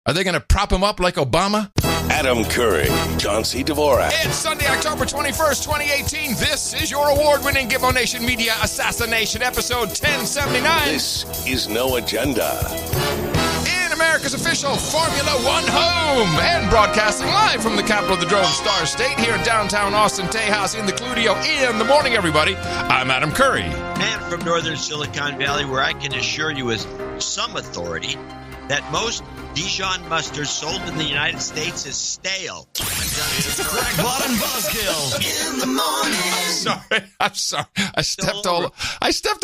Are they going to prop him up like Obama? Adam Curry, John C. Dvorak. It's Sunday, October 21st, 2018. This is your award-winning Gibbo Nation Media Assassination, episode 1079. This is No Agenda. In America's official Formula One home and broadcasting live from the capital of the Drone Star State here in downtown Austin, Tejas in the Cludio in the morning, everybody. I'm Adam Curry. And from northern Silicon Valley, where I can assure you with some authority that most Dijon mustard sold in the United States is stale. It's Crack Bottom Buzzkill in the morning. I'm sorry. I stepped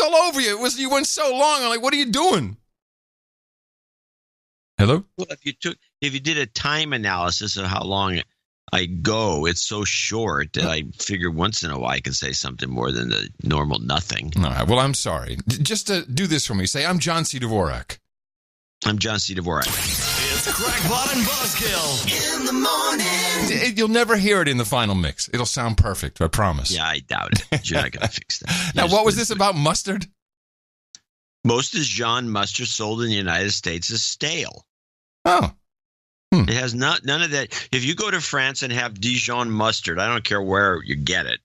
all over you. You went so long. I'm like, what are you doing? Hello? Well, if you did a time analysis of how long I go, it's so short that I figure once in a while I can say something more than the normal nothing. All right. Well, I'm sorry. Just to do this for me, say, I'm John C. Dvorak. I'm John C. Dvorak. It's Crack Bottom Buzzkill in the morning. You'll never hear it in the final mix. It'll sound perfect, I promise. Yeah, I doubt it. You're not going to fix that. Now, what was this about mustard? Most Dijon mustard sold in the United States is stale. Oh. It has none of that. If you go to France and have Dijon mustard, I don't care where you get it.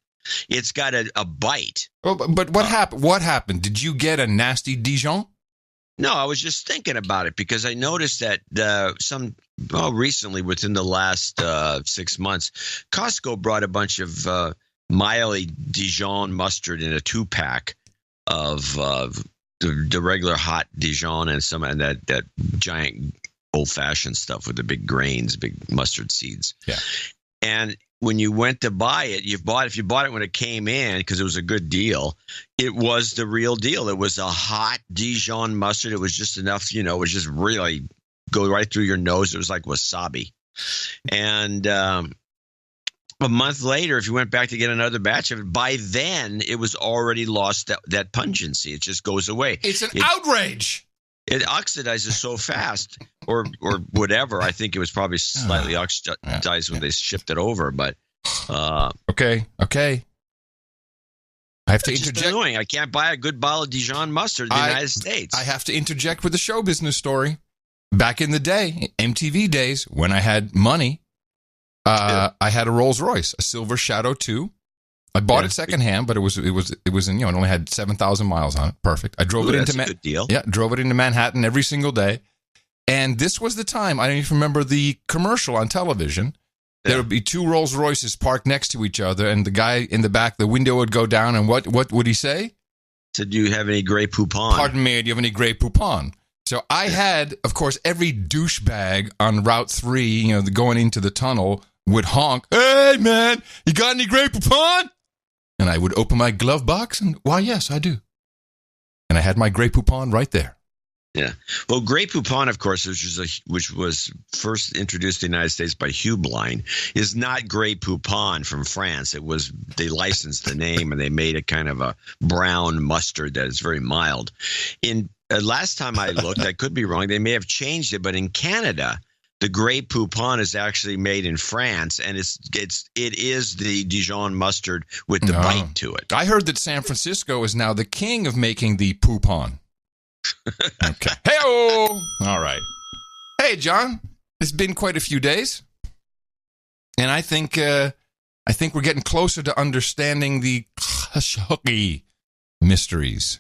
It's got a bite. Well, but what happened? What happened? Did you get a nasty Dijon? No, I was just thinking about it because I noticed that recently, within the last 6 months, Costco brought a bunch of Miley Dijon mustard in a 2-pack of the regular hot Dijon and that giant old-fashioned stuff with the big grains, big mustard seeds. Yeah. And when you went to buy it, if you bought it when it came in because it was a good deal, it was the real deal. It was a hot Dijon mustard. It was just enough, it was just really go right through your nose. It was like wasabi. And a month later, if you went back to get another batch of it, by then it was already lost that pungency. It just goes away. It's an outrage. It oxidizes so fast, or whatever. I think it was probably slightly oxidized when they shipped it over. But okay. I have to interject. It's annoying. I can't buy a good bottle of Dijon mustard in the United States. I have to interject with a show business story. Back in the day, MTV days, when I had money, I had a Rolls Royce, a Silver Shadow 2. I bought it secondhand, but it was in, it only had 7,000 miles on it. Perfect. I drove it into that's a good deal. Yeah, drove it into Manhattan every single day. And this was the time, I don't even remember the commercial on television. There would be two Rolls Royces parked next to each other, and the guy in the back, the window would go down, and what would he say? Said, do you have any Grey Poupon? Pardon me, do you have any Grey Poupon? So I had, of course, every douchebag on Route 3, going into the tunnel would honk, "Hey, man, you got any Grey Poupon?" And I would open my glove box and, why, yes, I do. And I had my Grey Poupon right there. Yeah. Well, Grey Poupon, of course, which was first introduced to the United States by Hubeline, is not Grey Poupon from France. They licensed the name and they made it kind of a brown mustard that is very mild. Last time I looked, I could be wrong, they may have changed it, but in Canada, the Grey Poupon is actually made in France, and it is the Dijon mustard with the bite to it. I heard that San Francisco is now the king of making the Poupon. Okay. Hey-o! All right. Hey, John. It's been quite a few days, and I think we're getting closer to understanding the Khashoggi mysteries.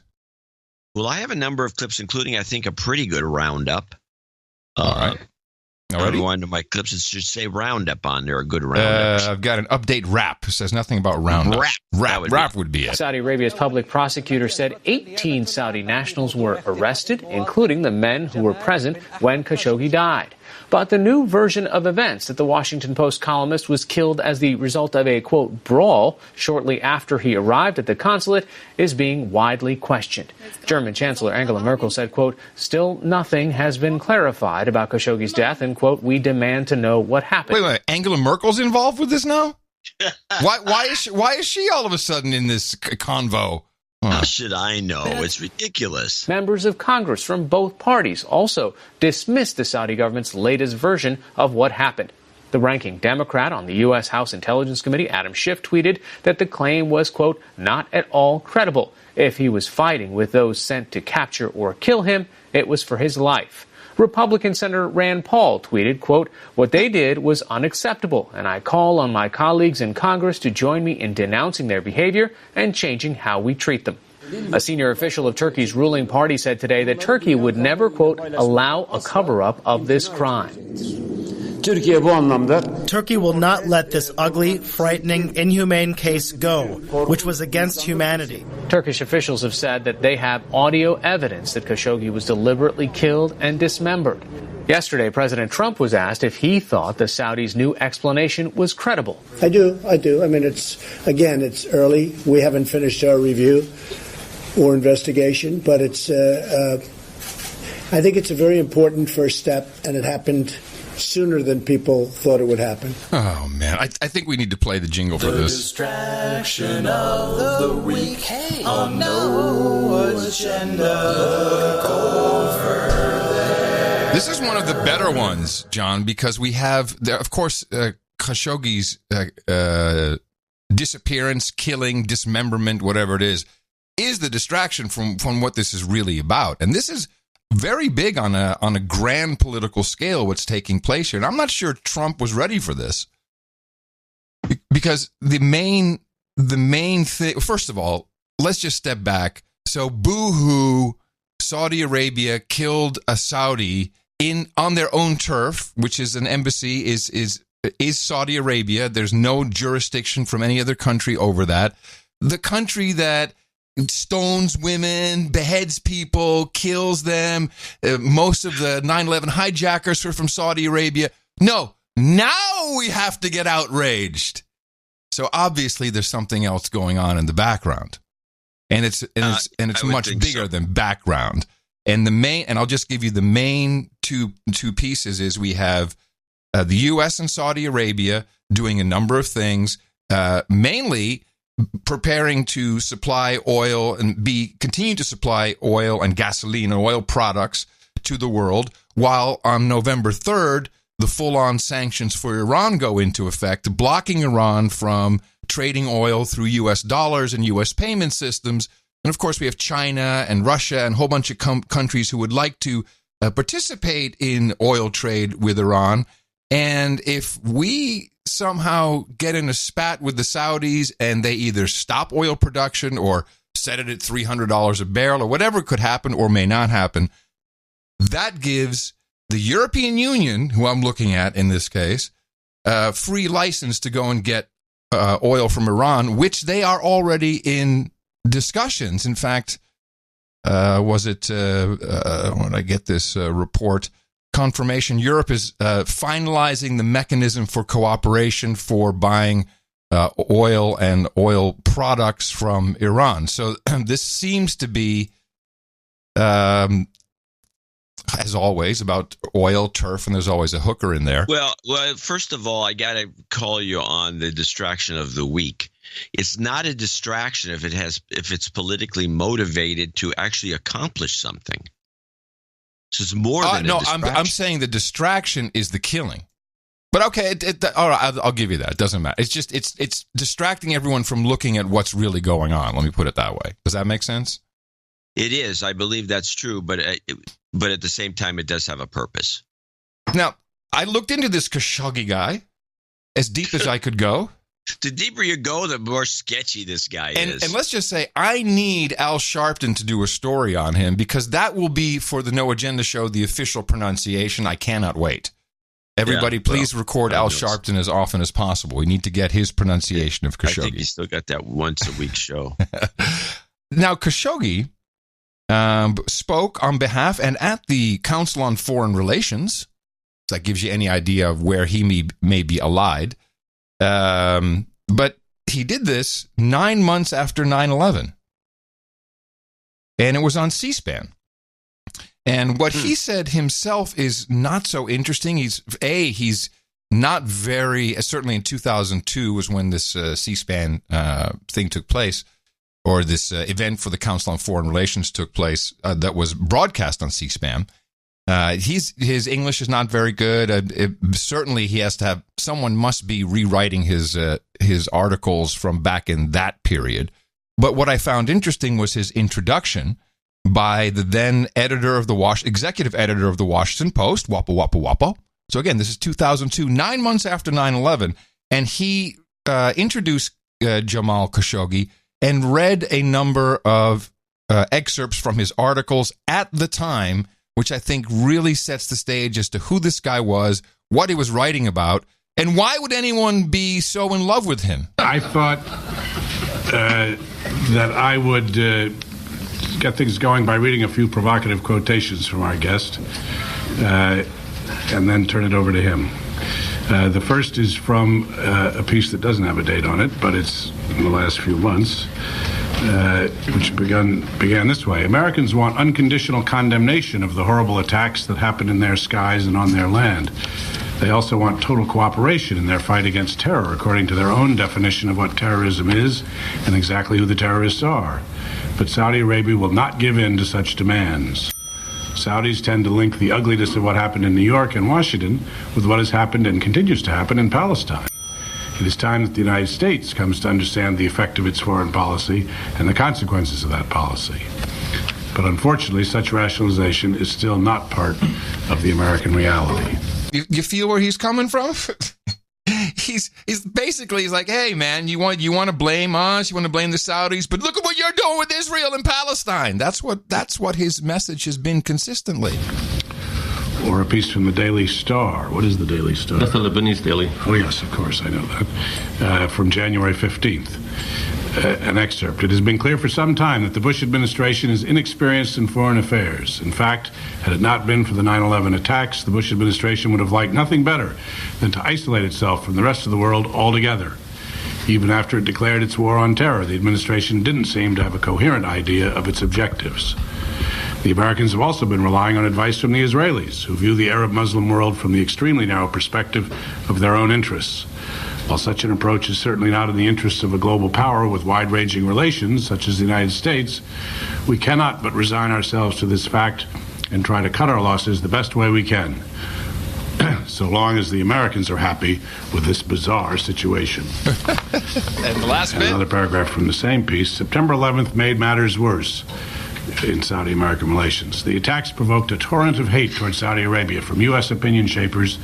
Well, I have a number of clips, including, I think, a pretty good roundup. All right. Already? Go on to my clips. It should say roundup on there, a good roundup. I've got an update wrap. It says nothing about roundup. Wrap would be it. Saudi Arabia's public prosecutor said 18 Saudi nationals were arrested, including the men who were present when Khashoggi died. But the new version of events that the Washington Post columnist was killed as the result of a, quote, brawl shortly after he arrived at the consulate is being widely questioned. German Chancellor Angela Merkel said, quote, still nothing has been clarified about Khashoggi's death, and, quote, we demand to know what happened. Wait, Angela Merkel's involved with this now? Why is she all of a sudden in this convo? How should I know? It's ridiculous. Members of Congress from both parties also dismissed the Saudi government's latest version of what happened. The ranking Democrat on the U.S. House Intelligence Committee, Adam Schiff, tweeted that the claim was, quote, not at all credible. If he was fighting with those sent to capture or kill him, it was for his life. Republican Senator Rand Paul tweeted, quote, "What they did was unacceptable, and I call on my colleagues in Congress to join me in denouncing their behavior and changing how we treat them." A senior official of Turkey's ruling party said today that Turkey would never, quote, "allow a cover-up of this crime." Turkey will not let this ugly, frightening, inhumane case go, which was against humanity. Turkish officials have said that they have audio evidence that Khashoggi was deliberately killed and dismembered. Yesterday, President Trump was asked if he thought the Saudis' new explanation was credible. I do. I mean, it's early. We haven't finished our review or investigation, but I think it's a very important first step, and it happened sooner than people thought it would happen. Oh, man. I think we need to play the jingle for this. Distraction of the week. Hey, on No Agenda. This is one of the better ones, John, because we have, of course, Khashoggi's disappearance, killing, dismemberment, whatever it is the distraction from what this is really about. And this is very big on a grand political scale, what's taking place here. And I'm not sure Trump was ready for this. Because the main thing, first of all, let's just step back. So boo-hoo, Saudi Arabia killed a Saudi on their own turf, which is an embassy, is Saudi Arabia. There's no jurisdiction from any other country over that. The country that stones women, beheads people, kills them. Most of the 9/11 hijackers were from Saudi Arabia. No, now we have to get outraged. So obviously there's something else going on in the background. And it's much bigger than background. And I'll just give you the main two pieces is we have the U.S. and Saudi Arabia doing a number of things, mainly preparing to supply oil and continue to supply oil and gasoline and oil products to the world, while on November 3rd, the full-on sanctions for Iran go into effect, blocking Iran from trading oil through U.S. dollars and U.S. payment systems. And, of course, we have China and Russia and a whole bunch of countries who would like to participate in oil trade with Iran. And if we somehow get in a spat with the Saudis and they either stop oil production or set it at $300 a barrel or whatever could happen or may not happen, that gives the European Union, who I'm looking at in this case, free license to go and get oil from Iran, which they are already in discussions. In fact, when I get this report, confirmation, Europe is finalizing the mechanism for cooperation for buying oil and oil products from Iran. So this seems to be, as always, about oil, turf, and there's always a hooker in there. Well, first of all, I got to call you on the distraction of the week. It's not a distraction if it's politically motivated to actually accomplish something. So it's more than a distraction. I'm saying the distraction is the killing. But okay, all right, I'll give you that. It doesn't matter. It's just it's distracting everyone from looking at what's really going on. Let me put it that way. Does that make sense? It is. I believe that's true, but at the same time, it does have a purpose. Now, I looked into this Khashoggi guy as deep as I could go. The deeper you go, the more sketchy this guy is. And let's just say I need Al Sharpton to do a story on him because that will be, for the No Agenda show, the official pronunciation. I cannot wait. Everybody, please record Al Sharpton as often as possible. We need to get his pronunciation of Khashoggi. I think he's still got that once-a-week show. Now, Khashoggi spoke on behalf and at the Council on Foreign Relations. So that gives you any idea of where he may be allied. But he did this 9 months after 9/11. And it was on C-SPAN. And what he said himself is not so interesting. He's not very, certainly in 2002 was when this C-SPAN thing took place, or this event for the Council on Foreign Relations took place that was broadcast on C-SPAN. His English is not very good. Certainly, he has to have someone must be rewriting his articles from back in that period. But what I found interesting was his introduction, by the then executive editor of the Washington Post, Wappo Wappo Wappo. So again, this is 2002, 9 months after 9/11, and he introduced Jamal Khashoggi and read a number of excerpts from his articles at the time, which I think really sets the stage as to who this guy was, what he was writing about, and why would anyone be so in love with him? I thought that I would get things going by reading a few provocative quotations from our guest and then turn it over to him. The first is from a piece that doesn't have a date on it, but it's in the last few months, which began this way. Americans want unconditional condemnation of the horrible attacks that happen in their skies and on their land. They also want total cooperation in their fight against terror, according to their own definition of what terrorism is and exactly who the terrorists are. But Saudi Arabia will not give in to such demands. Saudis tend to link the ugliness of what happened in New York and Washington with what has happened and continues to happen in Palestine. It is time that the United States comes to understand the effect of its foreign policy and the consequences of that policy. But unfortunately, such rationalization is still not part of the American reality. You feel where he's coming from? He's basically like, hey man, you want to blame us, you want to blame the Saudis, but look at what you're doing with Israel and Palestine. That's what his message has been consistently. Or a piece from the Daily Star. What is the Daily Star? That's the Lebanese Daily. Oh yes, of course, I know that. From January 15th. An excerpt. It has been clear for some time that the Bush administration is inexperienced in foreign affairs. In fact, had it not been for the 9/11 attacks, the Bush administration would have liked nothing better than to isolate itself from the rest of the world altogether. Even after it declared its war on terror, the administration didn't seem to have a coherent idea of its objectives. The Americans have also been relying on advice from the Israelis, who view the Arab Muslim world from the extremely narrow perspective of their own interests. While such an approach is certainly not in the interests of a global power with wide-ranging relations, such as the United States, we cannot but resign ourselves to this fact and try to cut our losses the best way we can, so long as the Americans are happy with this bizarre situation. And the last bit? Another paragraph from the same piece. September 11th made matters worse in Saudi-American relations. The attacks provoked a torrent of hate toward Saudi Arabia from U.S. opinion shapers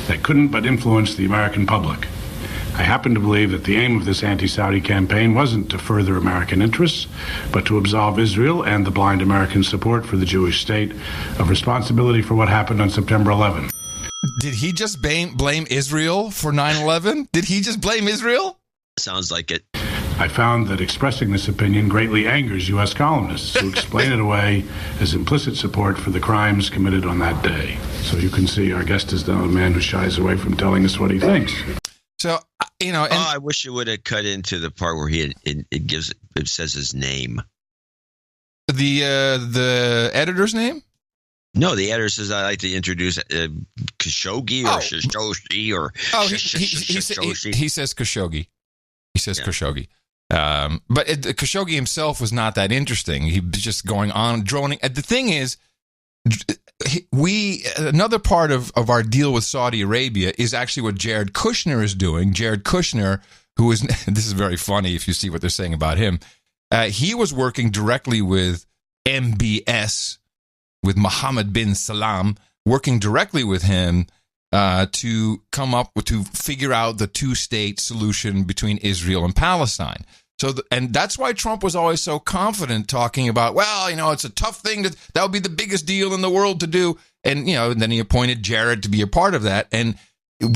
that couldn't but influence the American public. I happen to believe that the aim of this anti-Saudi campaign wasn't to further American interests, but to absolve Israel and the blind American support for the Jewish state of responsibility for what happened on September 11th. Did he just blame Israel for 9/11? Did he just blame Israel? Sounds like it. I found that expressing this opinion greatly angers U.S. columnists who explain it away as implicit support for the crimes committed on that day. So you can see our guest is not a man who shies away from telling us what he thinks. So, and I wish it would have cut into the part where it says his name. The editor's name? No, the editor says I like to introduce Khashoggi or Khashoggi or he says Khashoggi. He says Khashoggi. But Khashoggi himself was not that interesting. He was just going on droning. The thing is, another part of our deal with Saudi Arabia is actually what Jared Kushner is doing. Jared Kushner, who is, this is very funny if you see what they're saying about him. He was working directly with MBS, with Mohammed bin Salman, working directly with him to figure out the two-state solution between Israel and Palestine. And that's why Trump was always so confident talking about, well, it's a tough thing that would be the biggest deal in the world to do. And, and then he appointed Jared to be a part of that. And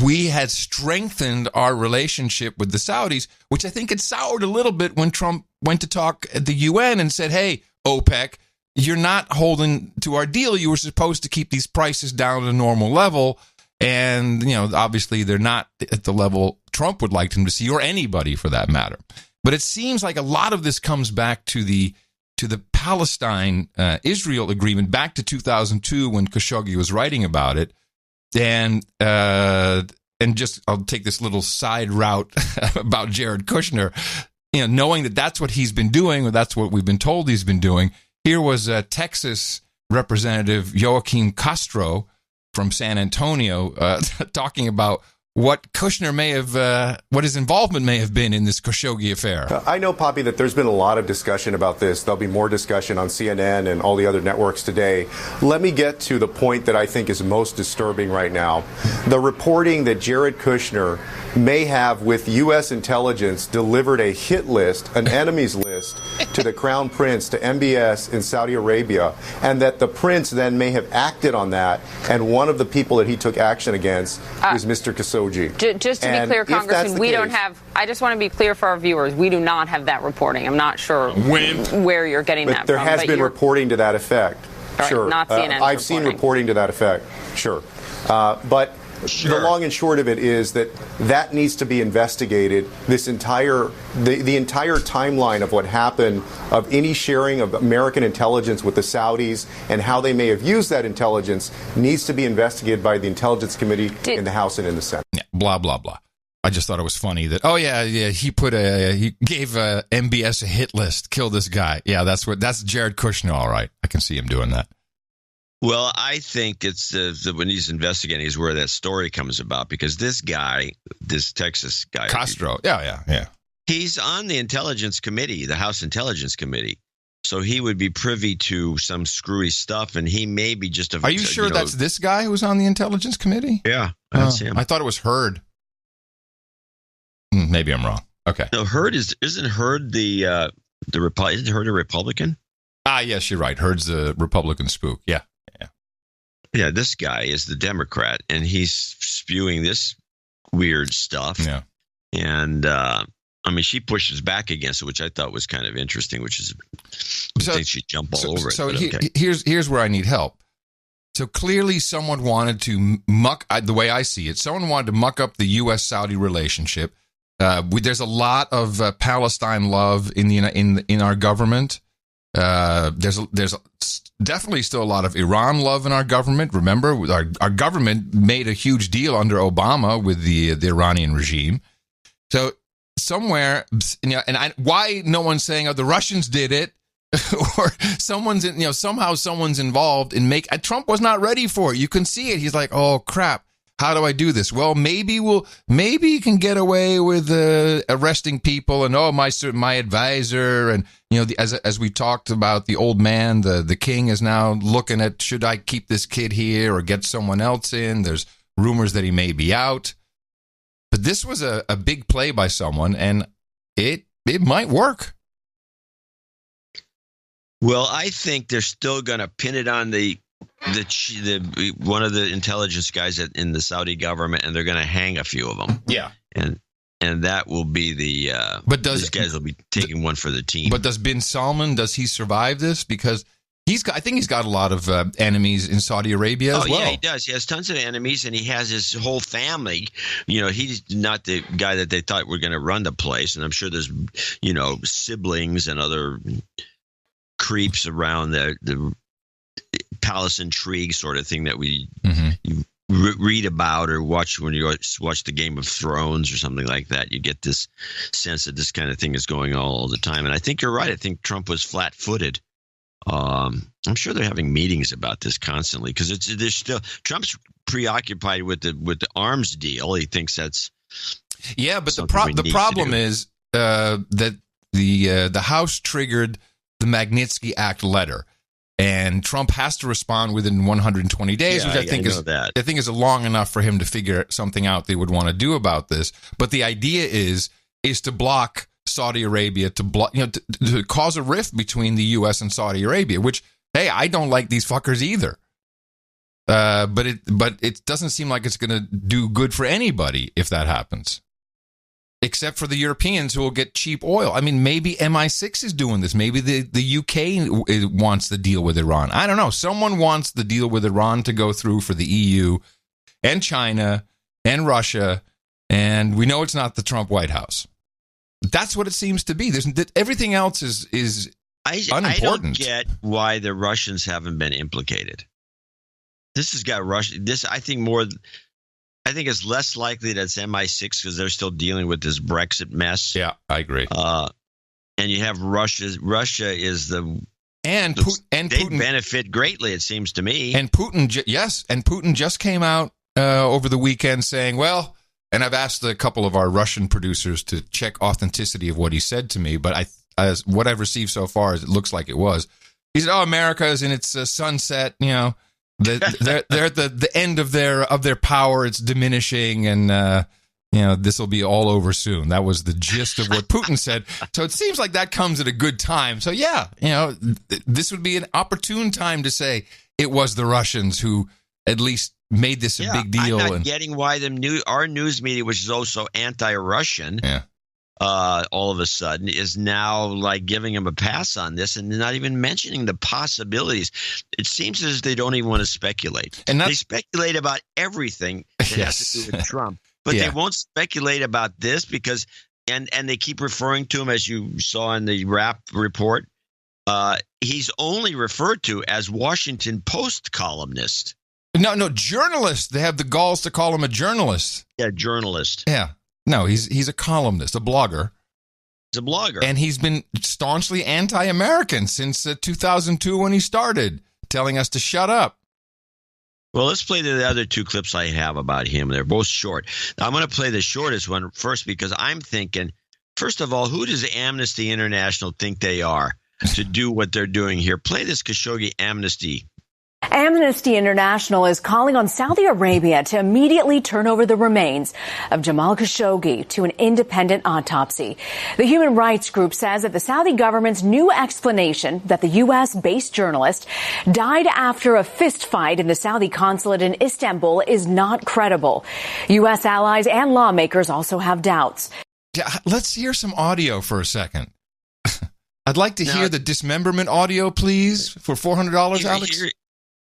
we had strengthened our relationship with the Saudis, which I think had soured a little bit when Trump went to talk at the UN and said, hey, OPEC, you're not holding to our deal. You were supposed to keep these prices down at a normal level. And, obviously they're not at the level Trump would like them to see, or anybody for that matter. But it seems like a lot of this comes back to the Palestine-Israel agreement back to 2002 when Khashoggi was writing about it. And just I'll take this little side route about Jared Kushner, knowing that that's what he's been doing, or that's what we've been told he's been doing. Here was Texas Representative Joaquin Castro from San Antonio talking about what Kushner may have, what his involvement may have been in this Khashoggi affair. I know, Poppy, that there's been a lot of discussion about this. There'll be more discussion on CNN and all the other networks today. Let me get to the point that I think is most disturbing right now. The reporting that Jared Kushner may have, with U.S. intelligence, delivered a hit list, an enemies list, to the Crown Prince, to MBS in Saudi Arabia, and that the Prince then may have acted on that, and one of the people that he took action against is Mr. Khashoggi. Just to be clear, Congressman, we don't have, I just want to be clear for our viewers, we do not have that reporting. I'm not sure where you're getting that from. There has been reporting to that effect. Sure. Not CNN I've seen reporting to that effect. Sure. But the long and short of it is that needs to be investigated. This entire the entire timeline of what happened, of any sharing of American intelligence with the Saudis and how they may have used that intelligence, needs to be investigated by the Intelligence Committee in the House and in the Senate. Yeah, blah blah blah. I just thought it was funny that he gave MBS a hit list, kill this guy. Yeah, that's Jared Kushner, all right. I can see him doing that. Well, I think it's when he's investigating is where that story comes about, because this guy, this Texas guy, Castro, yeah, he's on the Intelligence Committee, the House Intelligence Committee, so he would be privy to some screwy stuff, and he may be just a. Are you sure that's this guy who's on the Intelligence Committee? Yeah, that's him. I thought it was Hurd. Maybe I'm wrong. Okay. No, Hurd isn't Hurd isn't Hurd a Republican? Yes, you're right. Hurd's the Republican spook. Yeah. Yeah, this guy is the Democrat, and he's spewing this weird stuff. Yeah. And, she pushes back against it, which I thought was kind of interesting, which is, I think she'd jump all over it. So here's where I need help. So clearly someone wanted to the way I see it, someone wanted to muck up the U.S.-Saudi relationship. There's a lot of Palestine love in our government. There's definitely still a lot of Iran love in our government. Remember, our government made a huge deal under Obama with the Iranian regime. So somewhere, why no one's saying, the Russians did it, or somehow someone's involved in Trump was not ready for it. You can see it. He's like, oh crap. How do I do this? Well, maybe you can get away with arresting people and my advisor, and as we talked about, the old man, the king is now looking at, should I keep this kid here or get someone else in? There's rumors that he may be out, but this was a big play by someone, and it might work. Well, I think they're still going to pin it on the one of the intelligence guys in the Saudi government, and they're going to hang a few of them. Yeah, and that will be the. These guys will be taking one for the team. But does bin Salman, does he survive this? Because I think he's got a lot of enemies in Saudi Arabia as well. Yeah, he does. He has tons of enemies, and he has his whole family. He's not the guy that they thought were going to run the place, and I'm sure there's siblings and other creeps around the palace intrigue sort of thing that we read about or watch when you watch the Game of Thrones or something like that. You get this sense that this kind of thing is going on all the time. And I think you're right. I think Trump was flat-footed. I'm sure they're having meetings about this constantly, because there's still Trump's preoccupied with the arms deal. He thinks that's but the problem is that the House triggered the Magnitsky Act letter. And Trump has to respond within 120 days, which I think is long enough for him to figure something out they would want to do about this. But the idea is to block Saudi Arabia, to cause a rift between the U.S. and Saudi Arabia. Which, hey, I don't like these fuckers either. But it doesn't seem like it's going to do good for anybody if that happens. Except for the Europeans, who will get cheap oil. I mean, maybe MI6 is doing this. Maybe the UK wants the deal with Iran. I don't know. Someone wants the deal with Iran to go through for the EU and China and Russia. And we know it's not the Trump White House. That's what it seems to be. Everything else is unimportant. I don't get why the Russians haven't been implicated. This has got Russia. I think it's less likely that it's MI6 because they're still dealing with this Brexit mess. Yeah, I agree. And you have Russia. Russia is they Putin benefit greatly, it seems to me. And Putin, Putin just came out over the weekend saying, well, And I've asked a couple of our Russian producers to check authenticity of what he said to me, but as what I've received so far is it looks like it was. He said, America is in its sunset, they're at the end of their power, it's diminishing, and this will be all over soon. That was the gist of what Putin said. So it seems like that comes at a good time. So this would be an opportune time to say it was the Russians who at least made this a big deal. I'm not getting why our news media, which is also anti-Russian, all of a sudden is now like giving him a pass on this and not even mentioning the possibilities. It seems as if they don't even want to speculate. And they speculate about everything that has to do with Trump, but they won't speculate about this because, and they keep referring to him, as you saw in the RAP report, he's only referred to as Washington Post columnist. No, journalist. They have the galls to call him a journalist. Yeah, journalist. Yeah. No, he's a columnist, a blogger. He's a blogger. And he's been staunchly anti-American since 2002 when he started, telling us to shut up. Well, let's play the other two clips I have about him. They're both short. Now, I'm going to play the shortest one first because I'm thinking, first of all, who does Amnesty International think they are to do what they're doing here? Play this Khashoggi Amnesty. Amnesty International is calling on Saudi Arabia to immediately turn over the remains of Jamal Khashoggi to an independent autopsy. The human rights group says that the Saudi government's new explanation that the U.S.-based journalist died after a fistfight in the Saudi consulate in Istanbul is not credible. U.S. allies and lawmakers also have doubts. Yeah, let's hear some audio for a second. I'd like to hear the dismemberment audio, please, for $400, Alex.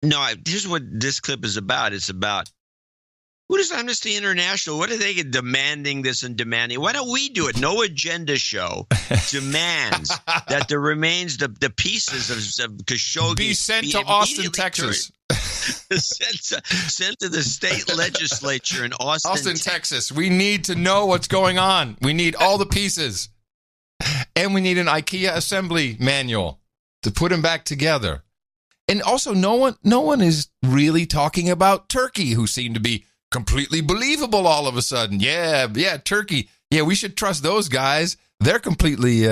No, here's what this clip is about. It's about, who does Amnesty International, what are they demanding this and demanding? Why don't we do it? No Agenda show demands that the remains, the pieces of Khashoggi be sent to Austin, Texas. Sent to the state legislature in Austin, Texas. We need to know what's going on. We need all the pieces. And we need an IKEA assembly manual to put them back together. And also, no one is really talking about Turkey, who seem to be completely believable all of a sudden. Yeah, Turkey. Yeah, we should trust those guys. They're completely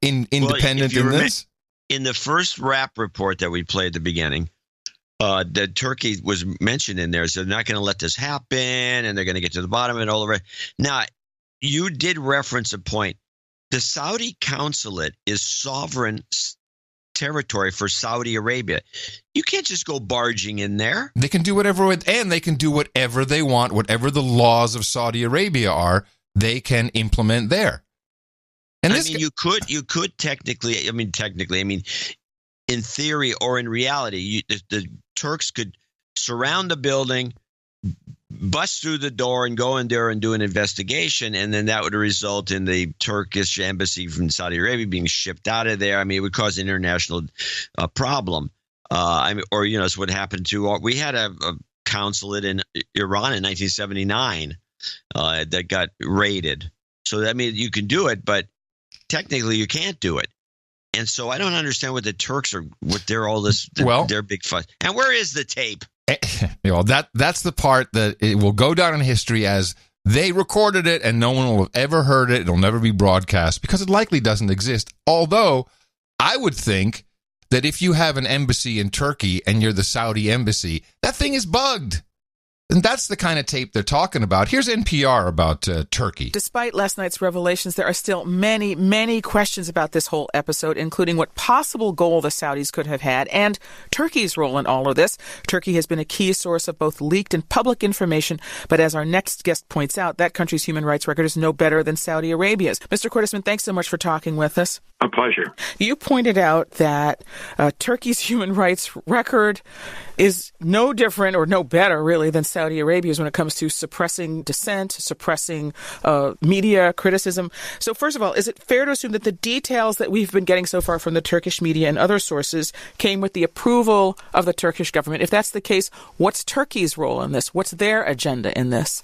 independent in this. In the first RAP report that we played at the beginning, that Turkey was mentioned in there. So they're not going to let this happen, and they're going to get to the bottom of it all over. Now, you did reference a point. The Saudi consulate is sovereign territory for Saudi Arabia. You can't just go barging in there. They can do whatever, and they can do whatever they want. Whatever the laws of Saudi Arabia are, they can implement there. And you could technically, in theory or in reality, the Turks could surround the building, bust through the door and go in there and do an investigation, and then that would result in the Turkish embassy from Saudi Arabia being shipped out of there. It would cause an international problem. It's what happened to we had a consulate in Iran in 1979 that got raided. So you can do it, but technically you can't do it. And so I don't understand what the Turks are, what they're all this, their big fuss. And where is the tape? That's the part that it will go down in history as they recorded it and no one will have ever heard it. It'll never be broadcast because it likely doesn't exist. Although I would think that if you have an embassy in Turkey and you're the Saudi embassy, that thing is bugged. And that's the kind of tape they're talking about. Here's NPR about Turkey. Despite last night's revelations, there are still many, many questions about this whole episode, including what possible goal the Saudis could have had and Turkey's role in all of this. Turkey has been a key source of both leaked and public information, but as our next guest points out, that country's human rights record is no better than Saudi Arabia's. Mr. Cordesman, thanks so much for talking with us. A pleasure. You pointed out that Turkey's human rights record is no different or no better, really, than Saudi Arabia's when it comes to suppressing dissent, suppressing media criticism. So first of all, is it fair to assume that the details that we've been getting so far from the Turkish media and other sources came with the approval of the Turkish government? If that's the case, what's Turkey's role in this? What's their agenda in this?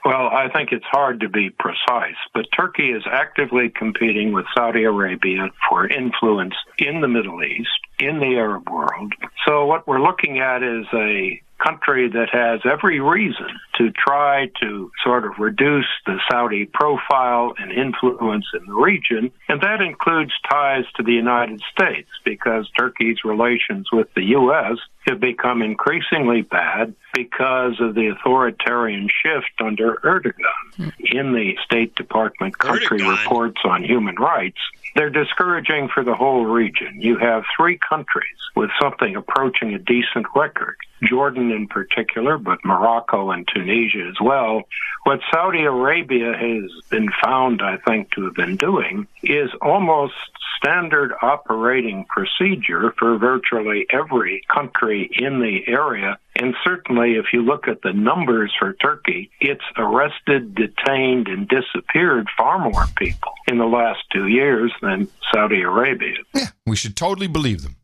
Well, I think it's hard to be precise, but Turkey is actively competing with Saudi Arabia for influence in the Middle East, in the Arab world. So what we're looking at is a country that has every reason to try to sort of reduce the Saudi profile and influence in the region, and that includes ties to the United States, because Turkey's relations with the U.S. have become increasingly bad because of the authoritarian shift under Erdogan. In the State Department country reports on human rights, they're discouraging for the whole region. You have 3 countries with something approaching a decent record, Jordan in particular, but Morocco and Tunisia as well. What Saudi Arabia has been found, I think, to have been doing is almost standard operating procedure for virtually every country in the area. And certainly, if you look at the numbers for Turkey, it's arrested, detained, and disappeared far more people in the last 2 years than Saudi Arabia. Yeah, we should totally believe them.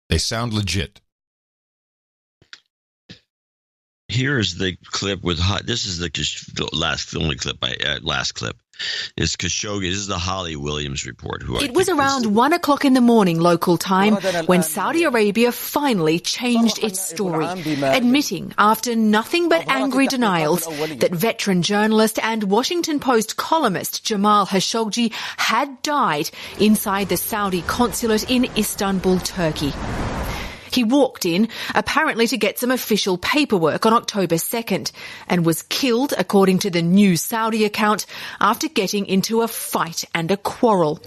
They sound legit. Here's the clip with this is the last clip. It's Khashoggi. This is the Holly Williams report. It was around 1 o'clock in the morning local time when Saudi Arabia finally changed its story, admitting after nothing but angry denials that veteran journalist and Washington Post columnist Jamal Khashoggi had died inside the Saudi consulate in Istanbul, Turkey. He walked in, apparently to get some official paperwork on October 2nd, and was killed, according to the new Saudi account, after getting into a fight and a quarrel.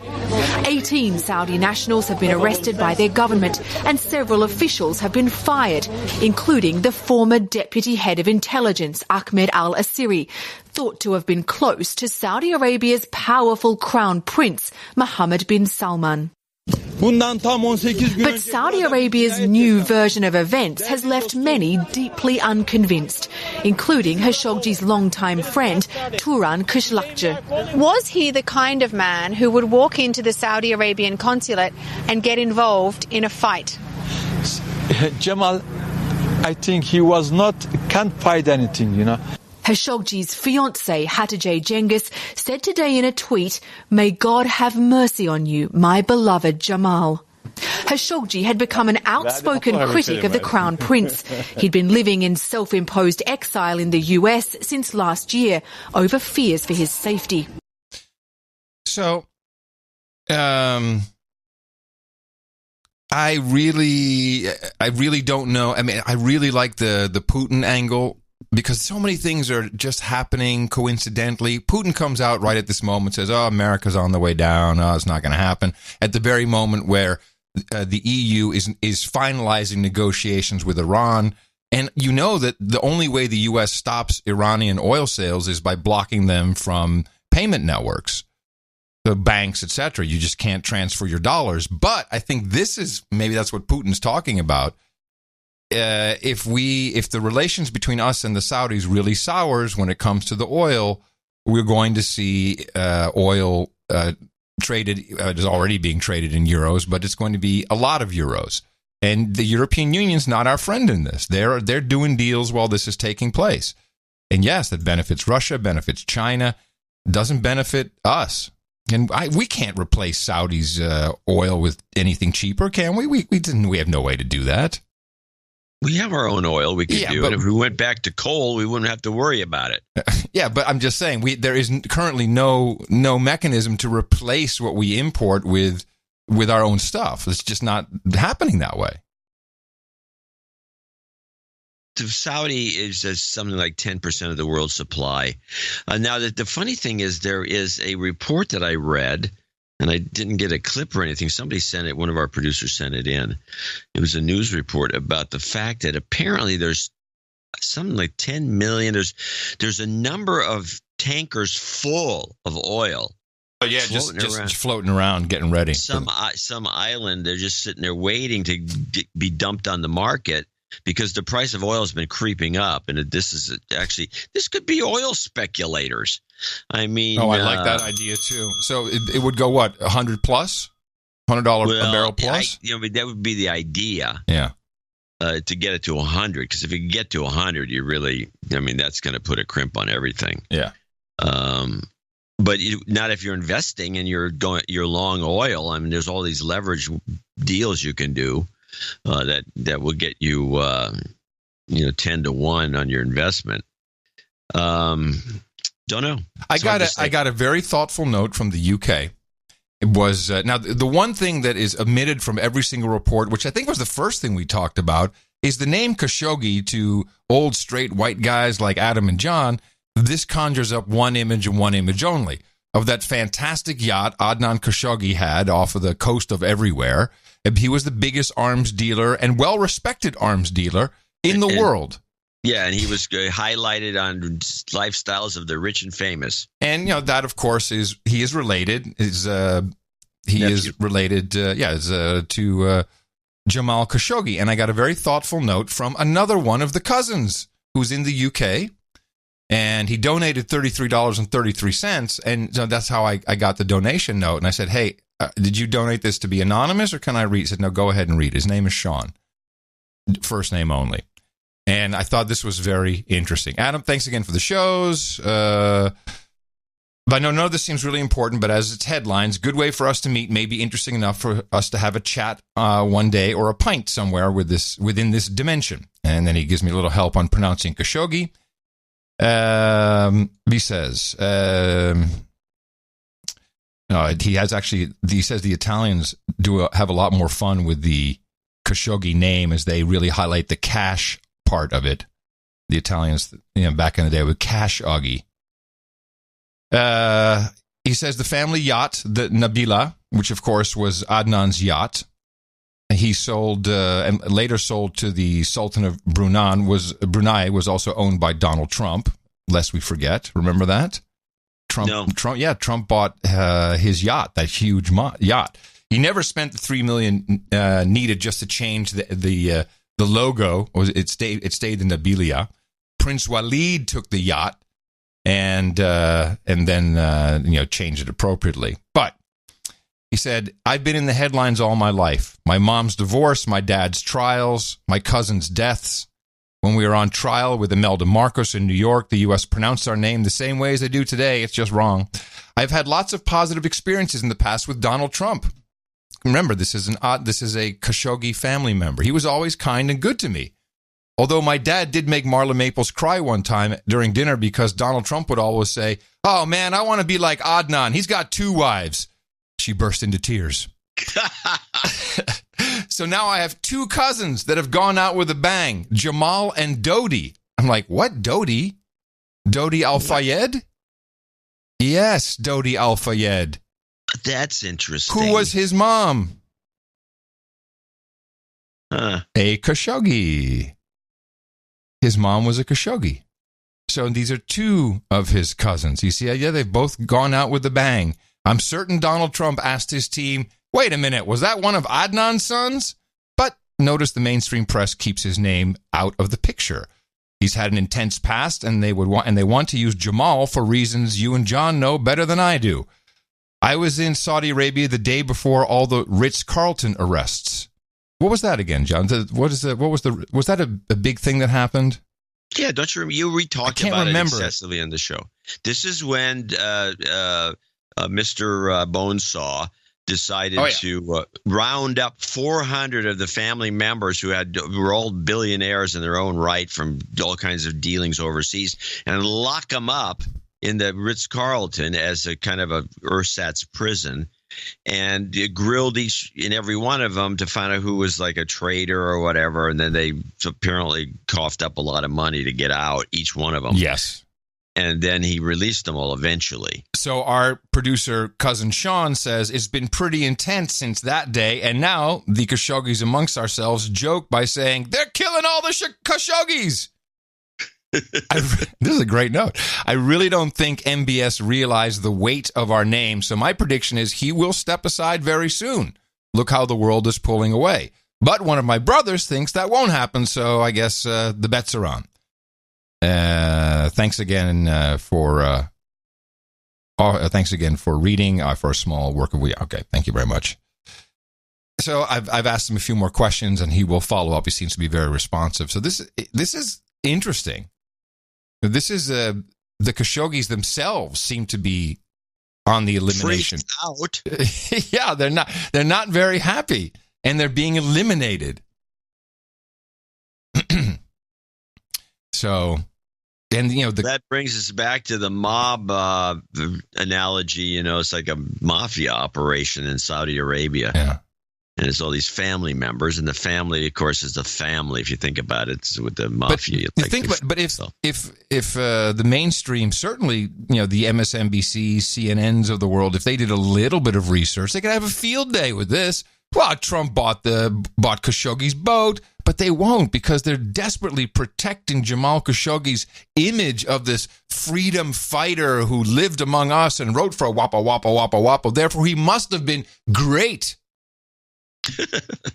18 Saudi nationals have been arrested by their government, and several officials have been fired, including the former deputy head of intelligence, Ahmed al-Asiri, thought to have been close to Saudi Arabia's powerful crown prince, Mohammed bin Salman. But Saudi Arabia's new version of events has left many deeply unconvinced, including Khashoggi's longtime friend, Turan Kışlakçı. Was he the kind of man who would walk into the Saudi Arabian consulate and get involved in a fight? Jamal, I think he can't fight anything, Khashoggi's fiancée, Hatice Cengiz, said today in a tweet, "May God have mercy on you, my beloved Jamal." Khashoggi had become an outspoken critic of the Crown Prince. He'd been living in self-imposed exile in the US since last year over fears for his safety. So, I really don't know. I mean, I really like the Putin angle, because so many things are just happening coincidentally. Putin comes out right at this moment, says, "Oh, America's on the way down. Oh, it's not going to happen." At the very moment where the EU is finalizing negotiations with Iran, and you know that the only way the U.S. stops Iranian oil sales is by blocking them from payment networks, the banks, etc. You just can't transfer your dollars. But I think maybe that's what Putin's talking about. If the relations between us and the Saudis really sours when it comes to the oil, we're going to see oil traded. It's already being traded in euros, but it's going to be a lot of euros. And the European Union's not our friend in this. They're doing deals while this is taking place. And yes, that benefits Russia, benefits China, doesn't benefit us. And we can't replace Saudi's oil with anything cheaper, can we? We have no way to do that. We have our own oil. We could do it. If we went back to coal, we wouldn't have to worry about it. Yeah, but I'm just saying there is currently no mechanism to replace what we import with our own stuff. It's just not happening that way. The Saudi is something like 10% of the world's supply. Now, the funny thing is there is a report that I read, and I didn't get a clip or anything. Somebody sent it. One of our producers sent it in. It was a news report about the fact that apparently there's something like 10 million. There's a number of tankers full of oil. Oh yeah, just floating around, getting ready. Some island. They're just sitting there waiting to be dumped on the market because the price of oil has been creeping up, and this could be oil speculators. I mean, I like that idea too. So it would go what, $100 plus, $100 a barrel plus? That would be the idea. Yeah. To get it to 100, because if you can get to 100, that's going to put a crimp on everything. Yeah. But not if you're investing and you're long oil. I mean, there's all these leverage deals you can do. that will get you 10 to 1 on your investment. Don't know. I got a very thoughtful note from the UK. It was now the one thing that is omitted from every single report, which I think was the first thing we talked about, is the name Khashoggi. To old straight white guys like Adam and John, this conjures up one image and one image only of that fantastic yacht Adnan Khashoggi had off of the coast of everywhere. He was the biggest arms dealer and well-respected arms dealer in the world. Yeah, and he was highlighted on lifestyles of the rich and famous. And that, of course, he is related. To Jamal Khashoggi. And I got a very thoughtful note from another one of the cousins who's in the UK, and he donated $33.33, and so that's how I got the donation note. And I said, hey, did you donate this to be anonymous, or can I read? He said, no, go ahead and read. His name is Sean, first name only. And I thought this was very interesting. Adam, thanks again for the shows. But I know none of this seems really important, but as it's headlines, good way for us to meet, may be interesting enough for us to have a chat one day or a pint somewhere within this dimension. And then he gives me a little help on pronouncing Khashoggi. He says, he says the Italians have a lot more fun with the Khashoggi name, as they really highlight the cash part of it. The Italians, back in the day with Khashoggi. He says the family yacht, the Nabila, which of course was Adnan's yacht, he sold and later sold to the Sultan of Brunei, was also owned by Donald Trump, lest we forget. Remember that? Trump bought his yacht, that huge yacht. He never spent the $3 million needed just to change the logo. It stayed the Nabilia. Prince Walid took the yacht and then changed it appropriately. But he said, I've been in the headlines all my life. My mom's divorce, my dad's trials, my cousin's deaths. When we were on trial with Imelda Marcos in New York, the U.S. pronounced our name the same way as they do today. It's just wrong. I've had lots of positive experiences in the past with Donald Trump. Remember, this is a Khashoggi family member. He was always kind and good to me. Although my dad did make Marla Maples cry one time during dinner because Donald Trump would always say, oh, man, I want to be like Adnan. He's got 2 wives. She burst into tears. So now I have 2 cousins that have gone out with a bang, Jamal and Dodi. I'm like, what, Dodi? Dodi Al-Fayed? Yes, Dodi Al-Fayed. That's interesting. Who was his mom? A Khashoggi. His mom was a Khashoggi. So these are 2 of his cousins. You see, yeah, they've both gone out with a bang. I'm certain Donald Trump asked his team, wait a minute, was that one of Adnan's sons? But notice the mainstream press keeps his name out of the picture. He's had an intense past, and they want to use Jamal for reasons you and John know better than I do. I was in Saudi Arabia the day before all the Ritz-Carlton arrests. What was that again, John? Was that a big thing that happened? Yeah, don't you remember? We talked about it excessively on the show. This is when Mr. Bonesaw decided to round up 400 of the family members who were all billionaires in their own right from all kinds of dealings overseas and lock them up in the Ritz-Carlton as a kind of a ersatz prison, and grilled each and every one of them to find out who was like a traitor or whatever. And then they apparently coughed up a lot of money to get out, each one of them. Yes. And then he released them all eventually. So our producer, cousin Sean, says it's been pretty intense since that day. And now the Khashoggis amongst ourselves joke by saying, they're killing all the Khashoggis. This is a great note. I really don't think MBS realized the weight of our name, so my prediction is he will step aside very soon. Look how the world is pulling away. But one of my brothers thinks that won't happen, so I guess the bets are on. Thanks again for reading for a small work of we. Okay, thank you very much. So I've asked him a few more questions, and he will follow up. He seems to be very responsive. So this is interesting. This is the Khashoggis themselves seem to be on the elimination. Freaked out. Yeah, they're not very happy, and they're being eliminated. So, and that brings us back to the mob analogy. It's like a mafia operation in Saudi Arabia. Yeah. And it's all these family members, and the family, of course, is the family. If you think about it, it's with the mafia. But if the mainstream, certainly, the MSNBC, CNNs of the world, if they did a little bit of research, they could have a field day with this. Well, Trump bought Khashoggi's boat, but they won't, because they're desperately protecting Jamal Khashoggi's image of this freedom fighter who lived among us and wrote for Wappa Wappa Wappa Wappa. Therefore, he must have been great.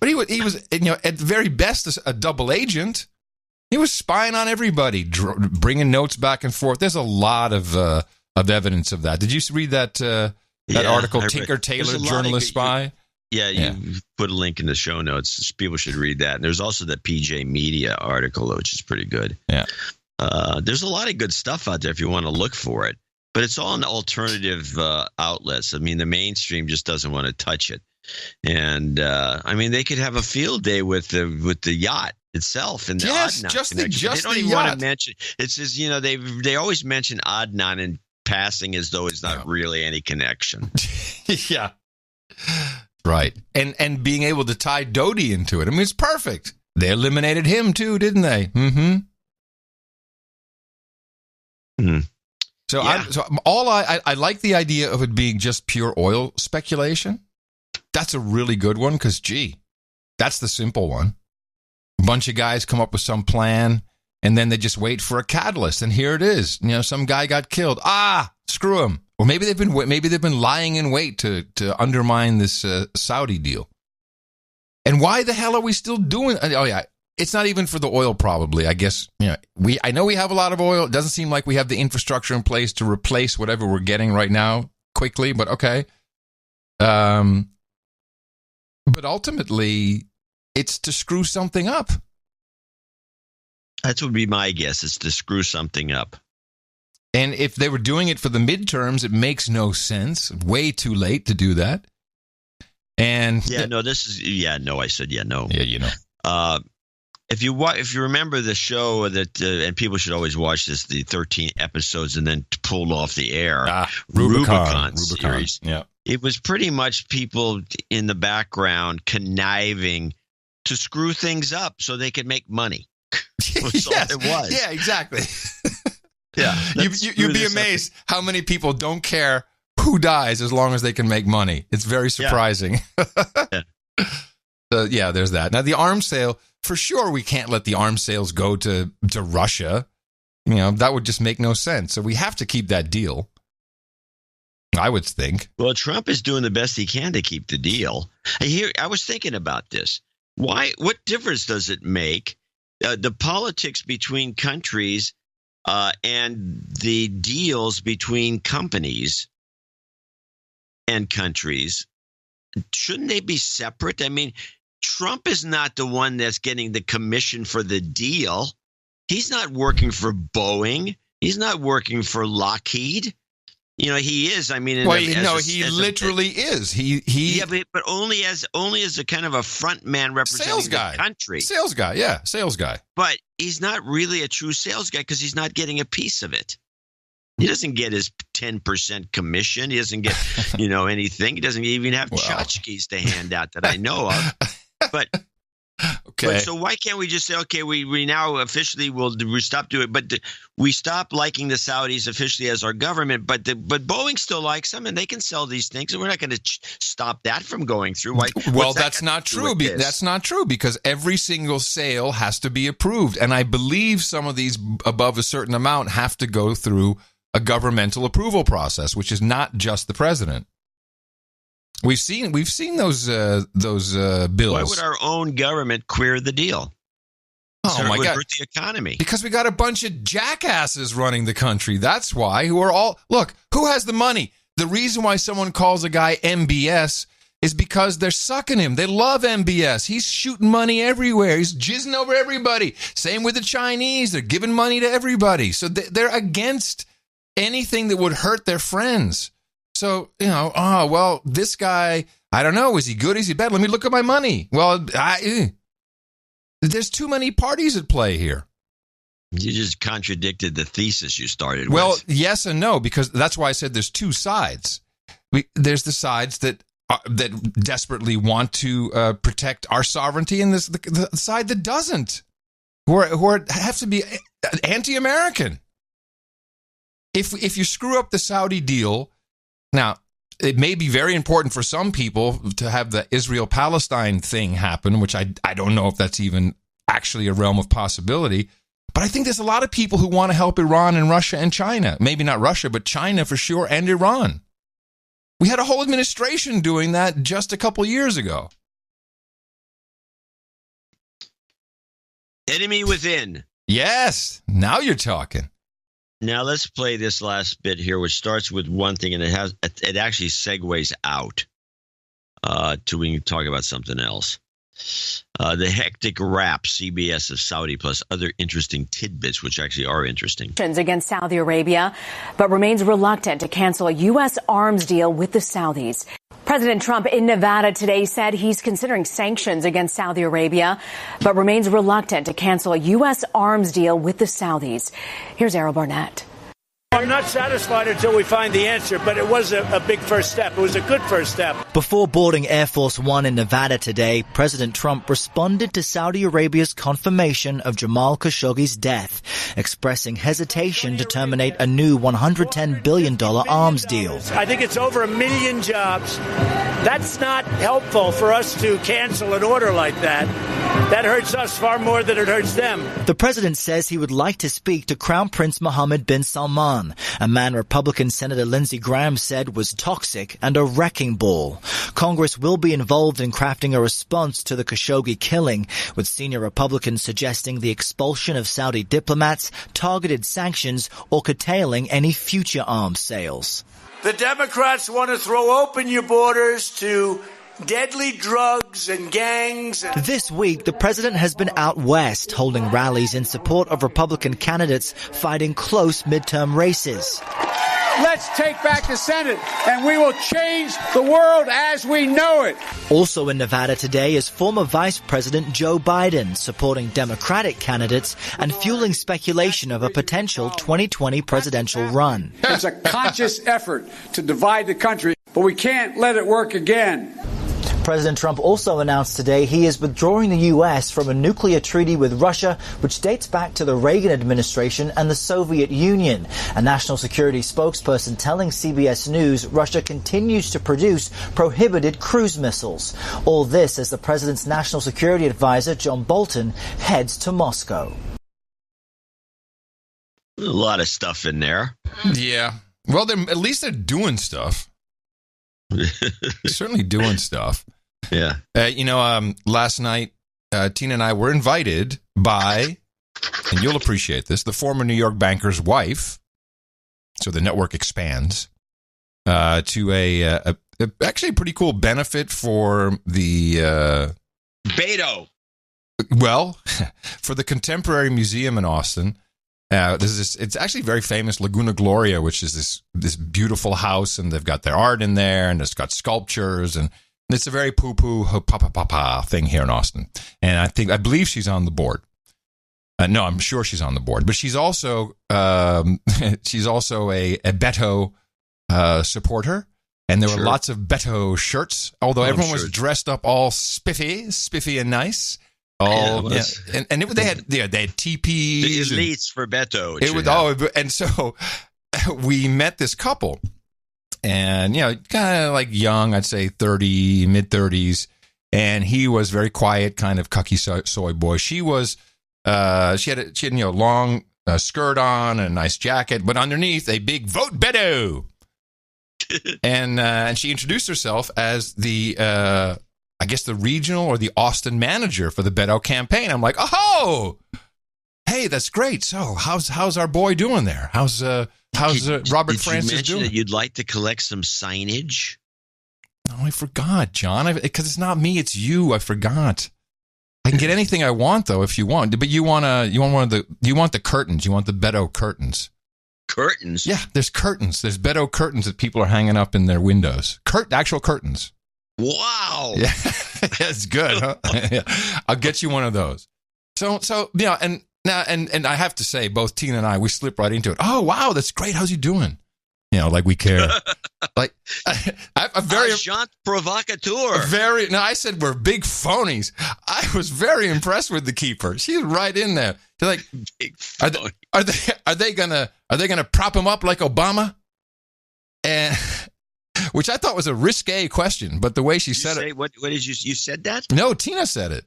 But he was at the very best a double agent. He was spying on everybody, bringing notes back and forth. There's a lot of evidence of that. Did you read that article, Tinker Tailor, Journalist Spy? You put a link in the show notes. People should read that. And there's also the PJ Media article, which is pretty good. Yeah. There's a lot of good stuff out there if you want to look for it. But it's all in alternative outlets. I mean, the mainstream just doesn't want to touch it. And they could have a field day with the yacht itself and the Adnan just connection. They don't even yacht. want to mention. It's just they always mention Adnan in passing as though it's not really any connection. Yeah, right. And being able to tie Dodi into it. I mean, it's perfect. They eliminated him too, didn't they? Mm-hmm. Mm-hmm. So I like the idea of it being just pure oil speculation. That's a really good one because, that's the simple one. A bunch of guys come up with some plan, and then they just wait for a catalyst, and here it is. Some guy got killed. Screw him. Or maybe they've been lying in wait to undermine this Saudi deal. And why the hell are we still doing? Oh yeah, it's not even for the oil, probably. I guess I know we have a lot of oil. It doesn't seem like we have the infrastructure in place to replace whatever we're getting right now quickly. But okay. But ultimately, it's to screw something up. That would be my guess. It's to screw something up. And if they were doing it for the midterms, it makes no sense. Way too late to do that. And no. If you remember the show that, and people should always watch this, the 13 episodes and then pulled off the air, Rubicon series. Yeah. It was pretty much people in the background conniving to screw things up so they could make money. That's all it was. Yeah, exactly. Yeah. You'd be amazed how many people don't care who dies as long as they can make money. It's very surprising. Yeah. There's that. Now, the arms sale, for sure, we can't let the arms sales go to Russia. That would just make no sense. So we have to keep that deal, I would think. Well, Trump is doing the best he can to keep the deal. I was thinking about this. What difference does it make, the politics between countries and the deals between companies and countries? Shouldn't they be separate? I mean, Trump is not the one that's getting the commission for the deal. He's not working for Boeing. He's not working for Lockheed. He is. I mean, he literally is. But only as a kind of a front man representing the country. Sales guy. But he's not really a true sales guy because he's not getting a piece of it. He doesn't get his 10% commission. He doesn't get, anything. He doesn't even have tchotchkes to hand out that I know of. But okay. But so why can't we just say, okay, we now officially we stop doing it, but we stop liking the Saudis officially as our government, but Boeing still likes them and they can sell these things, and we're not going to stop that from going through. That's not true. That's not true because every single sale has to be approved, and I believe some of these above a certain amount have to go through a governmental approval process, which is not just the president. We've seen those bills. Why would our own government queer the deal? Oh my God! Hurt the economy because we got a bunch of jackasses running the country. That's why. Who has the money? The reason why someone calls a guy MBS is because they're sucking him. They love MBS. He's shooting money everywhere. He's jizzing over everybody. Same with the Chinese. They're giving money to everybody. So they're against anything that would hurt their friends. So, this guy, I don't know, is he good? Is he bad? Let me look at my money. Well, There's too many parties at play here. You just contradicted the thesis you started with. Well, yes and no, because that's why I said there's two sides. There's the sides that desperately want to protect our sovereignty, and the side that doesn't, who have to be anti-American. If you screw up the Saudi deal, now it may be very important for some people to have the Israel-Palestine thing happen, which I don't know if that's even actually a realm of possibility. But I think there's a lot of people who want to help Iran and Russia and China. Maybe not Russia, but China for sure, and Iran. We had a whole administration doing that just a couple years ago. Enemy within. Yes. Now you're talking. Now let's play this last bit here, which starts with one thing, and it actually segues out to we can talk about something else. The hectic rap, CBS of Saudi, plus other interesting tidbits, which actually are interesting. Against Saudi Arabia, but remains reluctant to cancel a U.S. arms deal with the Saudis. President Trump in Nevada today said he's considering sanctions against Saudi Arabia, but remains reluctant to cancel a U.S. arms deal with the Saudis. Here's Errol Barnett. I'm not satisfied until we find the answer, but it was a big first step. It was a good first step. Before boarding Air Force One in Nevada today, President Trump responded to Saudi Arabia's confirmation of Jamal Khashoggi's death, expressing hesitation to terminate a new $110 billion arms deal. I think it's over 1 million jobs. That's not helpful for us to cancel an order like that. That hurts us far more than it hurts them. The president says he would like to speak to Crown Prince Mohammed bin Salman, a man Republican Senator Lindsey Graham said was toxic and a wrecking ball. Congress will be involved in crafting a response to the Khashoggi killing, with senior Republicans suggesting the expulsion of Saudi diplomats, targeted sanctions, or curtailing any future arms sales. The Democrats want to throw open your borders to deadly drugs and gangs. This week, the president has been out west holding rallies in support of Republican candidates fighting close midterm races. Let's take back the Senate, and we will change the world as we know it. Also in Nevada today is former Vice President Joe Biden supporting Democratic candidates and fueling speculation of a potential 2020 presidential run. It's a conscious effort to divide the country, but we can't let it work again. President Trump also announced today he is withdrawing the U.S. from a nuclear treaty with Russia, which dates back to the Reagan administration and the Soviet Union. A national security spokesperson telling CBS News Russia continues to produce prohibited cruise missiles. All this as the president's national security advisor, John Bolton, heads to Moscow. A lot of stuff in there. Yeah. Well, at least they're doing stuff. Certainly doing stuff. Yeah. Last night, Tina and I were invited by, and you'll appreciate this, the former New York banker's wife, so the network expands, to a actually pretty cool benefit for the... Beto. Well, for the Contemporary Museum in Austin. It's actually very famous, Laguna Gloria, which is this beautiful house, and they've got their art in there, and it's got sculptures, and it's a very poo-poo, pa-pa-pa-pa thing here in Austin. And I believe she's on the board. No, I'm sure she's on the board, but she's also a Beto supporter, and there were lots of Beto shirts, although everyone was dressed up all spiffy and nice. And they had TPs. The elites for Beto. And so we met this couple, and kind of like young, I'd say mid-30s, and he was very quiet, kind of cucky soy boy. She was, she had long skirt on and a nice jacket, but underneath a big "Vote Beto," and she introduced herself as the. I guess the regional or the Austin manager for the Beto campaign. I'm like, oh, hey, that's great. So how's our boy doing there? How's Robert Francis doing? That you'd like to collect some signage? No, I forgot, John. Because it's not me, it's you. I forgot. I can get anything I want though if you want. But you want the curtains. You want the Beto curtains. Curtains? Yeah, there's curtains. There's Beto curtains that people are hanging up in their windows. Actual curtains. Wow. Yeah, it's good, huh? Yeah. I'll get you one of those. So and I have to say, both Tina and I, we slip right into it. Oh, wow, that's great. How's he doing? Like we care. Like a very agent provocateur. No, I said we're big phonies. I was very impressed with the keeper. She's right in there. She's like, are they gonna prop him up like Obama? And which I thought was a risque question, but the way she said it. What did you said that? No, Tina said it.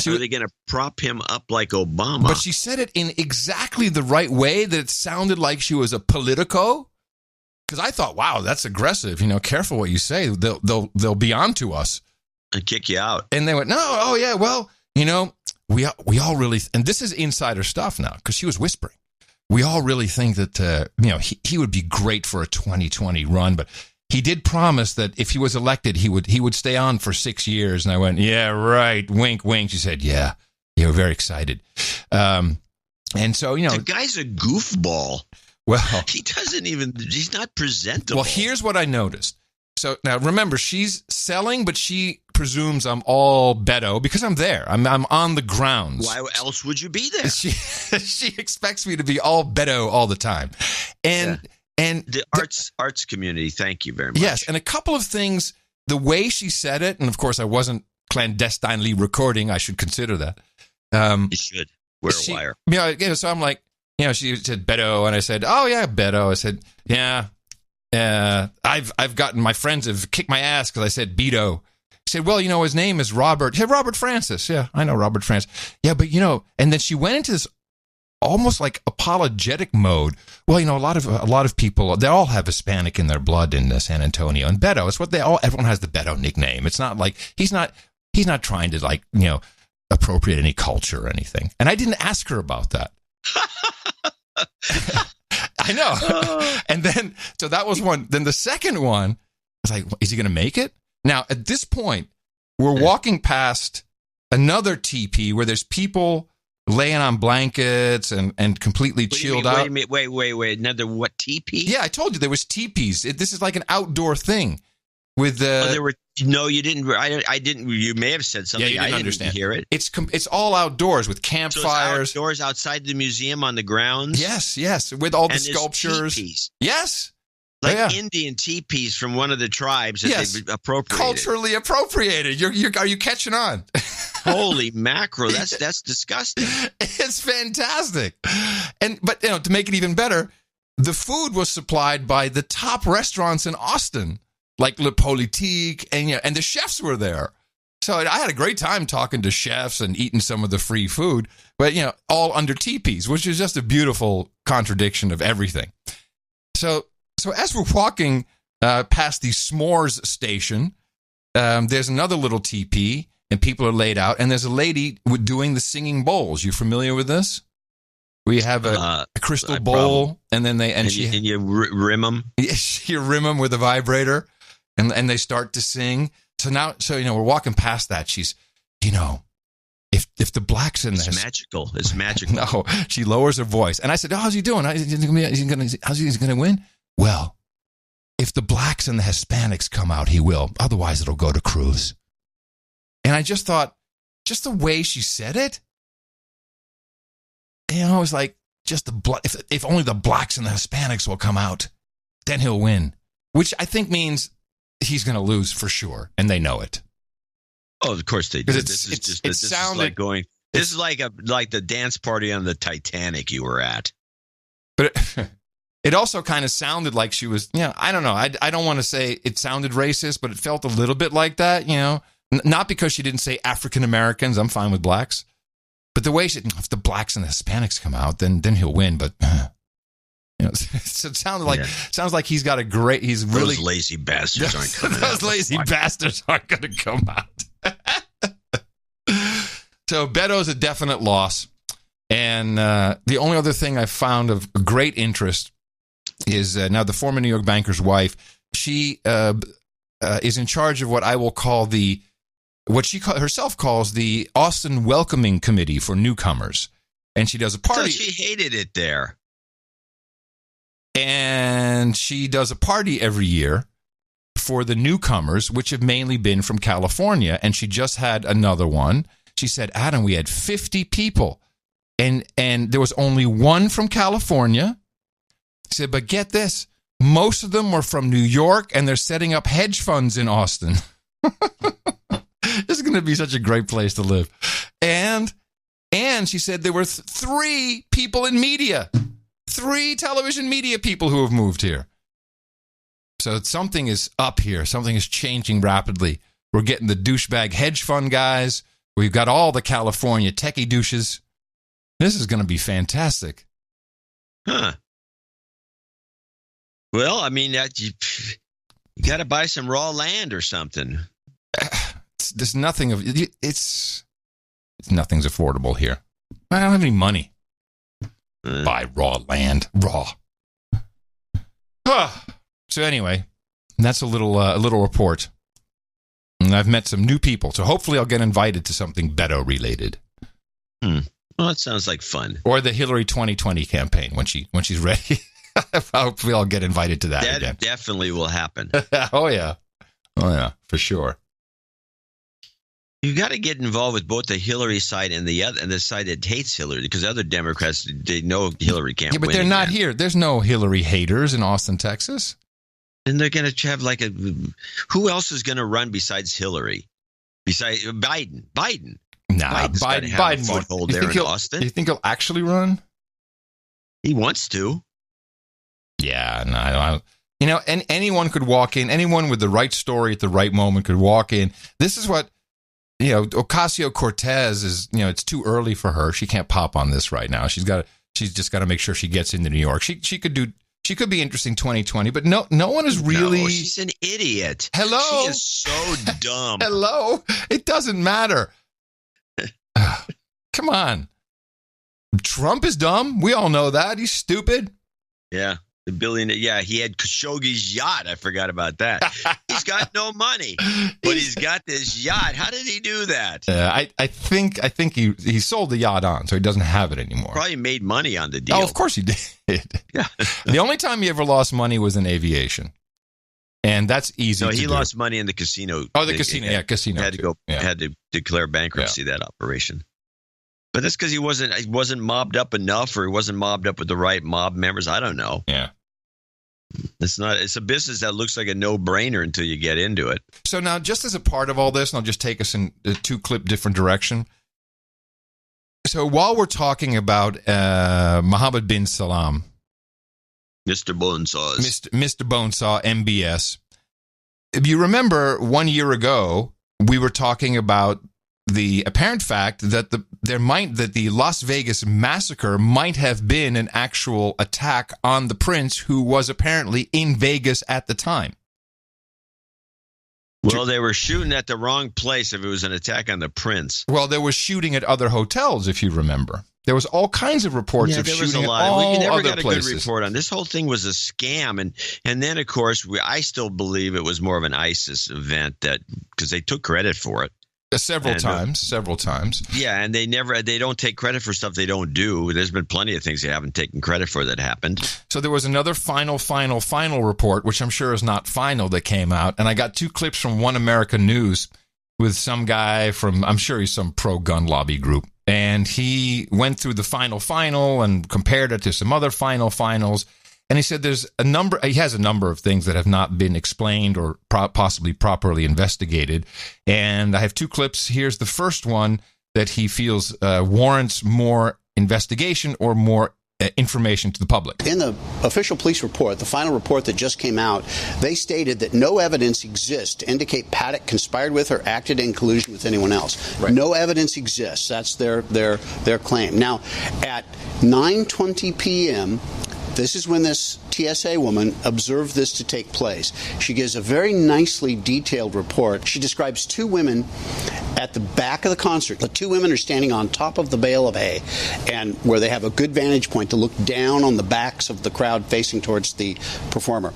Are they going to prop him up like Obama? But she said it in exactly the right way that it sounded like she was a politico. Because I thought, wow, that's aggressive. Careful what you say. They'll be on to us and kick you out. And they went, no, oh yeah, well, we all really, and this is insider stuff now because she was whispering. We all really think that he would be great for a 2020 run, but he did promise that if he was elected, he would stay on for 6 years. And I went, yeah, right. Wink, wink. She said, yeah, we're very excited. And so, the guy's a goofball. Well, he's not presentable. Well, here's what I noticed. So now remember, she's selling, but she presumes I'm all Beto because I'm there. I'm on the grounds. Why else would you be there? She expects me to be all Beto all the time. And the arts community, thank you very much. Yes, and a couple of things, the way she said it, and of course I wasn't clandestinely recording, I should consider that. You should. Wear a wire. Yeah, so I'm like, she said Beto, and I said, oh yeah, Beto. I said, yeah, I've gotten, my friends have kicked my ass because I said Beto. He said, well, his name is Robert. Yeah, Robert Francis. Yeah, I know Robert Francis. Yeah, but and then she went into this almost like apologetic mode. Well, a lot of people, they all have Hispanic in their blood in San Antonio, and Beto, it's what everyone has the Beto nickname. It's not like he's not trying to appropriate any culture or anything. And I didn't ask her about that. I know. And then, so that was one. Then the second one, I was like, is he going to make it? Now, at this point, we're walking past another TP where there's people laying on blankets and completely chilled out. Wait. Another what, TP? Yeah, I told you there was teepees. This is like an outdoor thing. With there were you didn't. I didn't. You may have said something. Yeah, you didn't understand. Hear it. It's all outdoors with campfires. So outdoors outside the museum on the grounds. Yes, with all the sculptures. Teepees. Yes, like Indian teepees from one of the tribes that they've appropriated. Culturally appropriated. Are you catching on? Holy mackerel! That's disgusting. It's fantastic, but to make it even better, the food was supplied by the top restaurants in Austin. Like Le Politique, and the chefs were there. So I had a great time talking to chefs and eating some of the free food, but, all under teepees, which is just a beautiful contradiction of everything. So as we're walking past the s'mores station, there's another little teepee, and people are laid out, and there's a lady doing the singing bowls. You familiar with this? We have a crystal bowl, and then you rim them. You rim them with a vibrator. And they start to sing. So now, we're walking past that. She's, if the blacks in this, it's magical. It's magical. No, she lowers her voice, and I said, "Oh, how's he doing? How's he going to win?" Well, if the blacks and the Hispanics come out, he will. Otherwise, it'll go to Cruz. And I just thought, just the way she said it, it was like just if only the blacks and the Hispanics will come out, then he'll win. Which I think means he's going to lose for sure, and they know it. Oh, of course they do. This is like the dance party on the Titanic you were at. But it also kind of sounded like she was, I don't know. I don't want to say it sounded racist, but it felt a little bit like that, Not because she didn't say African Americans. I'm fine with blacks. But the way if the blacks and the Hispanics come out, then he'll win. But so it sounds like he's got a great. He's really those lazy bastards aren't coming out. Those lazy bastards aren't going to come out. So Beto's a definite loss, and the only other thing I found of great interest is now the former New York banker's wife. She is in charge of what I will call what she herself calls the Austin Welcoming Committee for newcomers, and she does a party. So she hated it there. And she does a party every year for the newcomers, which have mainly been from California. And she just had another one. She said, Adam, we had 50 people, and there was only one from California. She said, but get this, most of them were from New York, and they're setting up hedge funds in Austin. This is going to be such a great place to live. And she said there were 3 people in media, 3 television media people who have moved here. So something is up here. Something is changing rapidly. We're getting the douchebag hedge fund guys. We've got all the California techie douches. This is going to be fantastic. Huh. Well, I mean, you got to buy some raw land or something. There's nothing of it's nothing's affordable here. I don't have any money. Buy raw land, raw. So anyway, that's a little report. And I've met some new people, so hopefully I'll get invited to something Beto related. Well, that sounds like fun. Or the Hillary 2020 campaign when she's ready. Hopefully I'll get invited to that again. Definitely will happen. Oh yeah, for sure. You got to get involved with both the Hillary side and the side that hates Hillary, because other Democrats, they know Hillary can't win. Yeah, but they're not here. There's no Hillary haters in Austin, Texas. And they're going to have who else is going to run besides Hillary? Besides Biden? Nah, Biden won't hold there in Austin. You think he'll actually run? He wants to. Yeah, no, and anyone could walk in. Anyone with the right story at the right moment could walk in. This is what, Ocasio-Cortez is, it's too early for her. She can't pop on this right now. She's just got to make sure she gets into New York. She could be interesting 2020, but no one is really. No, she's an idiot. Hello, she is so dumb. Hello, it doesn't matter. Come on, Trump is dumb. We all know that. He's stupid. Yeah. The billionaire, he had Khashoggi's yacht. I forgot about that. He's got no money, but he's got this yacht. How did he do that? I think he sold the yacht on, so he doesn't have it anymore. Probably made money on the deal. Oh, of course he did. Yeah. The only time he ever lost money was in aviation, and that's easy. No, he lost money in the casino. Oh, the casino. Casino. Had to declare bankruptcy that operation. But that's because he wasn't mobbed up enough, or he wasn't mobbed up with the right mob members. I don't know. Yeah. It's a business that looks like a no-brainer until you get into it. So now, just as a part of all this, and I'll just take us in a 2-clip different direction. So while we're talking about Mohammed bin Salman, Mr. Bonesaws, Mr. Bonesaw, MBS, if you remember 1 year ago, we were talking about the apparent fact that the Las Vegas massacre might have been an actual attack on the prince, who was apparently in Vegas at the time. Well, they were shooting at the wrong place if it was an attack on the prince. Well, there was shooting at other hotels, if you remember. There was all kinds of reports of shooting at all you never other got a places. good report on this. Whole thing was a scam, and then of course I still believe it was more of an ISIS event, because they took credit for it. Several times. Yeah, and they don't take credit for stuff they don't do. There's been plenty of things they haven't taken credit for that happened. So there was another final report, which I'm sure is not final, that came out. And I got 2 clips from One America News with some guy from, I'm sure he's some pro-gun lobby group. And he went through the final and compared it to some other finals. And he said he has a number of things that have not been explained or possibly properly investigated. And I have 2 clips. Here's the first one that he feels warrants more investigation or more information to the public. In the official police report, the final report that just came out, they stated that no evidence exists to indicate Paddock conspired with or acted in collusion with anyone else. Right. No evidence exists. That's their claim. Now, at 9:20 p.m., this is when this TSA woman observed this to take place. She gives a very nicely detailed report. She describes 2 women at the back of the concert. The 2 women are standing on top of the bale of hay, and where they have a good vantage point to look down on the backs of the crowd facing towards the performer.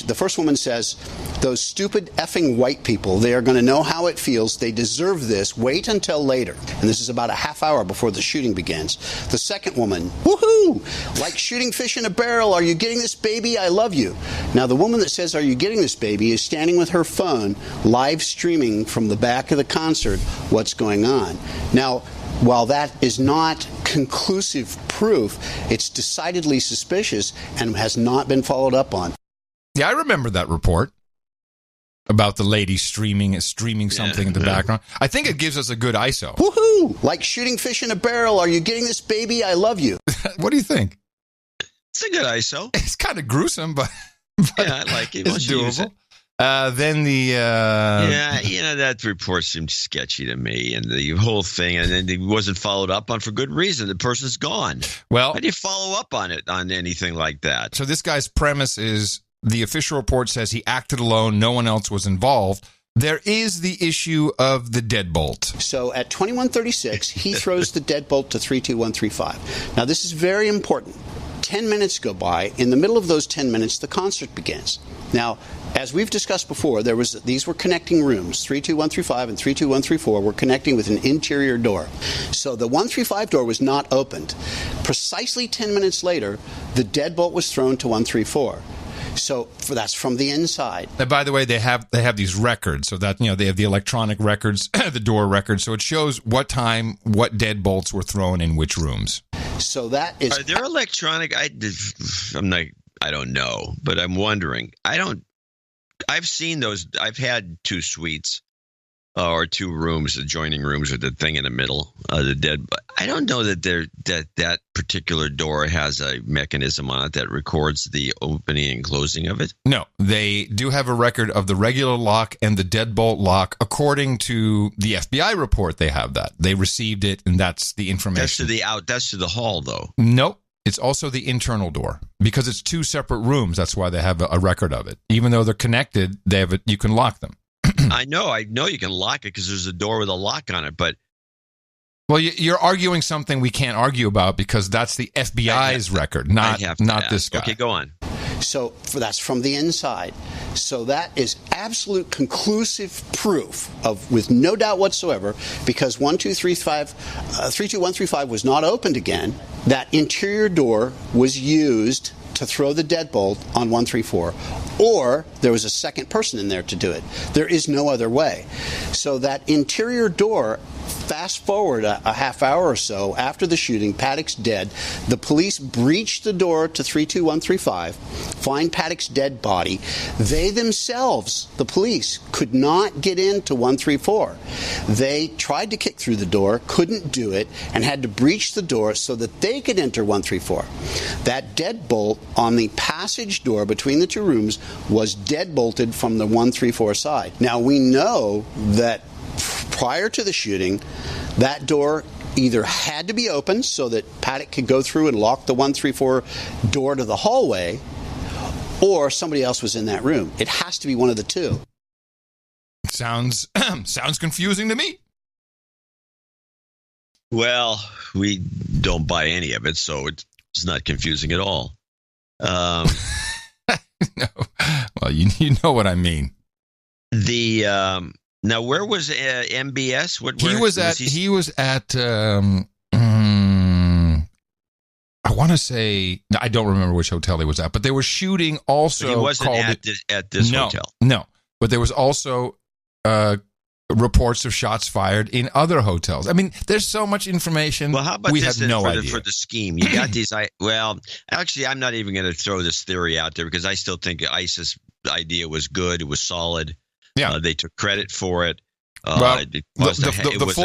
The first woman says, "Those stupid effing white people, they are going to know how it feels. They deserve this. Wait until later." And this is about a half hour before the shooting begins. The second woman, "Woohoo! Like shooting fish in a barrel. Are you getting this, baby? I love you." Now, the woman that says, "Are you getting this, baby?" is standing with her phone, live streaming from the back of the concert what's going on. Now, while that is not conclusive proof, it's decidedly suspicious and has not been followed up on. Yeah, I remember that report about the lady streaming something in the background. I think it gives us a good ISO. Woohoo! Like shooting fish in a barrel. Are you getting this, baby? I love you. What do you think? It's a good ISO. It's kind of gruesome, but yeah, I like it. It's doable. Then the that report seemed sketchy to me, and the whole thing, and then it wasn't followed up on for good reason. The person's gone. Well, how do you follow up on it on anything like that? So this guy's premise is the official report says he acted alone, no one else was involved. There is the issue of the deadbolt. So at 21:36, he throws the deadbolt to 32135. Now this is very important. 10 minutes go by. In the middle of those 10 minutes, the concert begins. Now, as we've discussed before, these were connecting rooms. 32135 and 32134 were connecting with an interior door. So the 135 door was not opened. Precisely 10 minutes later, the deadbolt was thrown to 134. So that's from the inside. And by the way, they have these records, so that they have the electronic records, the door records, so it shows what time, what deadbolts were thrown in which rooms. So that is. Are there electronic? I don't know, but I'm wondering. I've seen those. I've had two suites or two rooms, adjoining rooms with the thing in the middle, the dead. I don't know that that particular door has a mechanism on it that records the opening and closing of it. No, they do have a record of the regular lock and the deadbolt lock. According to the FBI report, they have that. They received it, and that's the information. That's to the hall, though. Nope. It's also the internal door because it's two separate rooms. That's why they have a record of it. Even though they're connected, you can lock them. I know you can lock it because there's a door with a lock on it, but... Well, you're arguing something we can't argue about because that's the FBI's record, not this guy. Okay, go on. So that's from the inside. So that is absolute conclusive proof with no doubt whatsoever, because 32135 was not opened again. That interior door was used to throw the deadbolt on 134, or there was a second person in there to do it. There is no other way. So that interior door, fast forward a half hour or so after the shooting, Paddock's dead. The police breach the door to 32135, find Paddock's dead body. They themselves, the police, could not get into 134. They tried to kick through the door, couldn't do it, and had to breach the door so that they could enter 134. That deadbolt on the passage door between the two rooms was deadbolted from the 134 side. Now, we know that prior to the shooting, that door either had to be opened so that Paddock could go through and lock the 134 door to the hallway, or somebody else was in that room. It has to be one of the two. Sounds confusing to me. Well, we don't buy any of it, so it's not confusing at all. No. Well, you know what I mean. Now, where was MBS? He was at. I want to say I don't remember which hotel he was at, but they were shooting also. But he wasn't at this hotel. No, but there was also reports of shots fired in other hotels. I mean, there's so much information. Well, how about we this have no idea for the scheme? You got these. Actually, I'm not even going to throw this theory out there because I still think ISIS idea was good. It was solid. Yeah, they took credit for it. It was a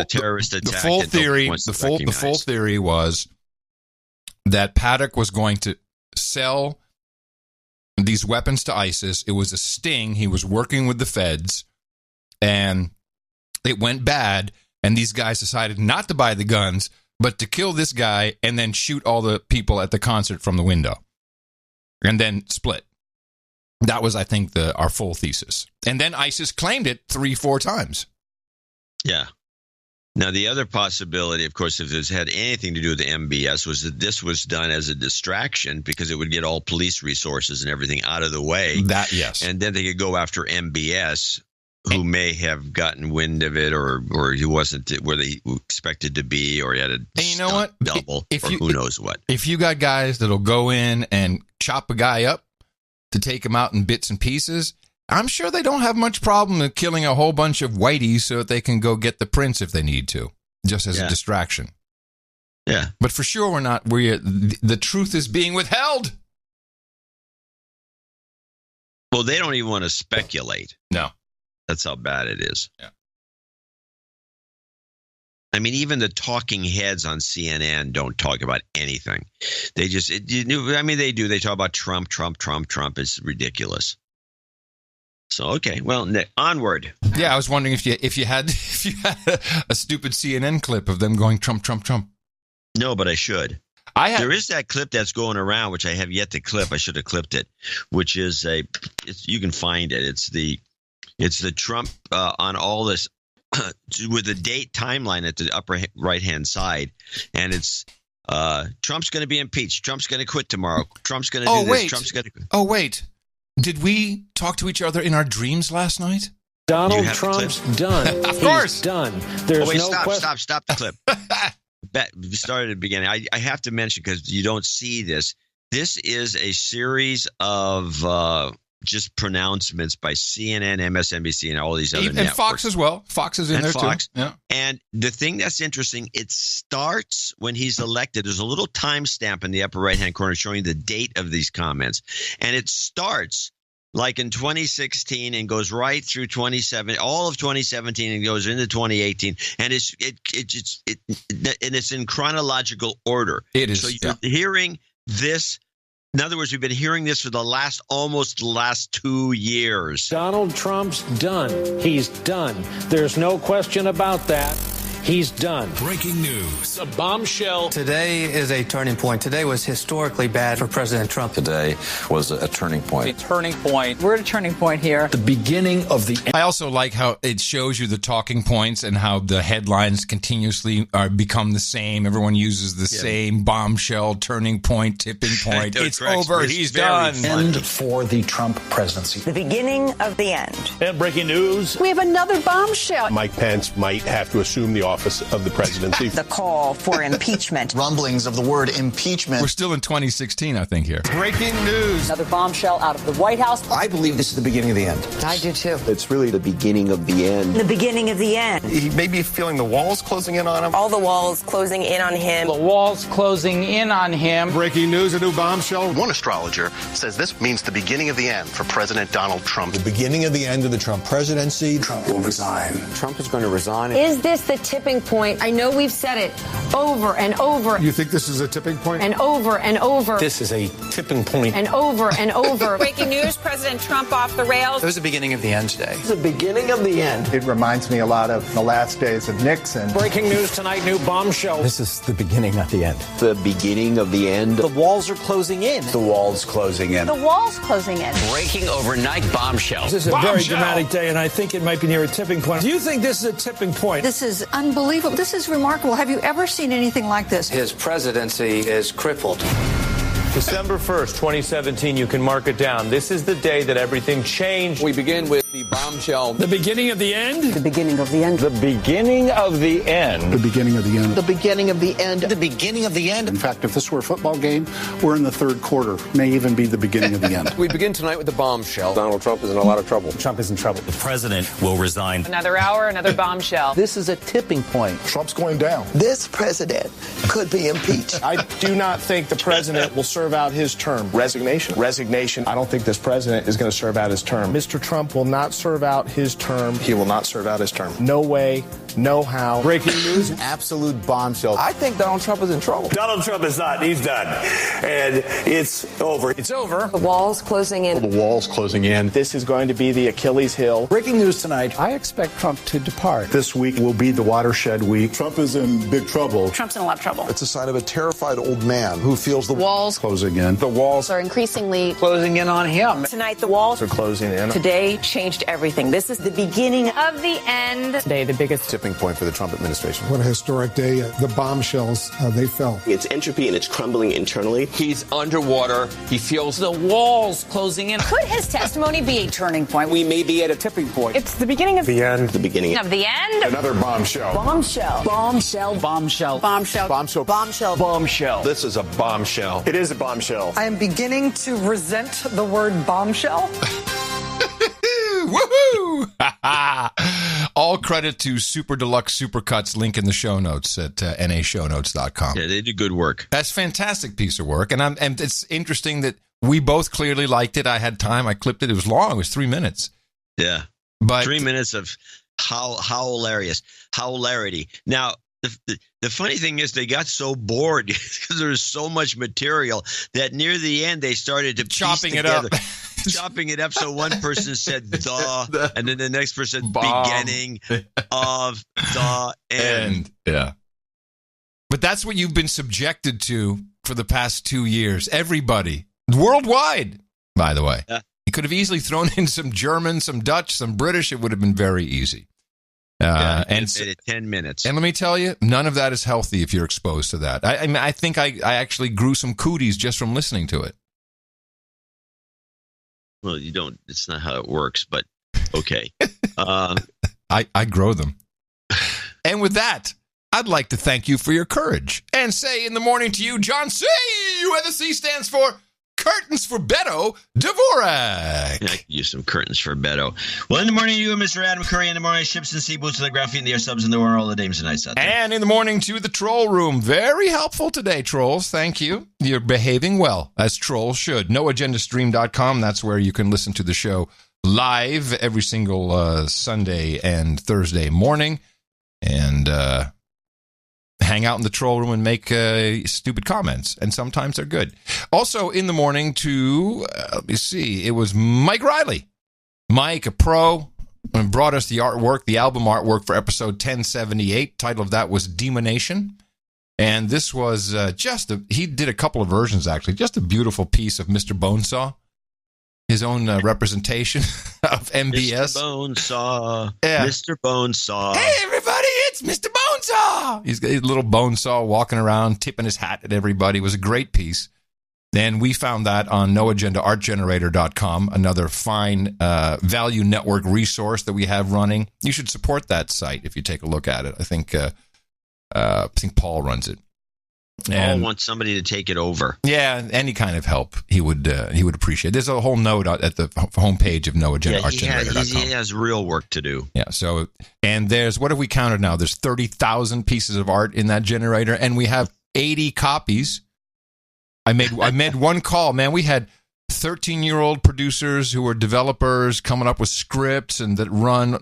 terrorist attack. The full theory was that Paddock was going to sell these weapons to ISIS. It was a sting. He was working with the feds, and it went bad. And these guys decided not to buy the guns, but to kill this guy and then shoot all the people at the concert from the window, and then split. That was, I think, our full thesis. And then ISIS claimed it 3-4 times. Yeah. Now, the other possibility, of course, if this had anything to do with the MBS, was that this was done as a distraction because it would get all police resources and everything out of the way. That, yes. And then they could go after MBS, who may have gotten wind of it, or he wasn't where they expected to be, or he had a double, who knows what. If you got guys that'll go in and chop a guy up, to take him out in bits and pieces, I'm sure they don't have much problem in killing a whole bunch of whiteys so that they can go get the prince if they need to, just as a distraction. Yeah. But for sure, the truth is being withheld. Well, they don't even want to speculate. No. That's how bad it is. Yeah. I mean, even the talking heads on CNN don't talk about anything. They just, they do. They talk about Trump. It's ridiculous. So, okay, well, onward. Yeah, I was wondering if you had a stupid CNN clip of them going Trump. No, but I should. There is that clip that's going around, which I have yet to clip. I should have clipped it, which is you can find it. It's the Trump on all this with the date timeline at the upper right-hand side. And it's Trump's going to be impeached. Trump's going to quit tomorrow. Trump's going to do this. Trump's going to quit. Oh, wait. Did we talk to each other in our dreams last night? Donald Trump's done. Of course. He's done. There's Stop the clip. We started at the beginning. I have to mention, because you don't see this. This is a series of just pronouncements by CNN, MSNBC, and all these other networks. And Fox as well. Fox is in there too. Yeah. And the thing that's interesting, it starts when he's elected. There's a little timestamp in the upper right-hand corner showing the date of these comments. And it starts like in 2016 and goes right through 2017, all of 2017, and goes into 2018, and it's in chronological order. It is. So you're hearing this. In other words, we've been hearing this for the last 2 years. Donald Trump's done. He's done. There's no question about that. He's done. Breaking news. A bombshell. Today is a turning point. Today was historically bad for President Trump. Today was a turning point. A turning point. We're at a turning point here. The beginning of the... I also like how it shows you the talking points and how the headlines continuously become the same. Everyone uses the same bombshell, turning point, tipping point. It's over. He's done. End for the Trump presidency. The beginning of the end. And breaking news. We have another bombshell. Mike Pence might have to assume the office of the presidency. The call for impeachment. Rumblings of the word impeachment. We're still in 2016, I think, here. Breaking news. Another bombshell out of the White House. I believe this is the beginning of the end. I do too. It's really the beginning of the end. The beginning of the end. He may be feeling the walls closing in on him. All the walls closing in on him. The walls closing in on him. Breaking news, a new bombshell. One astrologer says this means the beginning of the end for President Donald Trump. The beginning of the end of the Trump presidency. Trump will resign. Trump is going to resign. Is this the tipping point? I know we've said it over and over. You think this is a tipping point? And over and over. This is a tipping point. And over and over. Breaking news, President Trump off the rails. It was the beginning of the end today. It's the beginning of the end. It reminds me a lot of the last days of Nixon. Breaking news tonight, new bombshell. This is the beginning of the end. The beginning of the end. The walls are closing in. The walls closing in. The walls closing in. Breaking overnight bombshell. This is a very dramatic day, and I think it might be near a tipping point. Do you think this is a tipping point? This is unbelievable. This is remarkable. Have you ever seen anything like this? His presidency is crippled. December 1st, 2017, you can mark it down. This is the day that everything changed. We begin with the bombshell. The beginning of the end? The beginning of the end. The beginning of the end. The beginning of the end. The beginning of the end. The beginning of the end. In fact, if this were a football game, we're in the third quarter. May even be the beginning of the end. We begin tonight with the bombshell. Donald Trump is in a lot of trouble. Trump is in trouble. The president will resign. Another hour, another bombshell. This is a tipping point. Trump's going down. This president could be impeached. I do not think the president will serve out his term. Resignation. I don't think this president is going to serve out his term. Mr. Trump will not serve out his term. He will not serve out his term. No way, no how. Breaking news. Absolute bombshell. I think Donald Trump is in trouble. Donald Trump is not. He's done. And it's over. It's over. The walls closing in. The walls closing in. This is going to be the Achilles heel. Breaking news tonight. I expect Trump to depart. This week will be the watershed week. Trump is in big trouble. Trump's in a lot of trouble. It's a sign of a terrified old man who feels the walls closing in. The walls are increasingly closing in on him. Tonight, the walls are closing in. Today changed everything. This is the beginning of the end. Today, the biggest tipping point for the Trump administration. What a historic day. The bombshells, they fell. It's entropy and it's crumbling internally. He's underwater. He feels the walls closing in. Could his testimony be a turning point? We may be at a tipping point. It's the beginning of The end. The beginning of the end. Another bombshell. Bombshell. Bombshell. Bombshell. Bombshell. Bombshell. Bombshell. Bombshell. This is a bombshell. It is a bombshell. I am beginning to resent the word bombshell. Woohoo! All credit to Super Deluxe Supercuts, link in the show notes at nashownotes.com. Yeah, they did good work. That's fantastic piece of work. And it's interesting that we both clearly liked it. I had time. I clipped it. It was long. It was 3 minutes. Yeah. But 3 minutes of how hilarious. Hilarity. Now, the funny thing is they got so bored because there was so much material that near the end they started to chopping it up. Chopping it up so one person said the, and then the next person beginning of the end. Yeah. But that's what you've been subjected to for the past 2 years. Everybody. Worldwide, by the way. Yeah. You could have easily thrown in some German, some Dutch, some British. It would have been very easy. And 10 minutes. And let me tell you, none of that is healthy if you're exposed to that. I mean, I think I actually grew some cooties just from listening to it. Well, you don't. It's not how it works, but okay. I grow them. And with that, I'd like to thank you for your courage and say in the morning to you, John C., where the C stands for Curtains for Beto Dvorak. I could use some curtains for Beto. Well, in the morning to you, Mr. Adam Curry. In the morning, ships and sea boots and the graphene and the air subs and the world, all the dames and nights out there. And in the morning to the troll room. Very helpful today, trolls. Thank you. You're behaving well, as trolls should. NoAgendaStream.com. That's where you can listen to the show live every single Sunday and Thursday morning. And hang out in the troll room and make stupid comments. And sometimes they're good. Also in the morning to, let me see, it was Mike Riley. Mike, a pro, brought us the artwork, the album artwork for episode 1078. Title of that was Demonation. And this was he did a couple of versions, actually. Just a beautiful piece of Mr. Bonesaw. His own representation of MBS. Mr. Bonesaw. Yeah. Mr. Bonesaw. Hey, everybody, it's Mr. Bonesaw. He's got his little Bonesaw walking around, tipping his hat at everybody. It was a great piece. And we found that on NoAgendaArtGenerator.com, another fine value network resource that we have running. You should support that site if you take a look at it. I think Paul runs it. Paul wants somebody to take it over. Yeah, any kind of help he would appreciate. There's a whole note at the homepage of NoAgendaArtGenerator.com. He has real work to do. Yeah. So, and there's, what have we counted now? There's 30,000 pieces of art in that generator, and we have 80 copies. I made one call, man. We had 13-year-old producers who were developers coming up with scripts and that run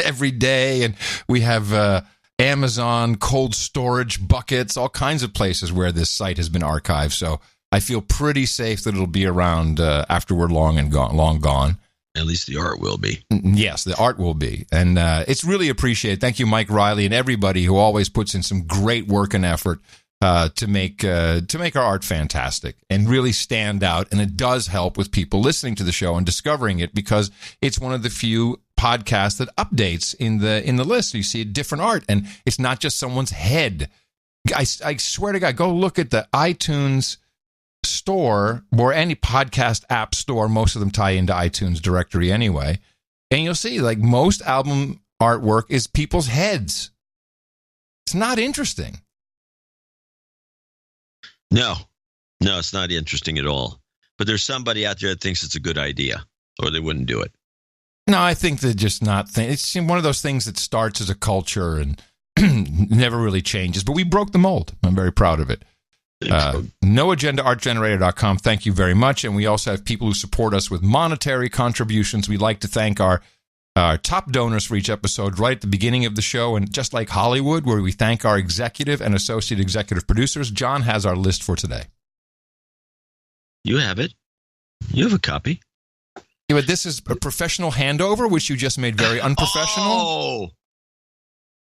every day, and we have Amazon cold storage buckets, all kinds of places where this site has been archived. So I feel pretty safe that it'll be around after we're long gone. At least the art will be. Yes, the art will be. And it's really appreciated. Thank you, Mike Riley, and everybody who always puts in some great work and effort to make our art fantastic and really stand out. And it does help with people listening to the show and discovering it, because it's one of the few podcasts that updates in the list. You see different art, and it's not just someone's head. I swear to God, go look at the iTunes store or any podcast app store. Most of them tie into iTunes directory anyway, and you'll see like most album artwork is people's heads. It's not interesting. No, it's not interesting at all. But there's somebody out there that thinks it's a good idea, or they wouldn't do it. No, I think they're just not. It's one of those things that starts as a culture and never really changes. But we broke the mold. I'm very proud of it. NoAgendaArtGenerator.com. Thank you very much. And we also have people who support us with monetary contributions. We'd like to thank our top donors for each episode right at the beginning of the show. And just like Hollywood, where we thank our executive and associate executive producers, John has our list for today. You have it. You have a copy. Yeah, but this is a professional handover, which you just made very unprofessional. Oh.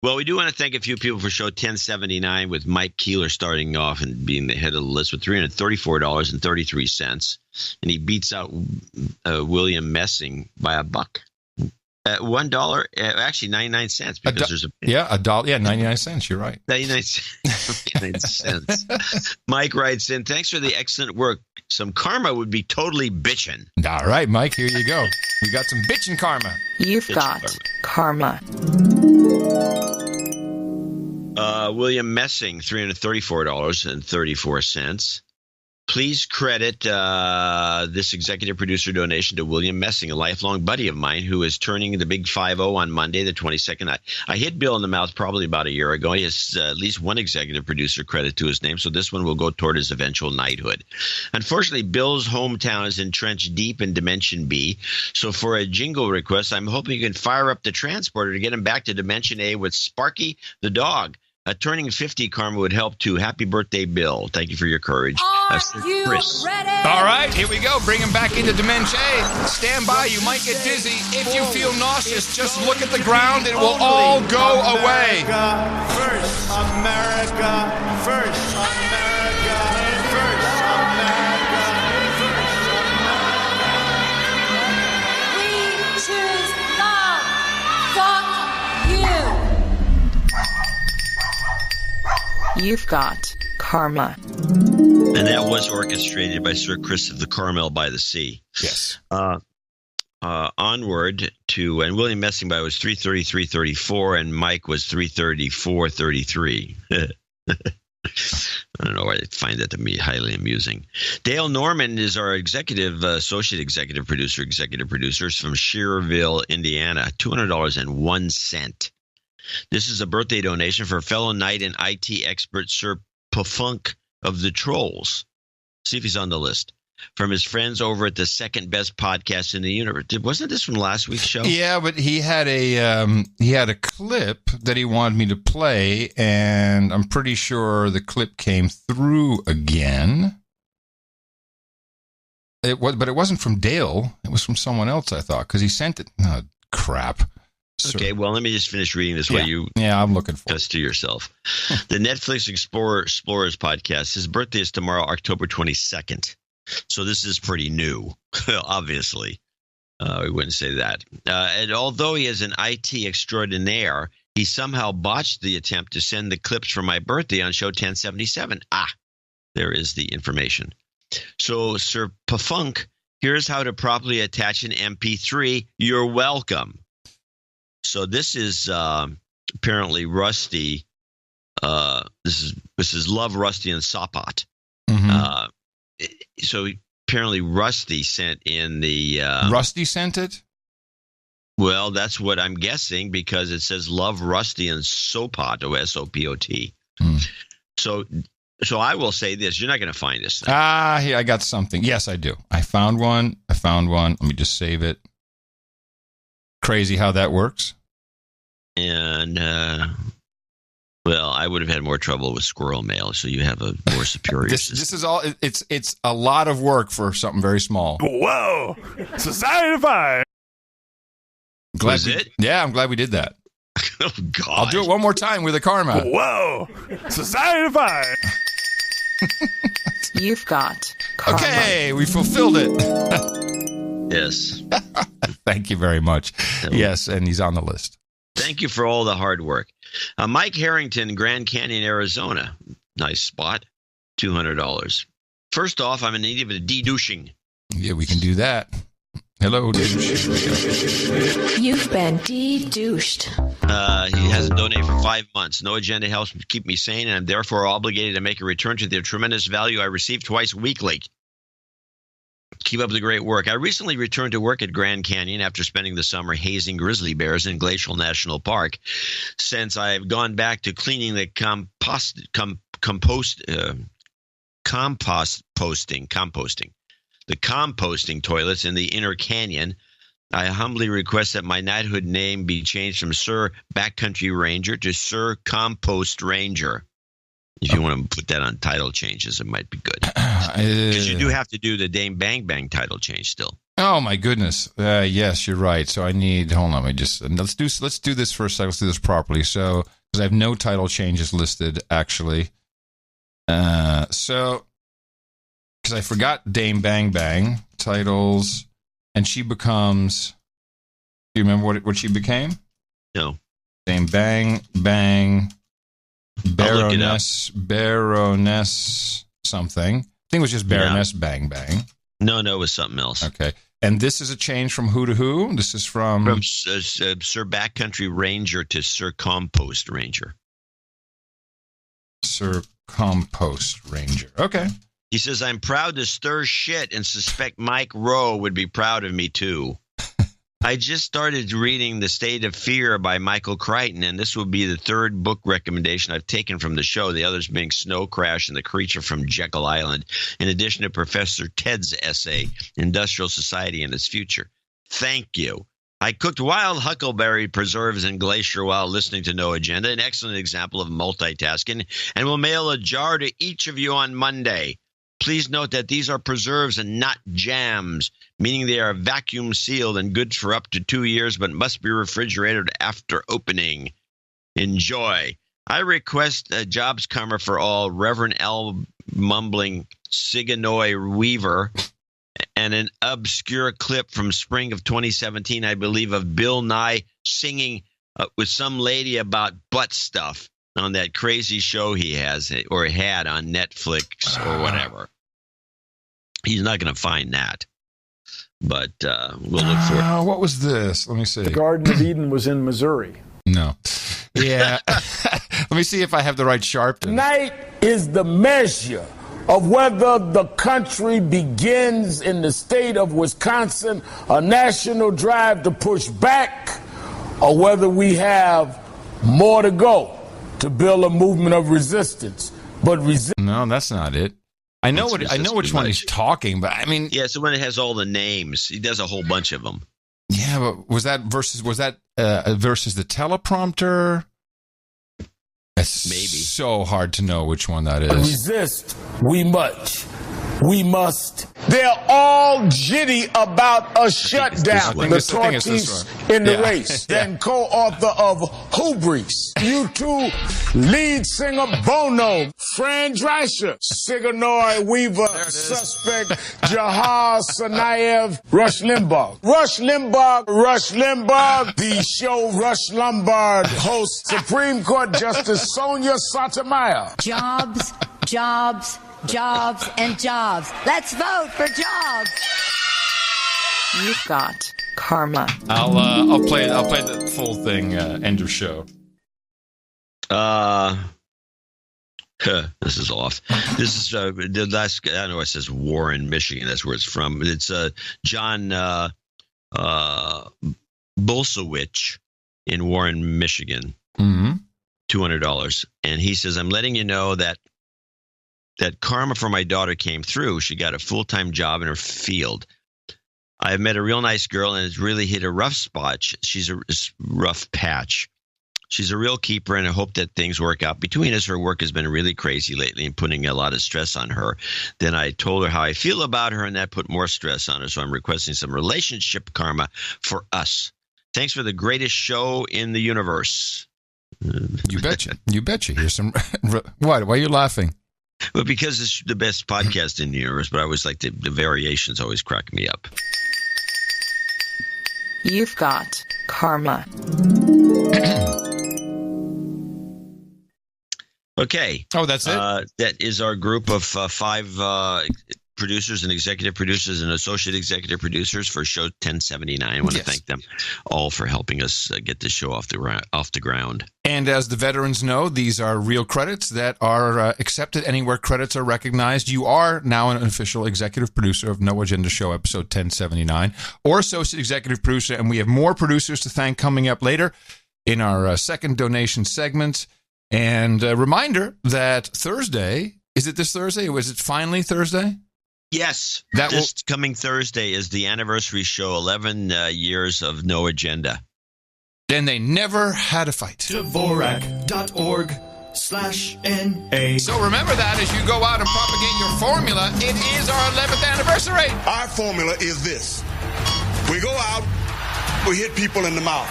Well, we do want to thank a few people for show 1079, with Mike Keeler starting off and being the head of the list with $334.33. And he beats out William Messing by $1. At $1, actually 99 cents because there's a $1. Yeah, 99 cents. You're right. 99 cents. Mike writes in, thanks for the excellent work. Some karma would be totally bitchin'. All right, Mike, here you go. We got some bitchin' karma. You've got karma. William Messing, $334.34. Please credit this executive producer donation to William Messing, a lifelong buddy of mine who is turning the big 50 on Monday, the 22nd. I hit Bill in the mouth probably about a year ago. He has at least one executive producer credit to his name, so this one will go toward his eventual knighthood. Unfortunately, Bill's hometown is entrenched deep in Dimension B, so for a jingle request, I'm hoping you can fire up the transporter to get him back to Dimension A with Sparky the dog. Turning 50 karma would help too. Happy birthday, Bill. Thank you for your courage. Are you Chris. ready? All right, here we go. Bring him back into Dimension A. Stand by. You might get dizzy. If you feel nauseous, just look at the ground. It will all go away. First America, first America, first America, first America. We choose love. Fuck you. You've got karma. And that was orchestrated by Sir Chris of the Carmel by the Sea. Yes. Onward to, and William Messing by was 333.34, and Mike was 334.33. I don't know. I find that to be highly amusing. Dale Norman is our associate executive producers from Shearville, Indiana. $200.01. This is a birthday donation for fellow knight and IT expert Sir Pufunk of the Trolls. See if he's on the list. From his friends over at the second best podcast in the universe. Wasn't this from last week's show? Yeah, but he had a clip that he wanted me to play, and I'm pretty sure the clip came through again. But it wasn't from Dale. It was from someone else, I thought, because he sent it. Oh, crap. Okay, well, let me just finish reading this while you I'm looking for to yourself. The Netflix Explorers podcast, his birthday is tomorrow, October 22nd. So this is pretty new, obviously. We wouldn't say that. And although he is an IT extraordinaire, he somehow botched the attempt to send the clips for my birthday on show 1077. There is the information. So, Sir Pufunk, here's how to properly attach an MP3. You're welcome. So this is apparently Rusty. This is Love, Rusty, and Sopat. Mm-hmm. So apparently Rusty sent in the. Rusty sent it? Well, that's what I'm guessing because it says Love, Rusty, and Sopot, O-S-O-P-O-T. So I will say this: you're not going to find this thing. Here I got something. Yes, I do. I found one. Let me just save it. Crazy how that works. And well, I would have had more trouble with squirrel mail, so you have a more superior system. This is all. It's a lot of work for something very small. Whoa, Society 5. Was it? Yeah, I'm glad we did that. Oh God! I'll do it one more time with a karma. Whoa, Society 5. You've got karma. Okay, we fulfilled it. Yes. Thank you very much. Yes, and he's on the list. Thank you for all the hard work. Mike Harrington, Grand Canyon, Arizona. Nice spot. $200. First off, I'm in need of a de-douching. Yeah, we can do that. Hello, You've been de-douched. He hasn't donated for 5 months. No agenda helps keep me sane, and I'm therefore obligated to make a return to the tremendous value I receive twice weekly. Keep up the great work. I recently returned to work at Grand Canyon after spending the summer hazing grizzly bears in Glacial National Park. Since I've gone back to cleaning the composting, the composting toilets in the inner canyon, I humbly request that my knighthood name be changed from Sir Backcountry Ranger to Sir Compost Ranger. If you want to put that on title changes, it might be good. Because you do have to do the Dame Bang Bang title change still. Oh my goodness! Yes, you're right. So I need. Hold on. Let's do this for a second. Let's do this properly. So because I have no title changes listed actually. So because I forgot Dame Bang Bang titles, and she becomes Do you remember what she became? No. Name Bang Bang Baroness something. I think it was just Baroness Bang Bang. No, it was something else. Okay. And this is a change from who to who? This is from Sir Backcountry Ranger to Sir Compost Ranger. Sir Compost Ranger. Okay. He says, I'm proud to stir shit and suspect Mike Rowe would be proud of me too. I just started reading The State of Fear by Michael Crichton, and this will be the third book recommendation I've taken from the show, the others being Snow Crash and The Creature from Jekyll Island, in addition to Professor Ted's essay, Industrial Society and Its Future. Thank you. I cooked wild huckleberry preserves in Glacier while listening to No Agenda, an excellent example of multitasking, and will mail a jar to each of you on Monday. Please note that these are preserves and not jams, meaning they are vacuum sealed and good for up to 2 years, but must be refrigerated after opening. Enjoy. I request a jobs karma for all Reverend L. Mumbling Sigonoy Weaver and an obscure clip from spring of 2017, I believe, of Bill Nye singing with some lady about butt stuff on that crazy show he has or had on Netflix or whatever. He's not going to find that, but we'll look for it. What was this? Let me see. The Garden of Eden was in Missouri. No. Yeah. Let me see if I have the right Sharpton. Tonight is the measure of whether the country begins in the state of Wisconsin a national drive to push back, or whether we have more to go to build a movement of resistance. But no, that's not it. I know which one he's talking, but I mean, yeah. So when it has all the names, he does a whole bunch of them. Yeah, but was that versus the teleprompter? It's maybe so hard to know which one that is. Resist, we must. They're all jitty about a shutdown. The tortoise in the race. Then co-author of Hubris. U2 lead singer Bono. Fran Drescher. Sigourney Weaver. Suspect Jahar Tsarnaev. Rush Limbaugh. The show Rush Lombard hosts Supreme Court Justice Sonia Sotomayor. Jobs, and jobs. Let's vote for jobs. You've got karma. I'll play the full thing. End of show. This is off. This is the last. I know it says Warren, Michigan. That's where it's from. It's John Bolsowich in Warren, Michigan. Mm-hmm. $200, and he says, "I'm letting you know that karma for my daughter came through. She got a full-time job in her field. I have met a real nice girl, and it's really hit a rough spot. She's a rough patch. She's a real keeper, and I hope that things work out between us. Her work has been really crazy lately and putting a lot of stress on her. Then I told her how I feel about her, and that put more stress on her. So I'm requesting some relationship karma for us. Thanks for the greatest show in the universe." You betcha. Here's some. What? Why are you laughing? Well, because it's the best podcast in the universe, but I always like the variations always crack me up. You've got karma. Okay. Oh, that's it? That is our group of 5 producers and executive producers and associate executive producers for show 1079. I want to thank them all for helping us get this show off the ground. And as the veterans know, these are real credits that are accepted anywhere credits are recognized. You are now an official executive producer of No Agenda Show episode 1079 or associate executive producer. And we have more producers to thank coming up later in our second donation segment. And a reminder that Thursday, is it this Thursday or is it finally Thursday? Yes, coming Thursday is the anniversary show, 11 years of No Agenda. And they never had a fight. Dvorak.org/NA. So remember that as you go out and propagate your formula, it is our 11th anniversary. Our formula is this. We go out, we hit people in the mouth.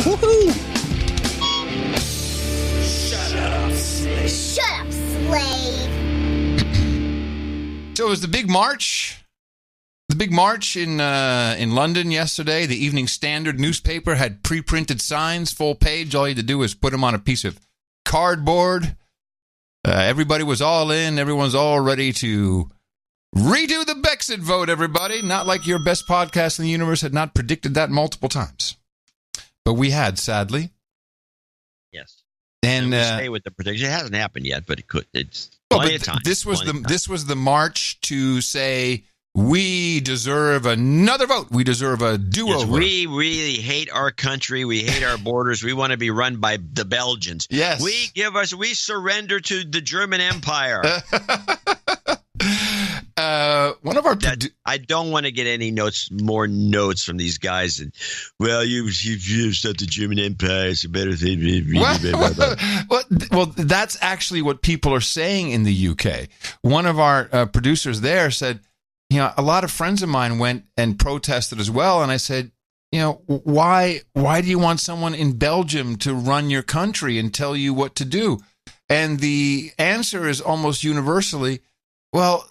Woohoo! Shut up, slave. So it was the big march. The big march in London yesterday. The Evening Standard newspaper had pre-printed signs, full page. All you had to do was put them on a piece of cardboard. Everybody was all in. Everyone's all ready to redo the Brexit vote, everybody. Not like your best podcast in the universe had not predicted that multiple times. But we had, sadly. Yes. And stay with the prediction. It hasn't happened yet, but it could. It's plenty of time. This was the march to say we deserve another vote. We deserve a do-over. Yes, we really hate our country. We hate our borders. We want to be run by the Belgians. Yes. We surrender to the German Empire. One of our I don't want to get any more notes from these guys. And well, you said the German Empire is a better thing. Well, that's actually what people are saying in the UK. One of our producers there said, a lot of friends of mine went and protested as well. And I said, why do you want someone in Belgium to run your country and tell you what to do? And the answer is almost universally, well,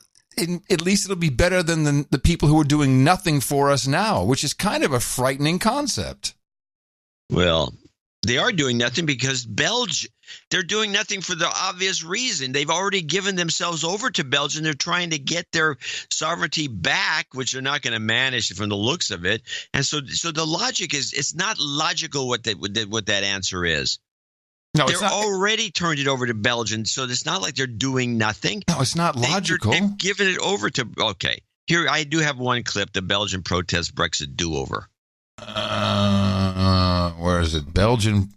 at least it'll be better than the people who are doing nothing for us now, which is kind of a frightening concept. Well, they are doing nothing because they're doing nothing for the obvious reason. They've already given themselves over to Belgium. They're trying to get their sovereignty back, which they're not going to manage from the looks of it. And so the logic is, it's not logical what that answer is. No, they're already turned it over to Belgium, so it's not like they're doing nothing. No, it's not logical. They've given it over to. Okay, here I do have one clip: the Belgian protest Brexit do-over. Where is it? Belgian.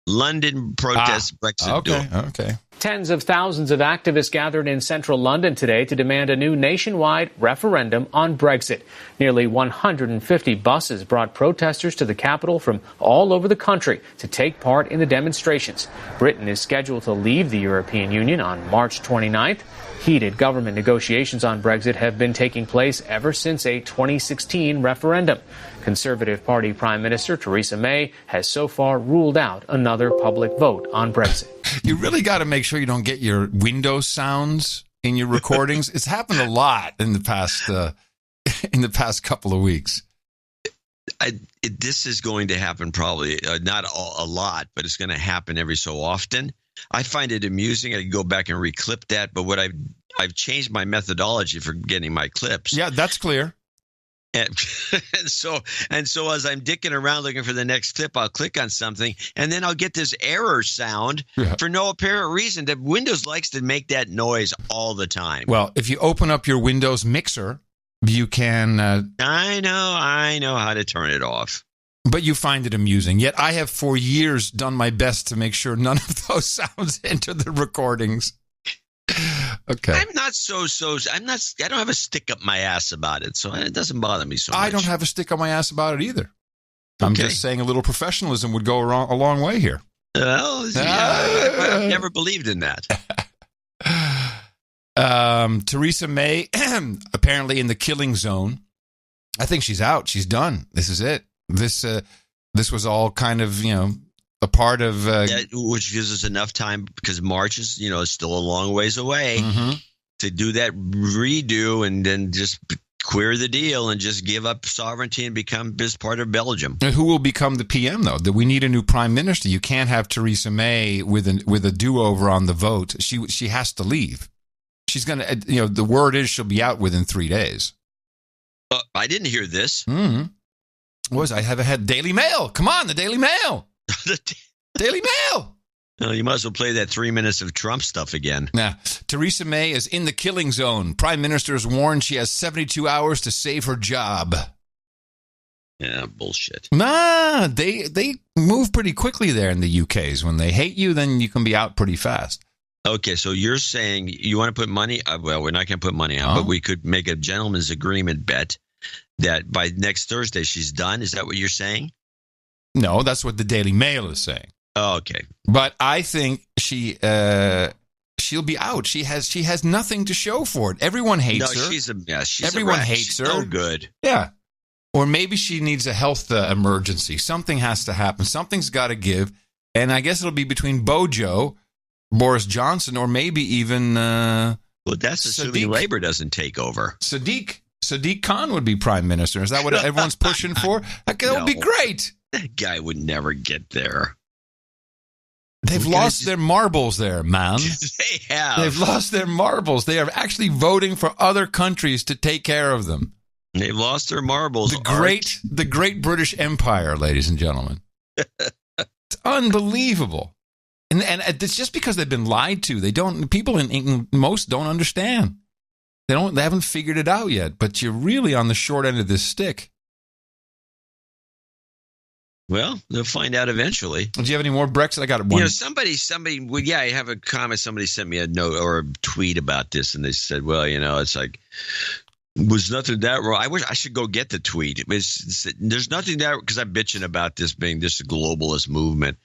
London protest Brexit do-over. Okay. Tens of thousands of activists gathered in central London today to demand a new nationwide referendum on Brexit. Nearly 150 buses brought protesters to the capital from all over the country to take part in the demonstrations. Britain is scheduled to leave the European Union on March 29th. Heated government negotiations on Brexit have been taking place ever since a 2016 referendum. Conservative Party Prime Minister Theresa May has so far ruled out another public vote on Brexit. You really got to make sure you don't get your Windows sounds in your recordings. It's happened a lot in the past couple of weeks. This is going to happen probably not a lot, but it's going to happen every so often. I find it amusing. I can go back and reclip that, but what I've changed my methodology for getting my clips. Yeah, that's clear. And so as I'm dicking around looking for the next clip, I'll click on something, and then I'll get this error sound for no apparent reason. That Windows likes to make that noise all the time. Well, if you open up your Windows mixer, you can. I know how to turn it off. But you find it amusing. Yet I have for years done my best to make sure none of those sounds enter the recordings. Okay. I'm not I don't have a stick up my ass about it, so it doesn't bother me so much. I don't have a stick up my ass about it either. I'm just saying a little professionalism would go a long way here. Well, I've never believed in that. Theresa May, apparently in the killing zone. I think she's out. She's done. This is it. This was all kind of, a part of which gives us enough time, because March is still a long ways away, to do that redo and then just queer the deal and just give up sovereignty and become just part of Belgium. Who will become the PM though? That we need a new prime minister. You can't have Theresa May with a do-over on the vote. She has to leave. She's gonna. The word is she'll be out within 3 days. I didn't hear this. I have had Daily Mail. Come on, the Daily Mail. Daily Mail. You might as well play that 3 minutes of Trump stuff again. Nah. Theresa May is in the killing zone. Prime Minister has warned she has 72 hours to save her job. Yeah, bullshit. Nah, they move pretty quickly there in the UKs. When they hate you, then you can be out pretty fast. Okay, so you're saying you want to put money? Well, we're not going to put money on, but we could make a gentleman's agreement bet that by next Thursday she's done. Is that what you're saying? No, that's what the Daily Mail is saying. Oh, okay. But I think she'll be out. She has nothing to show for it. Everyone hates her. Everyone hates her. So good. Yeah. Or maybe she needs a health emergency. Something has to happen. Something's got to give. And I guess it'll be between Bojo, Boris Johnson, or maybe even Well, that's assuming Labor doesn't take over. Sadiq Khan would be prime minister. Is that what everyone's pushing for? That would be great. That guy would never get there. They've lost their marbles there, man. They have. They've lost their marbles. They are actually voting for other countries to take care of them. They've lost their marbles. The great British Empire, ladies and gentlemen. It's unbelievable. And it's just because they've been lied to. People in England, most don't understand. They haven't figured it out yet, but you're really on the short end of this stick. Well, they'll find out eventually. Do you have any more Brexit? I got one. Somebody, I have a comment. Somebody sent me a note or a tweet about this, and they said, well, it's like, was nothing that wrong. I wish I should go get the tweet. There's nothing that, because I'm bitching about this being this globalist movement.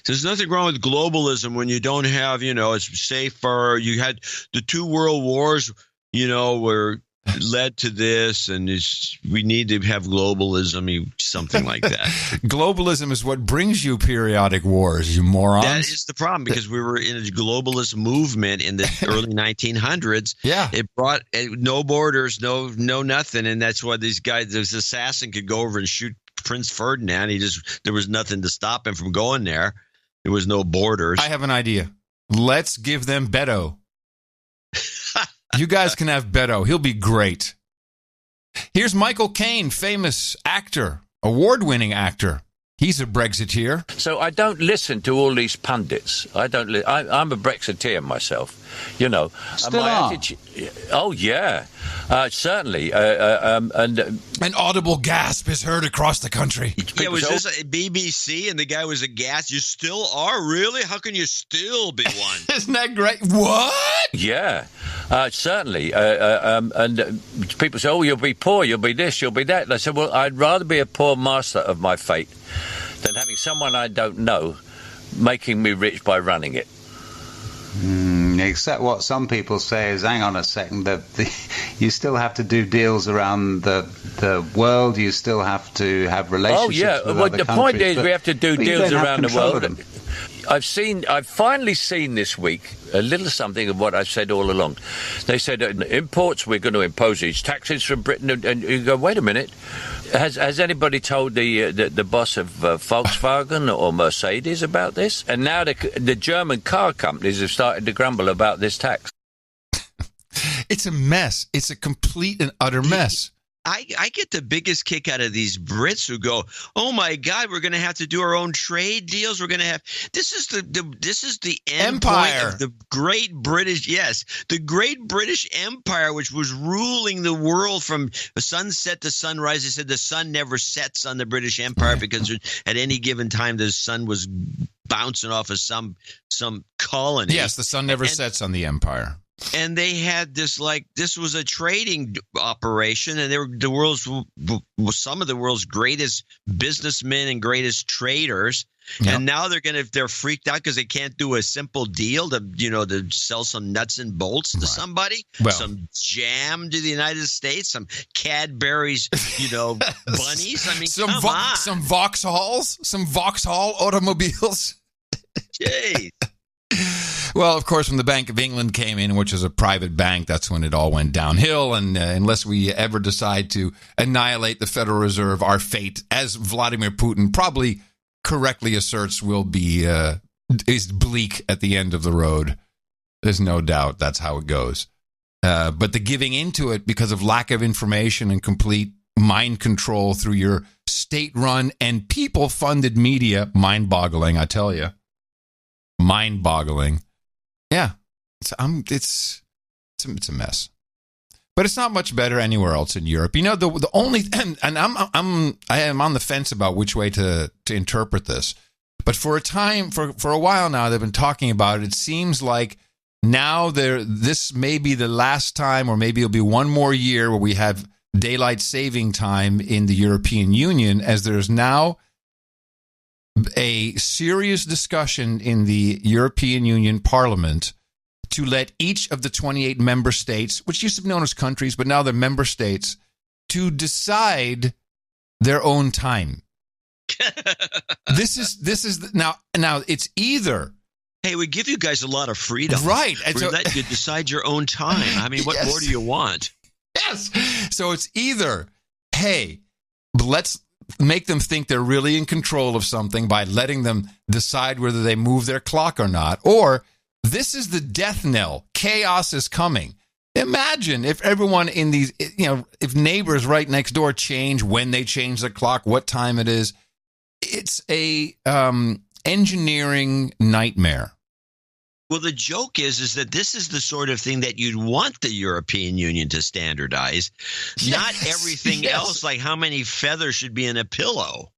There's nothing wrong with globalism when you don't have, it's safer. You had the 2 world wars, were led to this, and we need to have globalism, something like that. Globalism is what brings you periodic wars, you morons. That is the problem, because we were in a globalist movement in the early 1900s. Yeah. It brought no borders, no nothing, and that's why these guys, this assassin could go over and shoot Prince Ferdinand. There was nothing to stop him from going there. There was no borders. I have an idea. Let's give them Beto. You guys can have Beto. He'll be great. Here's Michael Caine, famous actor, award-winning actor. He's a Brexiteer. So I don't listen to all these pundits. I'm a Brexiteer myself, Still my attitude, oh, yeah, certainly. And an audible gasp is heard across the country. Yeah, was this a BBC and the guy was aghast? You still are? Really? How can you still be one? Isn't that great? What? Yeah, certainly. And people say, oh, you'll be poor, you'll be this, you'll be that. And I said, well, I'd rather be a poor master of my fate than having someone I don't know making me rich by running it. Except what some people say is, hang on a second, you still have to do deals around the world. You still have to have relationships with other countries. The point is we have to do deals around the world. I've finally seen this week a little something of what I've said all along. They said imports, we're going to impose these taxes from Britain, and you go, wait a minute. Has anybody told the boss of Volkswagen or Mercedes about this? And now the German car companies have started to grumble about this tax. It's a mess. It's a complete and utter mess. I get the biggest kick out of these Brits who go, "Oh my God, we're going to have to do our own trade deals. We're going to have this is the empire of the Great British, the Great British Empire, which was ruling the world from sunset to sunrise." They said the sun never sets on the British Empire because at any given time the sun was bouncing off of some colony. Yes, the sun never sets on the empire. And they had this this was a trading operation, and they were some of the world's greatest businessmen and greatest traders. Yep. And now they're freaked out because they can't do a simple deal to sell some nuts and bolts to somebody, some jam to the United States, some Cadbury's bunnies. I mean, come on, some Vauxhall automobiles. Jeez. Well, of course, when the Bank of England came in, which is a private bank, that's when it all went downhill. And unless we ever decide to annihilate the Federal Reserve, our fate, as Vladimir Putin probably correctly asserts, will be is bleak at the end of the road. There's no doubt that's how it goes. But the giving into it because of lack of information and complete mind control through your state-run and people-funded media, mind-boggling, I tell you. Mind-boggling. Yeah, it's a mess, but it's not much better anywhere else in Europe. The only and I am on the fence about which way to interpret this. But for a while now, they've been talking about it. It seems like now this may be the last time, or maybe it'll be one more year where we have daylight saving time in the European Union, as there's now a serious discussion in the European Union Parliament to let each of the 28 member states, which used to be known as countries, but now they're member states, to decide their own time. This is now it's either Hey, we give you guys a lot of freedom. Right. We let you decide your own time. I mean, what more do you want? Yes. So it's either, hey, let's make them think they're really in control of something by letting them decide whether they move their clock or not, or this is the death knell. Chaos is coming. Imagine if everyone in these, if neighbors right next door change when they change the clock, what time it is. It's a engineering nightmare. Well, the joke is that this is the sort of thing that you'd want the European Union to standardize, not everything else, like how many feathers should be in a pillow.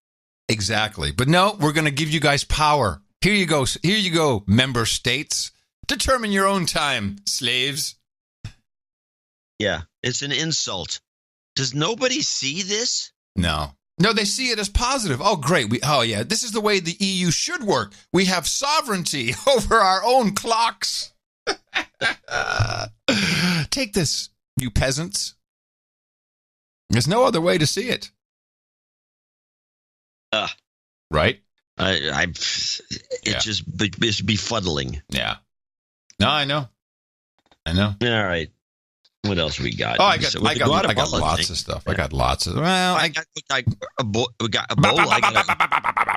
Exactly. But no, we're going to give you guys power. Here you go. Here you go, member states. Determine your own time, slaves. Yeah, it's an insult. Does nobody see this? No. No, they see it as positive. Oh, great. This is the way the EU should work. We have sovereignty over our own clocks. Take this, you peasants. There's no other way to see it. Right? It's befuddling. Yeah. No, I know. All right. What else we got? I got lots of stuff. I got lots of. Well, we got Ebola.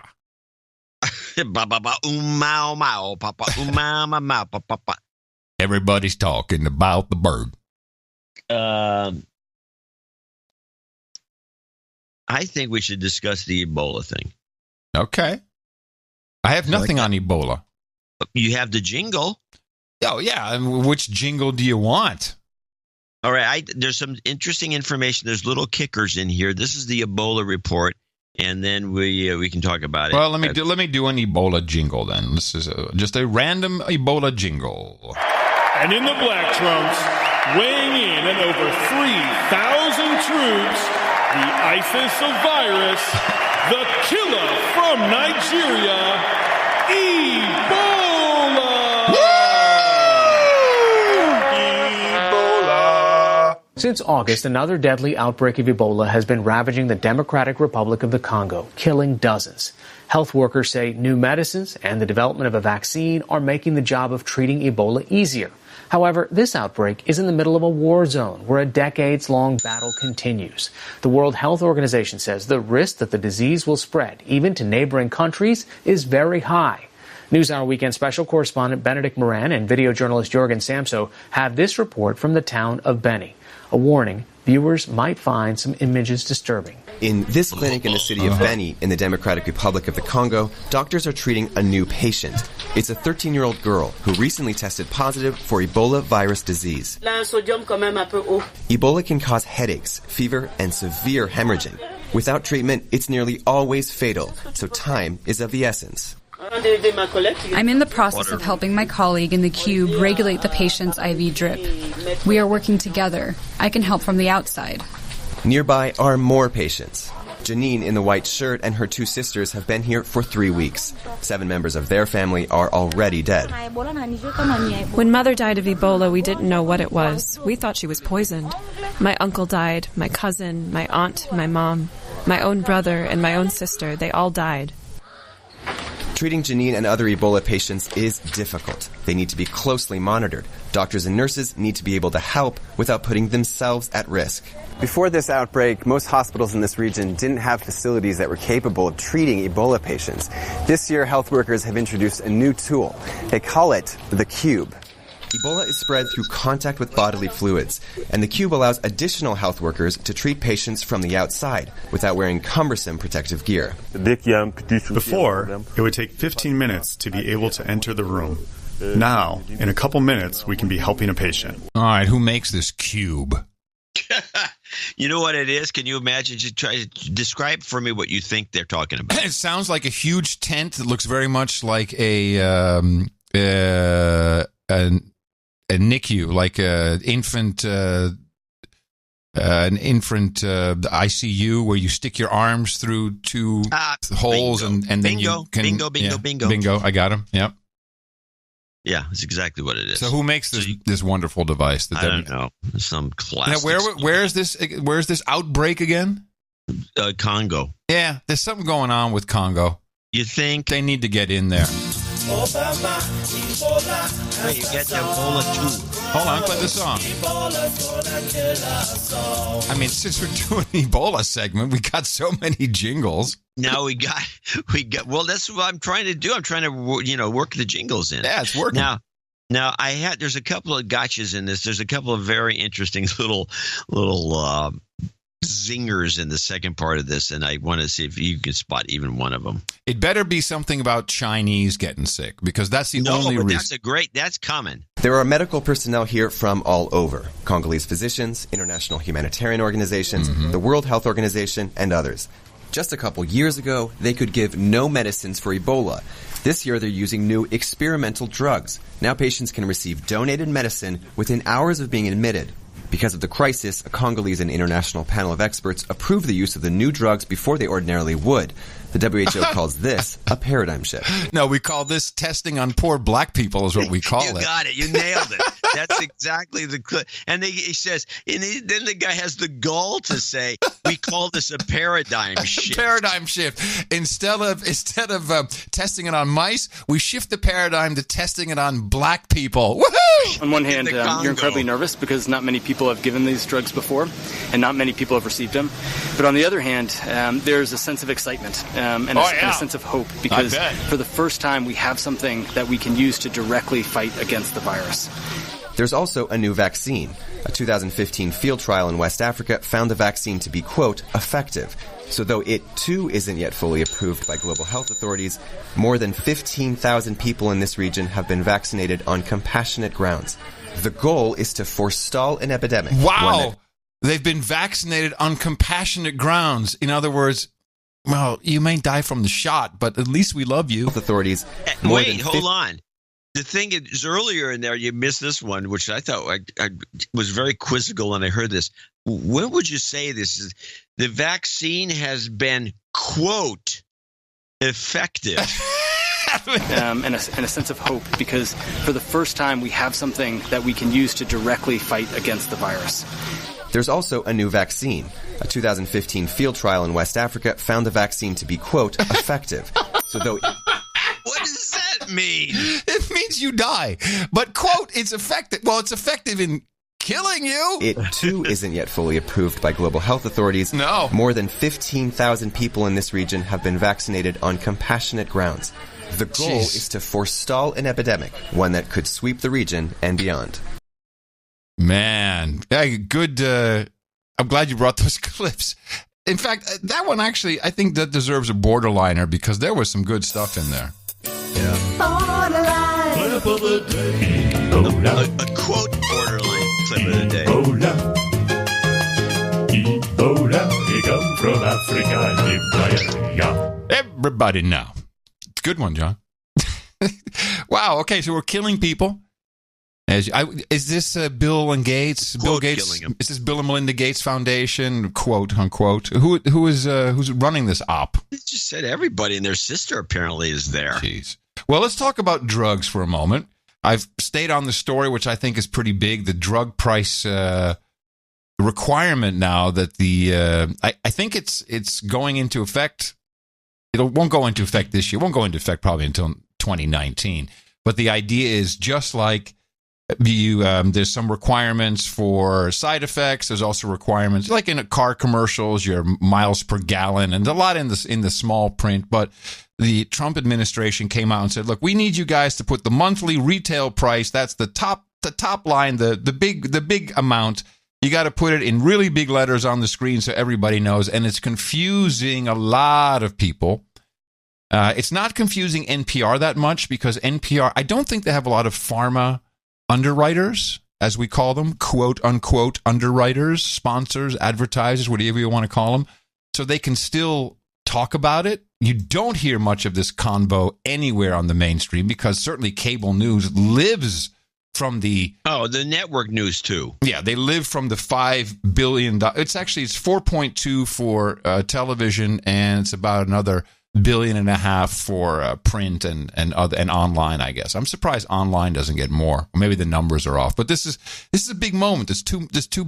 Everybody's talking about the bird. I think we should discuss the Ebola thing. Okay. I have nothing on Ebola. You have the jingle. Oh, yeah. Which jingle do you want? All right, there's some interesting information. There's little kickers in here. This is the Ebola report, and then we can talk about it. Well, let me do an Ebola jingle then. This is just a random Ebola jingle. And in the black trunks, weighing in at over 3,000 troops, the ISIS of virus, the killer from Nigeria, Ebola. Woo! Since August, another deadly outbreak of Ebola has been ravaging the Democratic Republic of the Congo, killing dozens. Health workers say new medicines and the development of a vaccine are making the job of treating Ebola easier. However, this outbreak is in the middle of a war zone where a decades-long battle continues. The World Health Organization says the risk that the disease will spread, even to neighboring countries, is very high. NewsHour Weekend special correspondent Benedict Moran and video journalist Jorgen Samso have this report from the town of Beni. A warning, viewers might find some images disturbing. In this clinic in the city of Beni, in the Democratic Republic of the Congo, doctors are treating a new patient. It's a 13-year-old girl who recently tested positive for Ebola virus disease. Ebola can cause headaches, fever, and severe hemorrhaging. Without treatment, it's nearly always fatal, so time is of the essence. I'm in the process of helping my colleague in the cube regulate the patient's IV drip. We are working together. I can help from the outside. Nearby are more patients. Janine in the white shirt and her two sisters have been here for 3 weeks. 7 members of their family are already dead. When Mother died of Ebola, we didn't know what it was. We thought she was poisoned. My uncle died, my cousin, my aunt, my mom, my own brother, and my own sister. They all died. Treating Janine and other Ebola patients is difficult. They need to be closely monitored. Doctors and nurses need to be able to help without putting themselves at risk. Before this outbreak, most hospitals in this region didn't have facilities that were capable of treating Ebola patients. This year, health workers have introduced a new tool. They call it the Cube. Ebola is spread through contact with bodily fluids, and the Cube allows additional health workers to treat patients from the outside without wearing cumbersome protective gear. Before, it would take 15 minutes to be able to enter the room. Now, in a couple minutes, we can be helping a patient. All right, who makes this Cube? You know what it is? Can you imagine? Just try to describe for me what you think they're talking about. It sounds like a huge tent that looks very much like a NICU, like an infant ICU, where you stick your arms through two holes and then you can bingo. I got him. Yep. Yeah, that's exactly what it is. So who makes this wonderful device? I don't know. Some classic. Now, where's this outbreak again? Congo. Yeah, there's something going on with Congo. You think they need to get in there? Hey, you get the Ebola too. Hold on, play the song. I mean, since we're doing the Ebola segment, we got so many jingles. Now we got. Well, that's what I'm trying to do. I'm trying to, work the jingles in. Yeah, it's working. Now there's a couple of gotchas in this. There's a couple of very interesting little zingers in the second part of this, and I want to see if you can spot even one of them. It better be something about Chinese getting sick, because that's the only reason. That's common. There are medical personnel here from all over: Congolese physicians, international humanitarian organizations, the World Health Organization, and others. Just a couple years ago, they could give no medicines for Ebola. This year, they're using new experimental drugs. Now patients can receive donated medicine within hours of being admitted. Because of the crisis, a Congolese and international panel of experts approved the use of the new drugs before they ordinarily would. The WHO calls this a paradigm shift. No, we call this testing on poor black people is what we call it. You got it. You nailed it. That's exactly the clip. And he says, then the guy has the gall to say, we call this a paradigm shift. Paradigm shift. Instead of testing it on mice, we shift the paradigm to testing it on black people. Woohoo! On one hand, you're incredibly nervous because not many people have given these drugs before, and not many people have received them. But on the other hand, there's a sense of excitement and a sense of hope, because for the first time we have something that we can use to directly fight against the virus. There's also a new vaccine. A 2015 field trial in West Africa found the vaccine to be, quote, effective. So though it, too, isn't yet fully approved by global health authorities, more than 15,000 people in this region have been vaccinated on compassionate grounds. The goal is to forestall an epidemic. Wow! They've been vaccinated on compassionate grounds. In other words, well, you may die from the shot, but at least we love you. Authorities. Wait, hold on. The thing is, earlier in there, you missed this one, which I thought I was very quizzical when I heard this. What would you say this is? The vaccine has been, quote, effective. And a sense of hope, because for the first time we have something that we can use to directly fight against the virus. There's also a new vaccine. A 2015 field trial in West Africa found the vaccine to be, quote, effective. So though... What does that mean? It means you die. But, quote, it's effective. Well, it's effective in killing you. It, too, isn't yet fully approved by global health authorities. No. More than 15,000 people in this region have been vaccinated on compassionate grounds. The goal is to forestall an epidemic, one that could sweep the region and beyond. Man, good. I'm glad you brought those clips. In fact, that one actually, I think that deserves a borderliner because there was some good stuff in there. Yeah. Clip of the day. A quote borderline clip of the day. Ebola, he come from Africa. Everybody now. It's a good one, John. Wow. Okay, so we're killing people. Is this Bill and Gates? Quote, Bill Gates. killing him. Is this Bill and Melinda Gates Foundation? Quote unquote. Who's running this op? It just said everybody and their sister apparently is there. Jeez. Well, let's talk about drugs for a moment. I've stayed on the story, which I think is pretty big. The drug price requirement now that I think it's going into effect. It won't go into effect this year. It won't go into effect probably until 2019. But the idea is just like there's some requirements for side effects. There's also requirements like in car commercials, your miles per gallon, and a lot in the small print. But the Trump administration came out and said, "Look, we need you guys to put the monthly retail price. That's the top line, the big amount. You got to put it in really big letters on the screen so everybody knows." And it's confusing a lot of people. It's not confusing NPR that much because NPR, I don't think they have a lot of pharma underwriters, as we call them, quote unquote underwriters, sponsors, advertisers, whatever you want to call them. So they can still talk about it. You don't hear much of this convo anywhere on the mainstream because certainly cable news lives from the network news too. Yeah, they live from the $5 billion. It's 4.2 for television, and it's about another $1.5 billion for print and online. I guess I'm surprised online doesn't get more. Maybe the numbers are off. But this is a big moment. There's three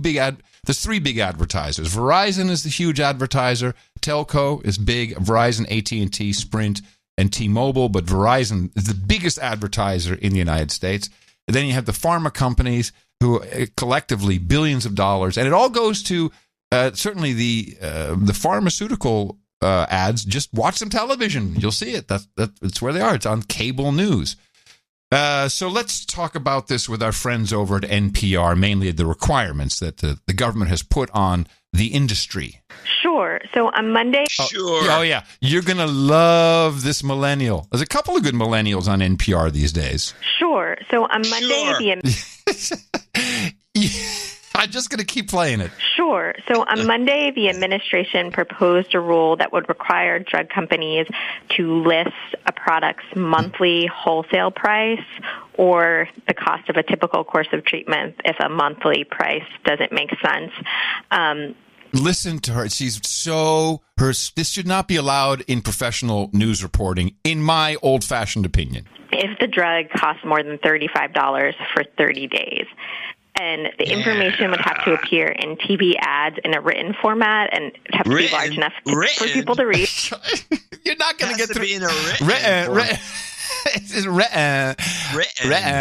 big advertisers. Verizon is the huge advertiser. Telco is big. Verizon, AT&T, Sprint, and T-Mobile, but Verizon is the biggest advertiser in the United States. And then you have the pharma companies who collectively billions of dollars, and it all goes to certainly the pharmaceutical ads. Just watch some television. You'll see it. That's where they are. It's on cable news. So let's talk about this with our friends over at NPR, mainly the requirements that the government has put on the industry. Sure. So on Monday... Oh, yeah. You're going to love this millennial. There's a couple of good millennials on NPR these days. Sure. So on Monday... I'm just going to keep playing it. Sure. So on Monday, the administration proposed a rule that would require drug companies to list a product's monthly wholesale price or the cost of a typical course of treatment if a monthly price doesn't make sense. Listen to her. This should not be allowed in professional news reporting, in my old-fashioned opinion. If the drug costs more than $35 for 30 days, and the information would have to appear in TV ads in a written format and have to be large enough for people to read. You're not going to get through. Be in a written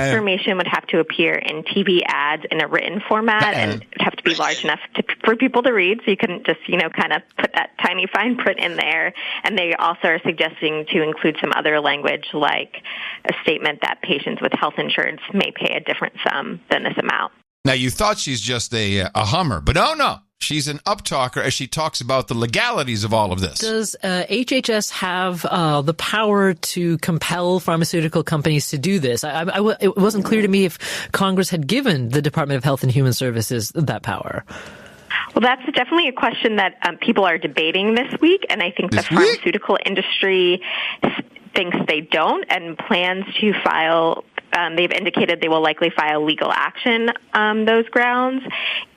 Information would have to appear in TV ads in a written format and it'd have to be large enough for people to read, so you couldn't just, kind of put that tiny fine print in there. And they also are suggesting to include some other language, like a statement that patients with health insurance may pay a different sum than this amount. Now, you thought she's just a Hummer, but oh no. She's an uptalker as she talks about the legalities of all of this. Does HHS have the power to compel pharmaceutical companies to do this? It wasn't clear to me if Congress had given the Department of Health and Human Services that power. Well, that's definitely a question that people are debating this week, and I think the pharmaceutical industry thinks they don't and plans to file. They've indicated they will likely file legal action on those grounds.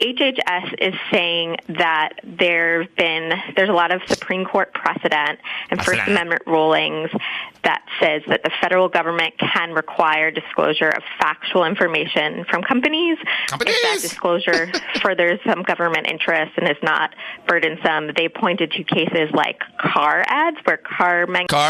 HHS is saying that there's a lot of Supreme Court precedent and First Amendment rulings that says that the federal government can require disclosure of factual information from companies. If that disclosure furthers some government interest and is not burdensome. They pointed to cases like car ads where car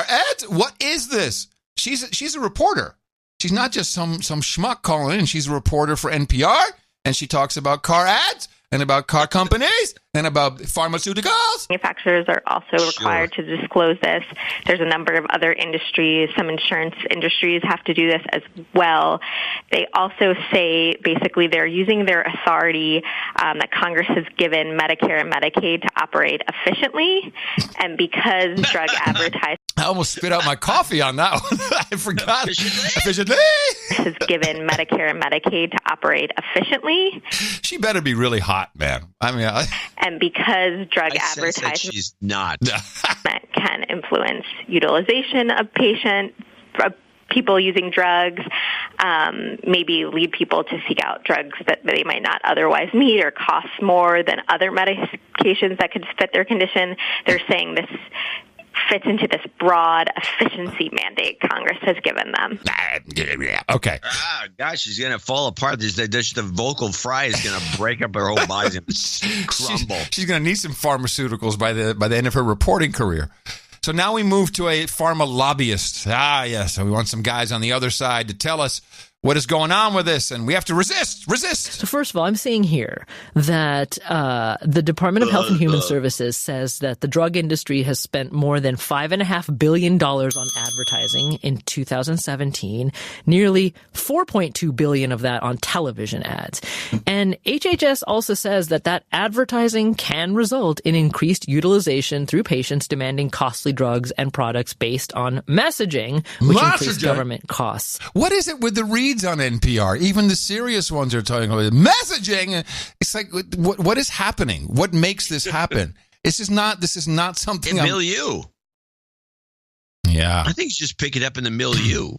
ads? What is this? She's a reporter. She's not just some schmuck calling in. She's a reporter for NPR, and she talks about car ads and about car companies and about pharmaceuticals. Manufacturers are also required to disclose this. There's a number of other industries. Some insurance industries have to do this as well. They also say basically they're using their authority that Congress has given Medicare and Medicaid to operate efficiently. And because drug advertising... I almost spit out my coffee on that one. I forgot. Efficiently. Has given Medicare and Medicaid to operate efficiently. She better be really hot, man. And because drug advertising she's not can influence utilization of people using drugs, maybe lead people to seek out drugs that they might not otherwise need or cost more than other medications that could fit their condition. They're saying this fits into this broad efficiency mandate Congress has given them. Okay. Gosh, she's going to fall apart. The vocal fry is going to break up her whole body and crumble. She's going to need some pharmaceuticals by the end of her reporting career. So now we move to a pharma lobbyist. Yes. So we want some guys on the other side to tell us what is going on with this, and we have to resist. So first of all, I'm seeing here that the Department of Health and Human Services says that the drug industry has spent more than $5.5 billion on advertising in 2017, nearly $4.2 billion of that on television ads. And HHS also says that advertising can result in increased utilization through patients demanding costly drugs and products based on messaging, which increase government costs. What is it with the reads on NPR? Even the serious ones are talking about messaging. It's like, what is happening? What makes this happen? This is not something. Milieu. Yeah. I think it's just pick it up in the milieu.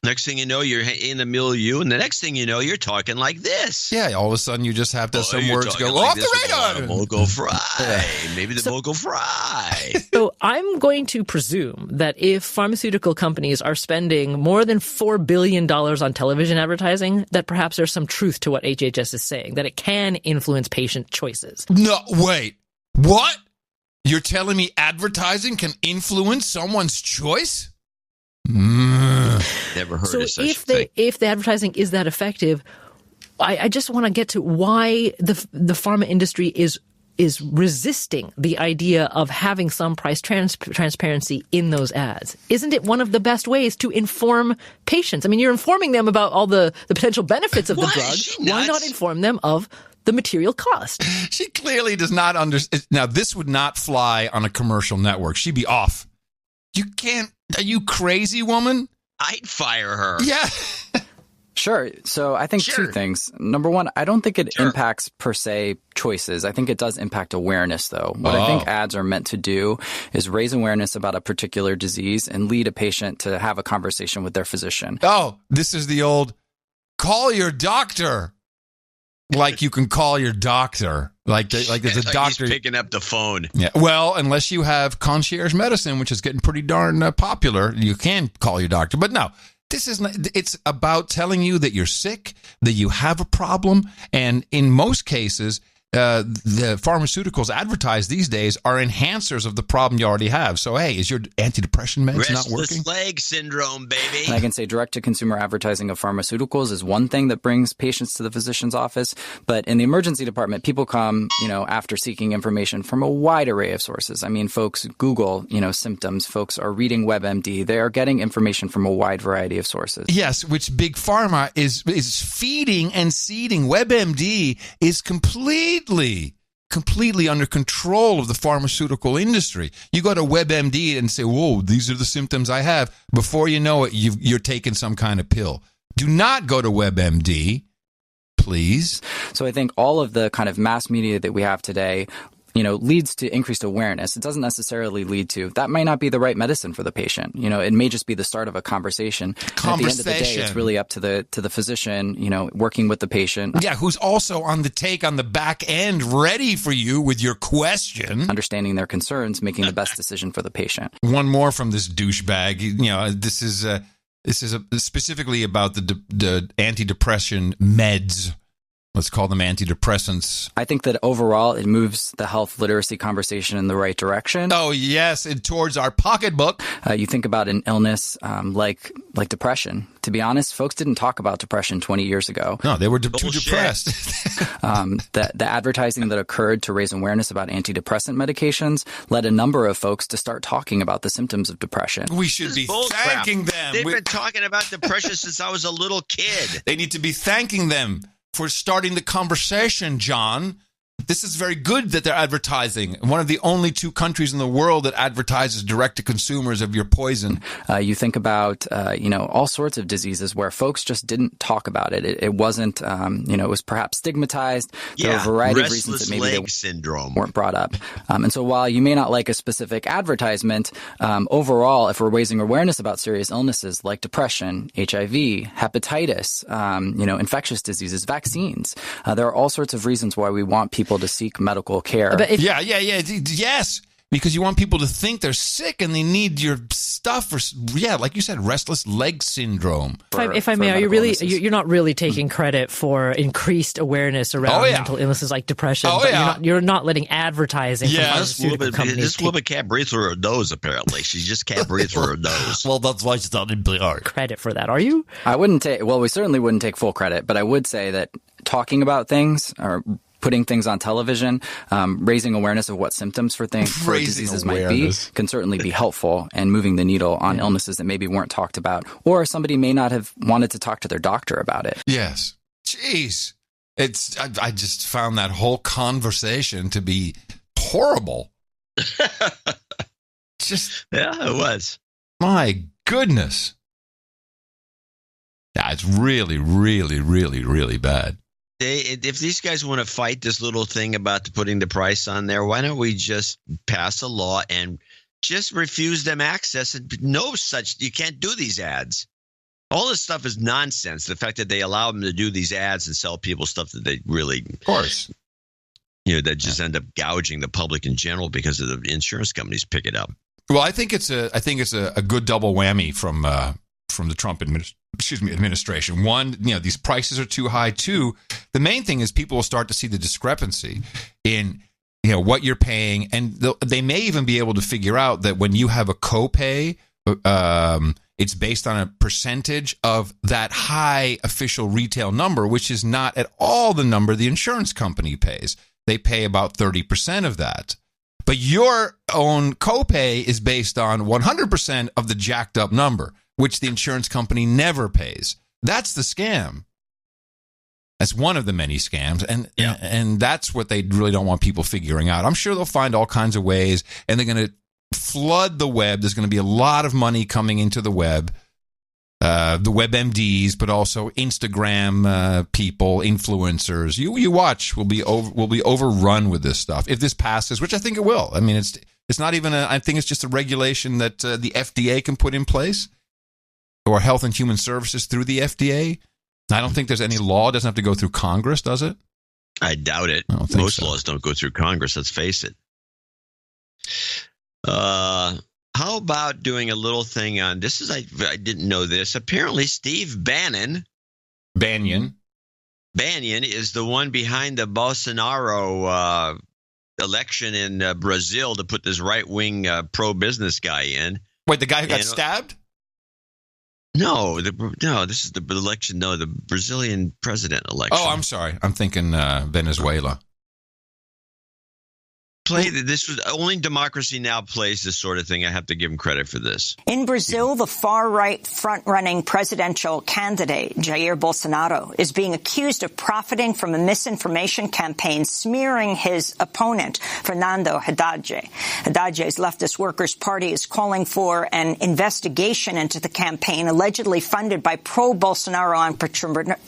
Next thing you know, you're in the milieu, and the next thing you know, you're talking like this. Yeah, all of a sudden you just have to some words go off the radar. Vocal fry. Maybe the vocal fry. So I'm going to presume that if pharmaceutical companies are spending more than $4 billion on television advertising, that perhaps there's some truth to what HHS is saying, that it can influence patient choices. No, wait. What? You're telling me advertising can influence someone's choice? Never heard of such a thing. If the advertising is that effective, I just want to get to why the pharma industry is resisting the idea of having some price transparency in those ads. Isn't it one of the best ways to inform patients? I mean, you're informing them about all the potential benefits of the drug. Why not inform them of the material cost? She clearly does not understand. Now, this would not fly on a commercial network. She'd be off. You can't. Are you crazy, woman? I'd fire her. Yeah. Sure. So I think two things. Number one, I don't think it impacts per se choices. I think it does impact awareness, though. What I think ads are meant to do is raise awareness about a particular disease and lead a patient to have a conversation with their physician. Oh, this is the old call your doctor. Like you can call your doctor. Like there's a doctor. He's picking up the phone. Yeah. Well, unless you have concierge medicine, which is getting pretty darn popular, you can call your doctor. But no. It's about telling you that you're sick, that you have a problem, and in most cases, the pharmaceuticals advertised these days are enhancers of the problem you already have. So, hey, is your antidepressant meds not working? Restless leg syndrome, baby. And I can say direct-to-consumer advertising of pharmaceuticals is one thing that brings patients to the physician's office. But in the emergency department, people come, after seeking information from a wide array of sources. I mean, folks Google, symptoms. Folks are reading WebMD. They are getting information from a wide variety of sources. Yes, which Big Pharma is feeding and seeding. WebMD is completely under control of the pharmaceutical industry. You go to WebMD and say, whoa, these are the symptoms I have. Before you know it, you're taking some kind of pill. Do not go to WebMD, please. So I think all of the kind of mass media that we have today leads to increased awareness. It doesn't necessarily lead to, that might not be the right medicine for the patient. It may just be the start of a conversation. At the end of the day, it's really up to the physician, working with the patient. Yeah, who's also on the back end, ready for you with your question. Understanding their concerns, making the best decision for the patient. One more from this douchebag. This is specifically about the antidepressant meds. Let's call them antidepressants. I think that overall it moves the health literacy conversation in the right direction. Oh, yes, and towards our pocketbook. You think about an illness like depression. To be honest, folks didn't talk about depression 20 years ago. No, they were too depressed. The advertising that occurred to raise awareness about antidepressant medications led a number of folks to start talking about the symptoms of depression. We should be thanking them. They've been talking about depression since I was a little kid. They need to be thanking them for starting the conversation, John. This is very good that they're advertising. One of the only two countries in the world that advertises direct to consumers of your poison. You think about, all sorts of diseases where folks just didn't talk about it. It wasn't, it was perhaps stigmatized. There were a variety of reasons that maybe they weren't brought up. And so while you may not like a specific advertisement, overall, if we're raising awareness about serious illnesses like depression, HIV, hepatitis, infectious diseases, vaccines, there are all sorts of reasons why we want people to seek medical care. Yes. Because you want people to think they're sick and they need your stuff for, like you said, restless leg syndrome. If I may, are you really, you're not really taking credit for increased awareness around mental illnesses like depression. You're not letting advertising. This woman can't breathe through her nose, apparently. She just can't breathe through her nose. Well, that's why she's not in PR. Credit for that, are you? I wouldn't take, we certainly wouldn't take full credit, but I would say that talking about things or putting things on television, raising awareness of what symptoms for diseases might be can certainly be helpful and moving the needle on illnesses that maybe weren't talked about, or somebody may not have wanted to talk to their doctor about it. Yes. Jeez. I just found that whole conversation to be horrible. Yeah, it was. My goodness. Yeah, it's really, really, really, really bad. If these guys want to fight this little thing about putting the price on there, why don't we just pass a law and just refuse them access and you can't do these ads. All this stuff is nonsense. The fact that they allow them to do these ads and sell people stuff that they really, of course, that just end up gouging the public in general because of the insurance companies pick it up. Well, I think it's a good double whammy from the Trump administration. One, these prices are too high. Two, the main thing is people will start to see the discrepancy in what you're paying, and they may even be able to figure out that when you have a copay, it's based on a percentage of that high official retail number, which is not at all the number the insurance company pays. They pay about 30% of that. But your own copay is based on 100% of the jacked up number, which the insurance company never pays. That's the scam. That's one of the many scams, and that's what they really don't want people figuring out. I'm sure they'll find all kinds of ways, and they're going to flood the web. There's going to be a lot of money coming into the web, the WebMDs, but also Instagram people, influencers. You watch. We'll be overrun with this stuff if this passes, which I think it will. I mean, it's not even I think it's just a regulation that the FDA can put in place, or Health and Human Services through the FDA. I don't think there's any law. It doesn't have to go through Congress, does it? I doubt it. Most laws don't go through Congress, let's face it. How about doing a little thing on this? I didn't know this. Apparently, Steve Bannon is the one behind the Bolsonaro election in Brazil to put this right-wing pro-business guy in. Wait, the guy who got stabbed? No, this is the election. No, the Brazilian president election. Oh, I'm sorry. I'm thinking Venezuela. This was only Democracy Now! Plays this sort of thing. I have to give him credit for this. In Brazil, the far-right front-running presidential candidate, Jair Bolsonaro, is being accused of profiting from a misinformation campaign smearing his opponent, Fernando Haddad. Haddad's leftist Workers' Party is calling for an investigation into the campaign allegedly funded by pro-Bolsonaro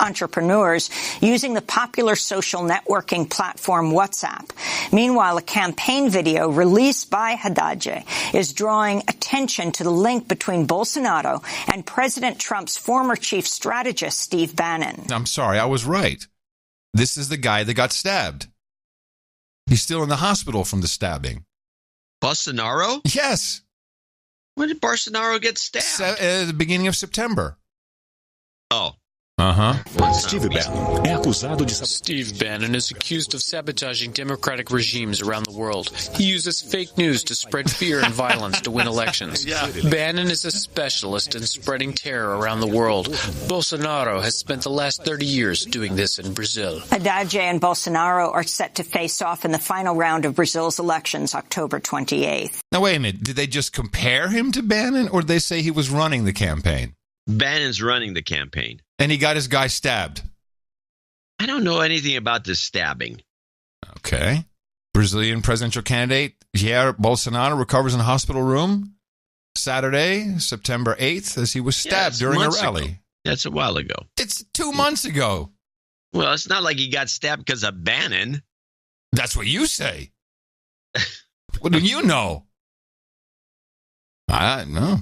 entrepreneurs using the popular social networking platform WhatsApp. Meanwhile, a campaign video released by Haddad is drawing attention to the link between Bolsonaro and President Trump's former chief strategist, Steve Bannon. I'm sorry, I was right. This is the guy that got stabbed. He's still in the hospital from the stabbing. Bolsonaro? Yes. When did Bolsonaro get stabbed? At the beginning of September. Oh. Steve Bannon is accused of sabotaging democratic regimes around the world. He uses fake news to spread fear and violence to win elections. Bannon is a specialist in spreading terror around the world. Bolsonaro has spent the last 30 years doing this in Brazil. Haddad and Bolsonaro are set to face off in the final round of Brazil's elections, October 28th. Now, wait a minute. Did they just compare him to Bannon, or did they say he was running the campaign? Bannon's running the campaign. And he got his guy stabbed. I don't know anything about this stabbing. Okay. Brazilian presidential candidate Jair Bolsonaro recovers in a hospital room Saturday, September 8th, as he was stabbed during a rally. Ago. That's a while ago. It's 2 months ago. Well, it's not like he got stabbed because of Bannon. That's what you say. What do you know? I don't know.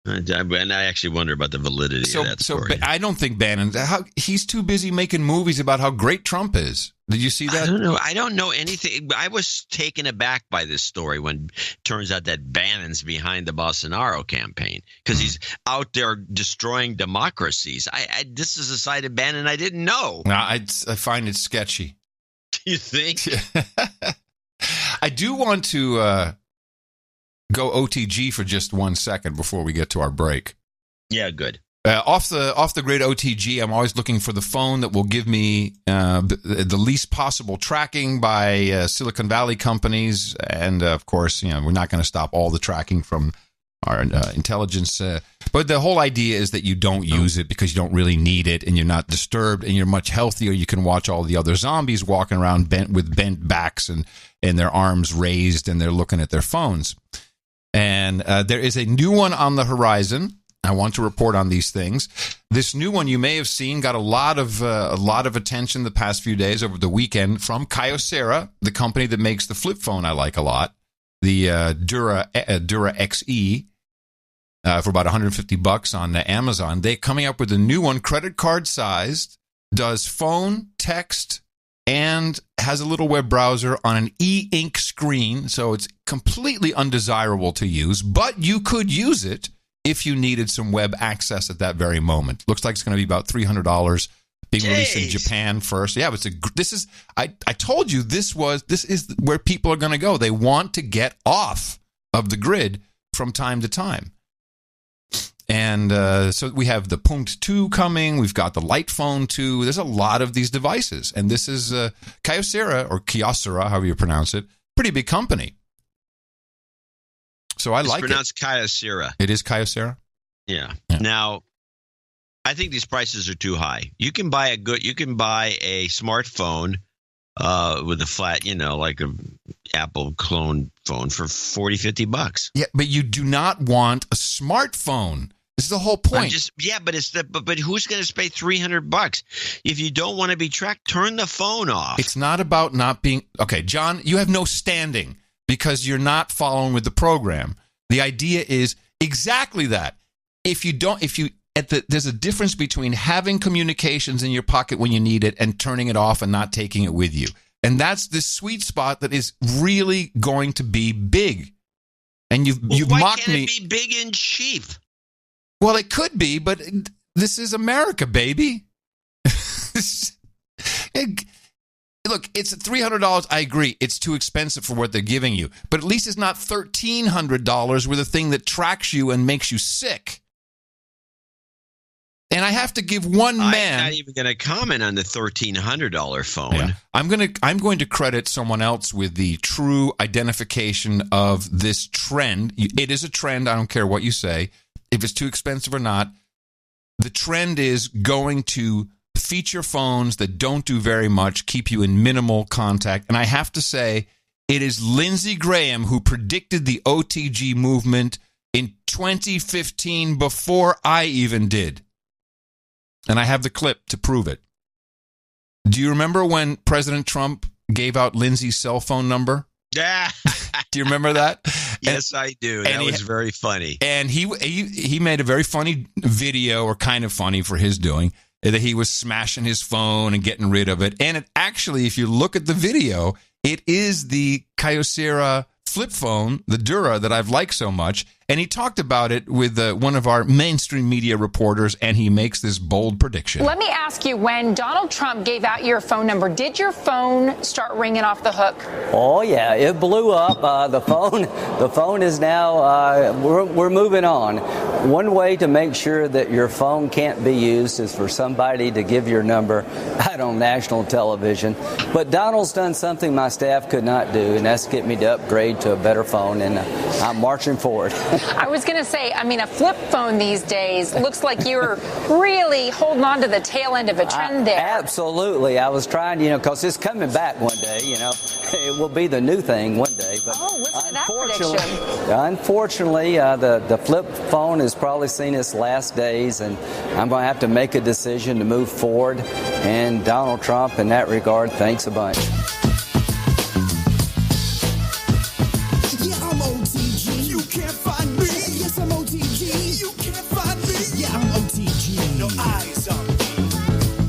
And I actually wonder about the validity of that story. So I don't think Bannon, he's too busy making movies about how great Trump is. Did you see that? I don't know. I don't know anything. I was taken aback by this story when it turns out that Bannon's behind the Bolsonaro campaign because he's out there destroying democracies. This is a side of Bannon I didn't know. I find it sketchy. Do you think? I do want to go OTG for just 1 second before we get to our break. Yeah, good. Off the grid OTG, I'm always looking for the phone that will give me the least possible tracking by Silicon Valley companies, and of course, we're not going to stop all the tracking from our intelligence. But the whole idea is that you don't use it because you don't really need it, and you're not disturbed, and you're much healthier. You can watch all the other zombies walking around with bent backs and their arms raised, and they're looking at their phones. And there is a new one on the horizon. I want to report on these things. This new one you may have seen got a lot of attention the past few days over the weekend from Kyocera, the company that makes the flip phone I like a lot, the Dura XE, for about $150 on Amazon. They're coming up with a new one, credit card sized, does phone, text, and has a little web browser on an e-ink screen, so it's completely undesirable to use, but you could use it if you needed some web access at that very moment. Looks like it's going to be about $300, being released in Japan first. Yeah, I told you this is where people are going to go. They want to get off of the grid from time to time. And so we have the Punkt 2 coming. We've got the Light Phone 2. There's a lot of these devices. And this is Kyocera, or Kyocera, however you pronounce it. Pretty big company. So I like it. It's pronounced Kyocera. It is Kyocera? Yeah. Now, I think these prices are too high. You can buy a smartphone with a flat, like a Apple clone phone for $40-$50. Yeah, but you do not want a smartphone. This is the whole point. But who's going to pay $300 if you don't want to be tracked? Turn the phone off. It's not about not being okay, John. You have no standing because you're not following with the program. The idea is exactly that. There's a difference between having communications in your pocket when you need it and turning it off and not taking it with you. And that's the sweet spot that is really going to be big. And you've mocked me. Why can't it be big and cheap? Well, it could be, but this is America, baby. Look, it's $300. I agree. It's too expensive for what they're giving you. But at least it's not $1,300 with a thing that tracks you and makes you sick. And I have to give one man. I'm not even going to comment on the $1,300 phone. Yeah. I'm going to credit someone else with the true identification of this trend. It is a trend. I don't care what you say. If it's too expensive or not, the trend is going to feature phones that don't do very much, keep you in minimal contact. And I have to say, it is Lindsey Graham who predicted the OTG movement in 2015 before I even did. And I have the clip to prove it. Do you remember when President Trump gave out Lindsey's cell phone number? Yeah. Do you remember that? Yes, I do. That was very funny. And he made a very funny video, or kind of funny for his doing, that he was smashing his phone and getting rid of it. And it actually, if you look at the video, it is the Kyocera flip phone, the Dura, that I've liked so much. And he talked about it with one of our mainstream media reporters, and he makes this bold prediction. Let me ask you, when Donald Trump gave out your phone number, did your phone start ringing off the hook? Oh, yeah, it blew up. The phone is now, we're moving on. One way to make sure that your phone can't be used is for somebody to give your number out on national television. But Donald's done something my staff could not do, and that's get me to upgrade to a better phone, and I'm marching forward. I was going to say, a flip phone these days looks like you're really holding on to the tail end of a trend there. Absolutely. I was trying, because it's coming back one day, It will be the new thing one day. But listen to that prediction. Unfortunately, the flip phone has probably seen its last days, and I'm going to have to make a decision to move forward. And Donald Trump, in that regard, thanks a bunch.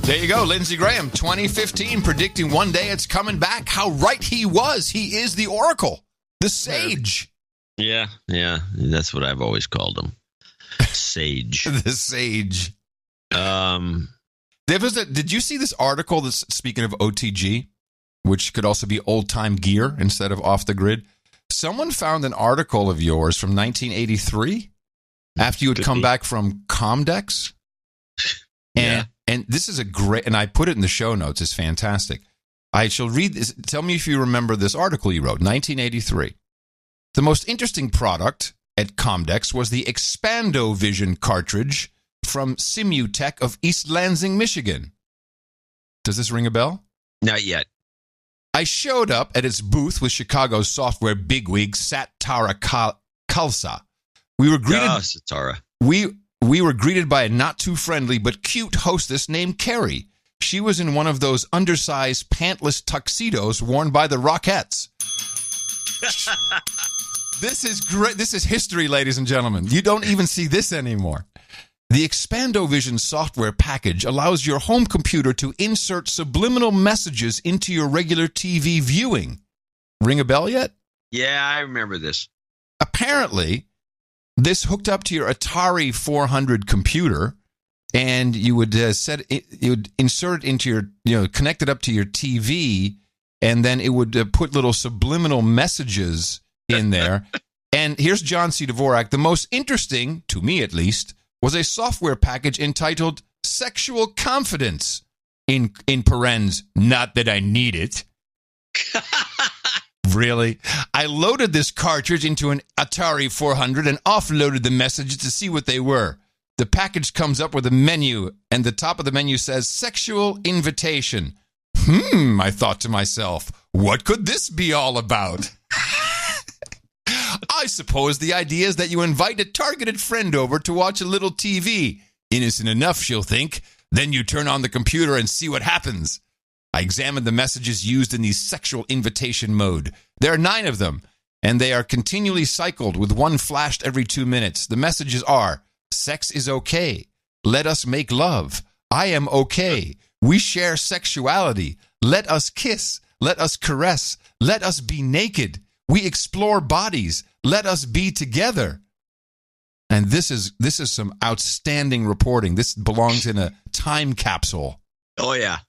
There you go, Lindsey Graham, 2015, predicting one day it's coming back. How right he was. He is the oracle, the sage. Yeah, that's what I've always called him. Sage. The sage. Did you see this article that's speaking of OTG, which could also be old-time gear instead of off the grid? Someone found an article of yours from 1983 after you had come back from Comdex. And this is and I put it in the show notes, it's fantastic. I shall read this. Tell me if you remember this article you wrote, 1983. The most interesting product at Comdex was the Expando-Vision cartridge from Simutech of East Lansing, Michigan. Does this ring a bell? Not yet. I showed up at its booth with Chicago's software bigwig Satara Khalsa. We were greeted. Satara. We were greeted by a not-too-friendly but cute hostess named Carrie. She was in one of those undersized, pantless tuxedos worn by the Rockettes. This is great. This is history, ladies and gentlemen. You don't even see this anymore. The Expando-Vision software package allows your home computer to insert subliminal messages into your regular TV viewing. Ring a bell yet? Yeah, I remember this. Apparently, this hooked up to your Atari 400 computer and you would you would insert it into your, connect it up to your TV, and then it would put little subliminal messages in there. And here's John C. Dvorak. The most interesting, to me at least, was a software package entitled Sexual Confidence, in parens, not that I need it. Really? I loaded this cartridge into an Atari 400 and offloaded the messages to see what they were. The package comes up with a menu, and the top of the menu says Sexual Invitation. I thought to myself, what could this be all about? I suppose the idea is that you invite a targeted friend over to watch a little TV. Innocent enough, she'll think. Then you turn on the computer and see what happens. I examined the messages used in the sexual invitation mode. There are 9 of them, and they are continually cycled with one flashed every 2 minutes. The messages are, sex is okay. Let us make love. I am okay. We share sexuality. Let us kiss. Let us caress. Let us be naked. We explore bodies. Let us be together. And this is some outstanding reporting. This belongs in a time capsule. Oh, yeah.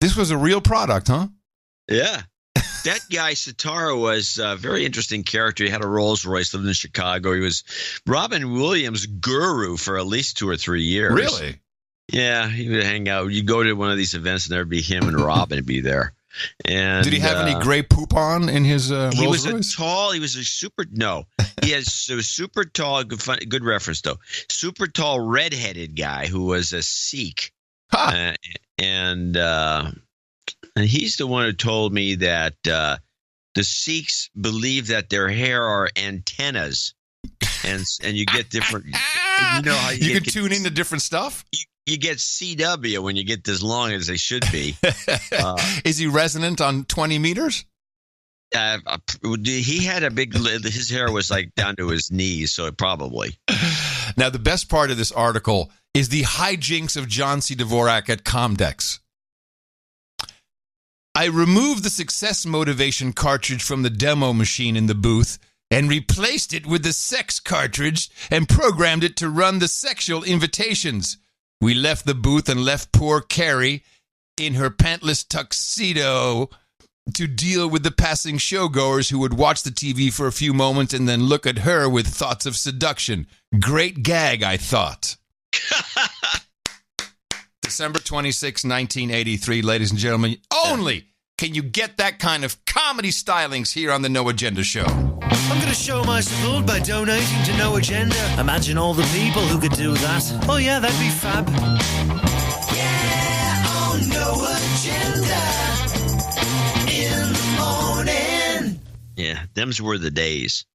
This was a real product, huh? Yeah. That guy, Sitara, was a very interesting character. He had a Rolls Royce, lived in Chicago. He was Robin Williams' guru for at least 2 or 3 years. Really? Yeah, he would hang out. You go to one of these events, and there'd be him and Robin be there. And did he have any gray poop on in his Rolls Royce? He was a super super tall, good reference though, super tall redheaded guy who was a Sikh. Huh. And he's the one who told me that the Sikhs believe that their hair are antennas, and you get different. You know how you can tune into different stuff. You get CW when you get as long as they should be. Is he resonant on 20 meters? He had his hair was like down to his knees, so probably. Now, the best part of this article is the hijinks of John C. Dvorak at Comdex. I removed the success motivation cartridge from the demo machine in the booth and replaced it with the sex cartridge and programmed it to run the sexual invitations. We left the booth and left poor Carrie in her pantless tuxedo to deal with the passing showgoers who would watch the TV for a few moments and then look at her with thoughts of seduction. Great gag, I thought. December 26, 1983, ladies and gentlemen. Only can you get that kind of comedy stylings here on the No Agenda Show. I'm going to show my support by donating to No Agenda. Imagine all the people who could do that. Oh, yeah, that'd be fab. Yeah, on No Agenda. In the morning. Yeah, them's were the days.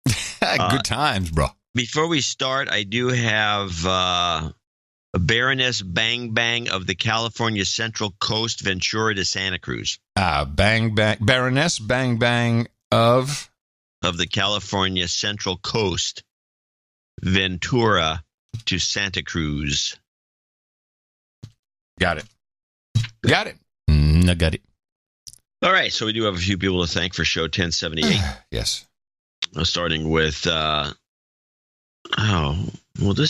Good times, bro. Before we start, I do have a Baroness Bang Bang of the California Central Coast, Ventura to Santa Cruz. Bang Bang. Baroness Bang Bang of the California Central Coast, Ventura to Santa Cruz. Got it. Got it. I got it. All right, so we do have a few people to thank for show 1078. Yes. Starting with, this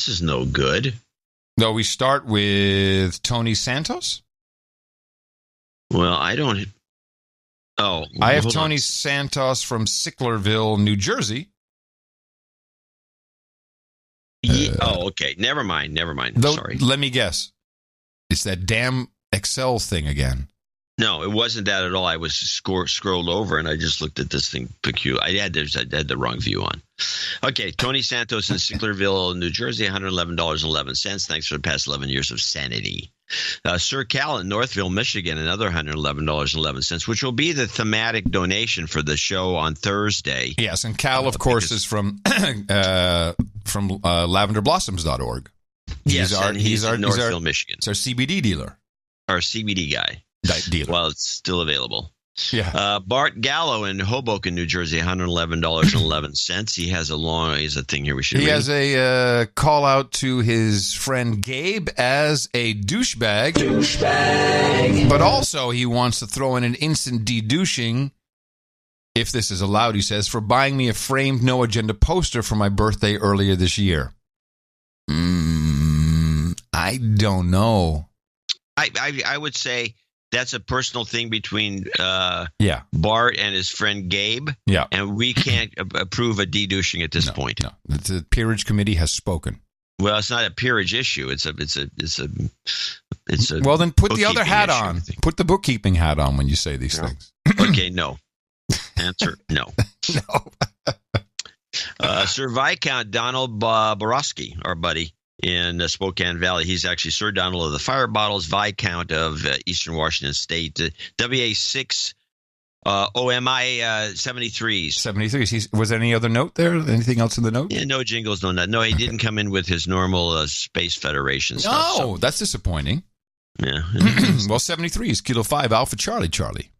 is no good. No, we start with Tony Santos. Well, I don't... Oh, I have Tony Santos from Sicklerville, New Jersey. Okay. Never mind. Sorry. Let me guess. It's that damn Excel thing again. No, it wasn't that at all. I was scrolled over and I just looked at this thing peculiar. I had the wrong view on. Okay, Tony Santos in Sicklerville, New Jersey, $111.11. Thanks for the past 11 years of sanity. Sir Cal in Northville, Michigan, another $111.11, which will be the thematic donation for the show on Thursday. Yes, and Cal, of course, is from lavenderblossoms.org. He's in Northville, Michigan. It's our CBD dealer. Our CBD guy. Dealer. Well, it's still available. Yeah. Bart Gallo in Hoboken, New Jersey, $111.11. He has a thing here we should read. He has a call out to his friend Gabe as a douchebag. But also he wants to throw in an instant de-douching, if this is allowed, he says, for buying me a framed No Agenda poster for my birthday earlier this year. I don't know. I would say that's a personal thing between Bart and his friend Gabe. Yeah. And we can't approve a dedouching at this point. No. The peerage committee has spoken. Well, it's not a peerage issue. It's a well, then put the other hat on. Put the bookkeeping hat on when you say these things. Okay, no. Answer, no. Sir Viscount Donald Borowski, our buddy in Spokane Valley. He's actually Sir Donald of the Fire Bottles, Viscount of Eastern Washington State, WA6 OMI 73s. 73s. Was there any other note there? Anything else in the note? Yeah, no jingles, no. No, he didn't come in with his normal Space Federation stuff. No, that's disappointing. Yeah. Well, 73 is Kilo 5 Alpha Charlie.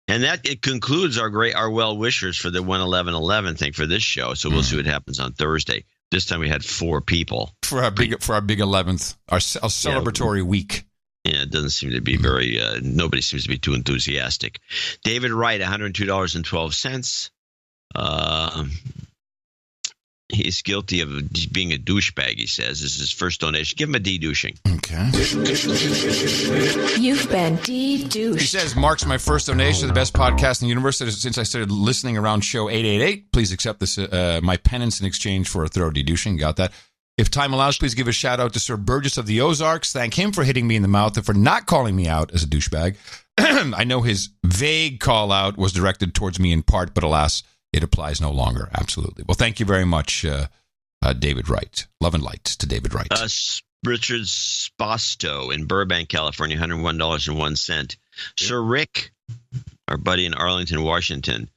And it concludes our well wishers for the 11111 thing for this show. So we'll see what happens on Thursday. This time we had 4 people for our big 11th, our celebratory week. Yeah, it doesn't seem to be very. Nobody seems to be too enthusiastic. David Wright, $102.12. He's guilty of being a douchebag, he says. This is his first donation. Give him a de-douching. Okay. You've been de-douched. He says, Mark's my first donation to the best podcast in the universe since I started listening around show 888. Please accept this my penance in exchange for a thorough de-douching. Got that? If time allows, please give a shout-out to Sir Burgess of the Ozarks. Thank him for hitting me in the mouth and for not calling me out as a douchebag. I know his vague call-out was directed towards me in part, but alas, it applies no longer. Absolutely. Well, thank you very much, David Wright. Love and light to David Wright. Richard Spasto in Burbank, California, $101.01. Sir Rick, our buddy in Arlington, Washington,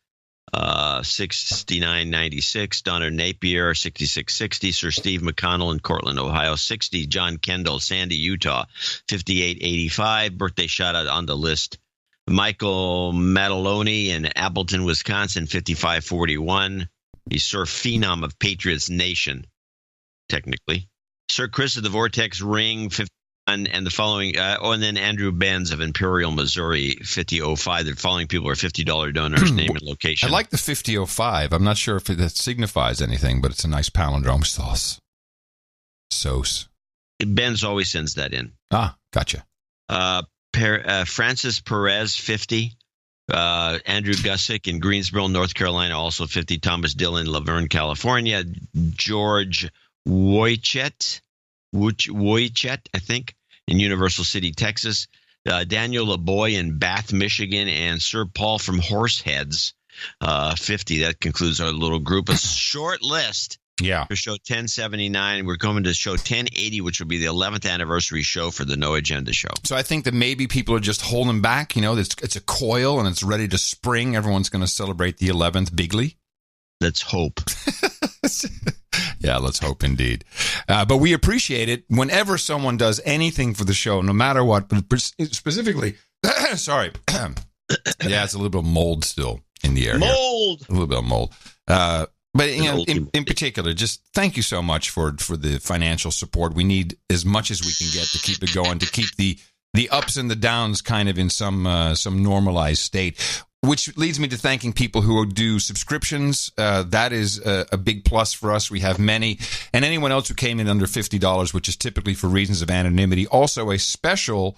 $69.96. Donna Napier, $66.60. Sir Steve McConnell in Cortland, Ohio, $60. John Kendall, Sandy, Utah, $58.85. Birthday shout out on the list. Michael Mataloni in Appleton, Wisconsin, $55.41. He's Sir Phenom of Patriots Nation, technically. Sir Chris of the Vortex Ring, $51. And the following, and then Andrew Benz of Imperial, Missouri, $50.05. The following people are $50 donors, name and location. I like the $50.05. I'm not sure if that signifies anything, but it's a nice palindrome sauce. Sauce. Benz always sends that in. Ah, gotcha. Francis Perez, 50. Andrew Gussick in Greensboro, North Carolina, also 50. Thomas Dillon, Laverne, California. George Wojciech, I think, in Universal City, Texas. Daniel LeBoy in Bath, Michigan, and Sir Paul from Horseheads, 50. That concludes our little group. A short list. Yeah. For show 1079. We're coming to show 1080, which will be the 11th anniversary show for the No Agenda show. So I think that maybe people are just holding back. You know, it's a coil and it's ready to spring. Everyone's going to celebrate the 11th bigly. Let's hope. Yeah, let's hope indeed. But we appreciate it whenever someone does anything for the show, no matter what. But specifically, sorry. Yeah, it's a little bit of mold still in the air. Mold! Here. A little bit of mold. But you know, in particular, just thank you so much for the financial support. We need as much as we can get to keep it going, to keep the ups and the downs kind of in some normalized state. Which leads me to thanking people who do subscriptions. That is a big plus for us. We have many. And anyone else who came in under $50, which is typically for reasons of anonymity. Also a special,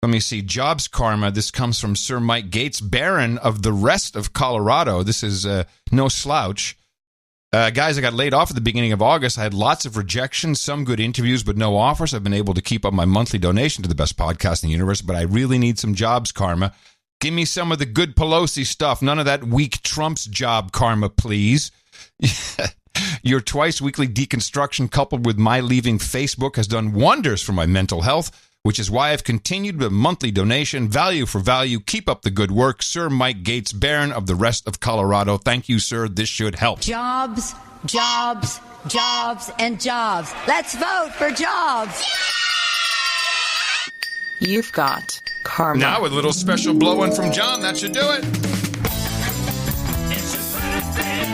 let me see, Jobs Karma. This comes from Sir Mike Gates, Baron of the rest of Colorado. This is no slouch. Guys, I got laid off at the beginning of August. I had lots of rejections, some good interviews, but no offers. I've been able to keep up my monthly donation to the best podcast in the universe, but I really need some Jobs Karma. Give me some of the good Pelosi stuff. None of that weak Trump's job karma, please. Your twice weekly deconstruction coupled with my leaving Facebook has done wonders for my mental health, which is why I've continued with a monthly donation, value for value. Keep up the good work. Sir Mike Gates, Baron of the rest of Colorado. Thank you, sir. This should help. Jobs, jobs, jobs, and jobs. Let's vote for jobs. You've got karma. Now with a little special blow-in from John, that should do it. It's your birthday.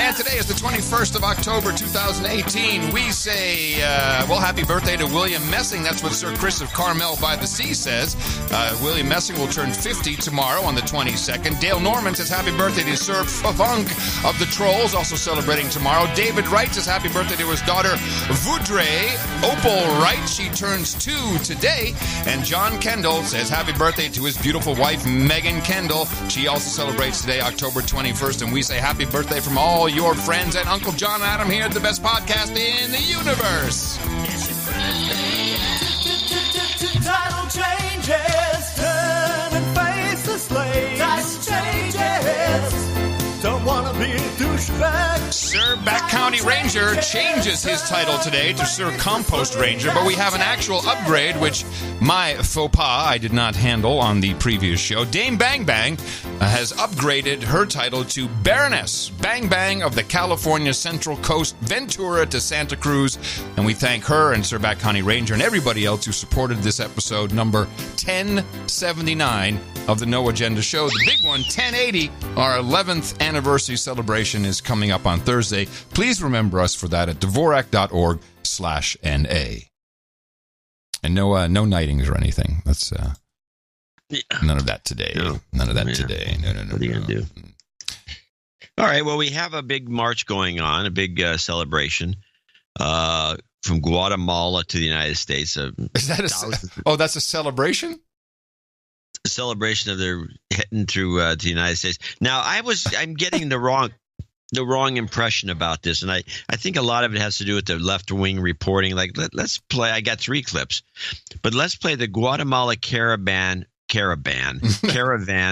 And today is the 21st of October, 2018. We say, happy birthday to William Messing. That's what Sir Chris of Carmel by the Sea says. William Messing will turn 50 tomorrow on the 22nd. Dale Norman says happy birthday to Sir Favunk of the Trolls, also celebrating tomorrow. David Wright says happy birthday to his daughter, Voudre Opal Wright. She turns 2 today. And John Kendall says happy birthday to his beautiful wife, Megan Kendall. She also celebrates today, October 21st. And we say happy birthday from all your friends and Uncle John and Adam here at the best podcast in the universe. Title changes, turn and face the slave. Title changes, don't want to be a douchebag. Sir Back County Ranger changes his title today to Sir Compost Ranger, but we have an actual upgrade, which my faux pas I did not handle on the previous show. Dame Bang Bang has upgraded her title to Baroness Bang Bang of the California Central Coast, Ventura to Santa Cruz, and we thank her and Sir Back County Ranger and everybody else who supported this episode, number 1079 of the No Agenda Show. The big one, 1080, our 11th anniversary celebration is coming up on Thursday. Please remember us for that at Dvorak.org/NA. And no knightings or anything. That's none of that today. No. None of that today. No. What are you going to do? All right. Well, we have a big march going on, a big celebration from Guatemala to the United States. Is that that's a celebration? A celebration of their heading through to the United States. Now, I'm getting the wrong impression about this, and I think a lot of it has to do with the left-wing reporting. Like, let's play. I got 3 clips, but let's play the Guatemala Caravan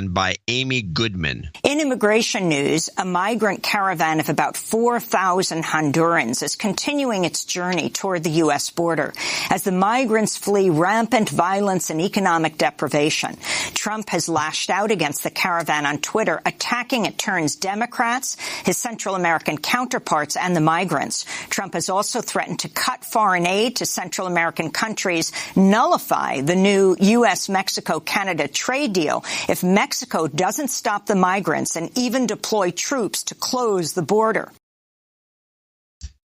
by Amy Goodman. In immigration news, a migrant caravan of about 4,000 Hondurans is continuing its journey toward the U.S. border as the migrants flee rampant violence and economic deprivation. Trump has lashed out against the caravan on Twitter, attacking at turns Democrats, his Central American counterparts, and the migrants. Trump has also threatened to cut foreign aid to Central American countries, nullify the new U.S.-Mexico-Canada trade deal if Mexico doesn't stop the migrants and even deploy troops to close the border.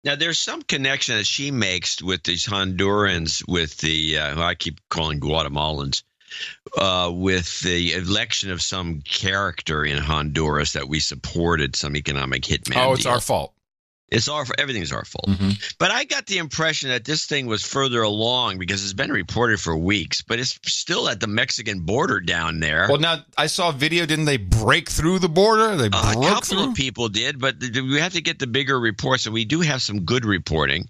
Now, there's some connection that she makes with these Hondurans, with the who I keep calling Guatemalans, with the election of some character in Honduras that we supported, some economic hitman. Oh, it's deal. our fault. Everything's our fault. Mm-hmm. But I got the impression that this thing was further along because it's been reported for weeks, but it's still at the Mexican border down there. Well, now, I saw a video. Didn't they break through the border? A couple of people did, but we have to get the bigger reports, and we do have some good reporting.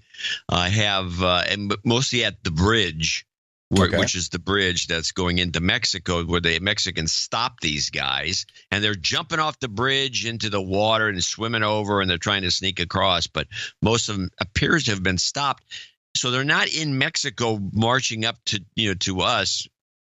And mostly at the bridge, which is the bridge that's going into Mexico, where the Mexicans stop these guys, and they're jumping off the bridge into the water and swimming over, and they're trying to sneak across, but most of them appears to have been stopped. So they're not in Mexico marching up to us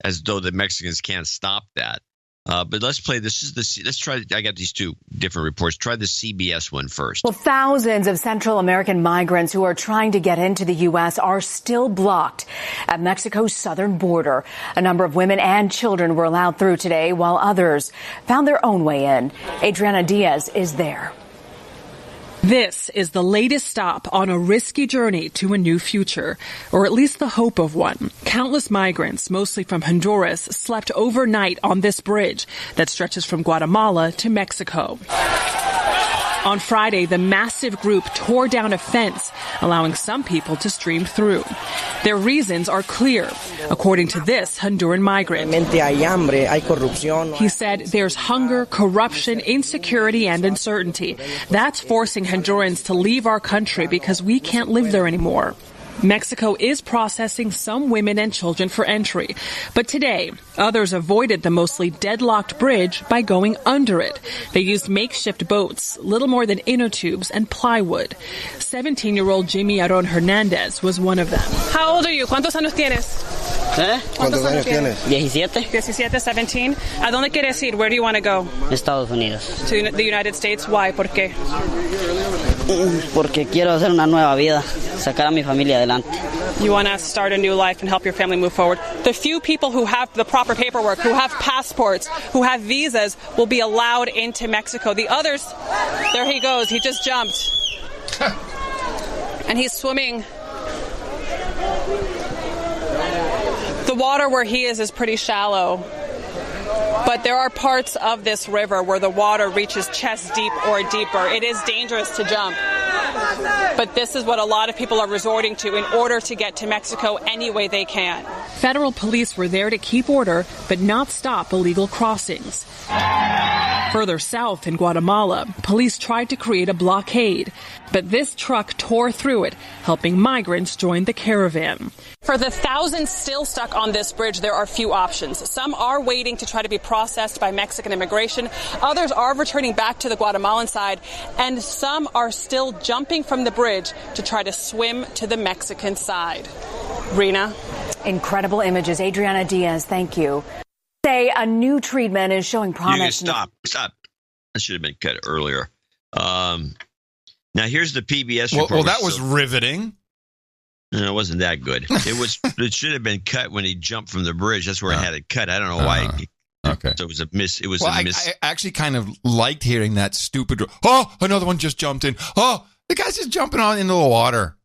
as though the Mexicans can't stop that. But let's play. Let's try. I got these 2 different reports. Try the CBS one first. Well, thousands of Central American migrants who are trying to get into the U.S. are still blocked at Mexico's southern border. A number of women and children were allowed through today, while others found their own way in. Adriana Diaz is there. This is the latest stop on a risky journey to a new future, or at least the hope of one. Countless migrants, mostly from Honduras, slept overnight on this bridge that stretches from Guatemala to Mexico. On Friday, the massive group tore down a fence, allowing some people to stream through. Their reasons are clear, according to this Honduran migrant. He said there's hunger, corruption, insecurity, and uncertainty. That's forcing Hondurans to leave our country because we can't live there anymore. Mexico is processing some women and children for entry. But today, others avoided the mostly deadlocked bridge by going under it. They used makeshift boats, little more than inner tubes, and plywood. 17-year-old Jimmy Aron Hernandez was one of them. How old are you? ¿Cuántos años tienes? ¿Cuántos años tienes? 17. 17. ¿A dónde quieres ir? Where do you want to go? Estados Unidos. To the United States. Why? ¿Por qué? Porque quiero hacer una nueva vida, sacar a mi familia adelante. you want to start a new life and help your family move forward. The few people who have the proper paperwork, who have passports, who have visas, will be allowed into Mexico. The others, there he goes. He just jumped. And he's swimming. The water where he is pretty shallow. But there are parts of this river where the water reaches chest deep or deeper. It is dangerous to jump. But this is what a lot of people are resorting to in order to get to Mexico any way they can. Federal police were there to keep order, but not stop illegal crossings. Further south in Guatemala, police tried to create a blockade, but this truck tore through it, helping migrants join the caravan. For the thousands still stuck on this bridge, there are few options. Some are waiting to try to be processed by Mexican immigration. Others are returning back to the Guatemalan side, and some are still jumping from the bridge to try to swim to the Mexican side. Rena? Incredible images. Adriana Diaz, thank you. Say a new treatment is showing promise. Stop. That should have been cut earlier. Now here's the PBS report. Well, that was riveting. No, it wasn't that good. It should have been cut when he jumped from the bridge. That's where I had it cut. I don't know why. Okay. So it was a miss. It was a miss. I actually kind of liked hearing that stupid. Oh, another one just jumped in. Oh, the guy's just jumping on into the water.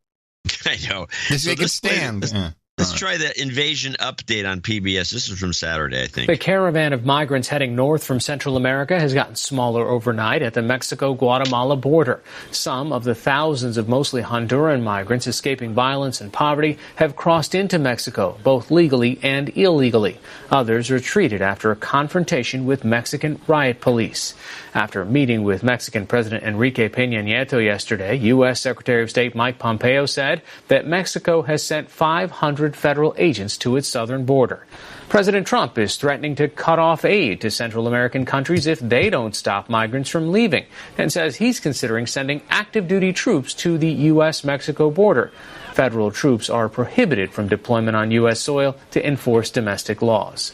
I know. They can stand. Let's try the invasion update on PBS. This is from Saturday, I think. The caravan of migrants heading north from Central America has gotten smaller overnight at the Mexico-Guatemala border. Some of the thousands of mostly Honduran migrants escaping violence and poverty have crossed into Mexico, both legally and illegally. Others retreated after a confrontation with Mexican riot police. After meeting with Mexican President Enrique Peña Nieto yesterday, U.S. Secretary of State Mike Pompeo said that Mexico has sent 500 federal agents to its southern border. President Trump is threatening to cut off aid to Central American countries if they don't stop migrants from leaving, and says he's considering sending active-duty troops to the U.S.-Mexico border. Federal troops are prohibited from deployment on U.S. soil to enforce domestic laws.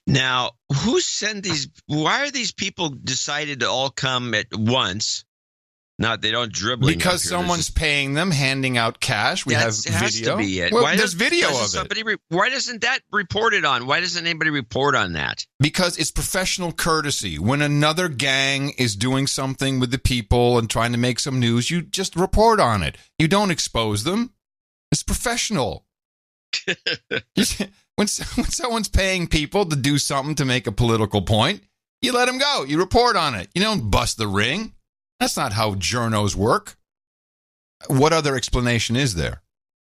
Now, who sent these? Why are these people decided to all come at once? Not they don't dribble. Because someone's paying them, handing out cash. We have video. Has to be it. Well, why there's video of it. Why doesn't that reported on? Why doesn't anybody report on that? Because it's professional courtesy. When another gang is doing something with the people and trying to make some news, you just report on it. You don't expose them. It's professional. When someone's paying people to do something to make a political point, you let them go. You report on it. You don't bust the ring. That's not how journos work. What other explanation is there?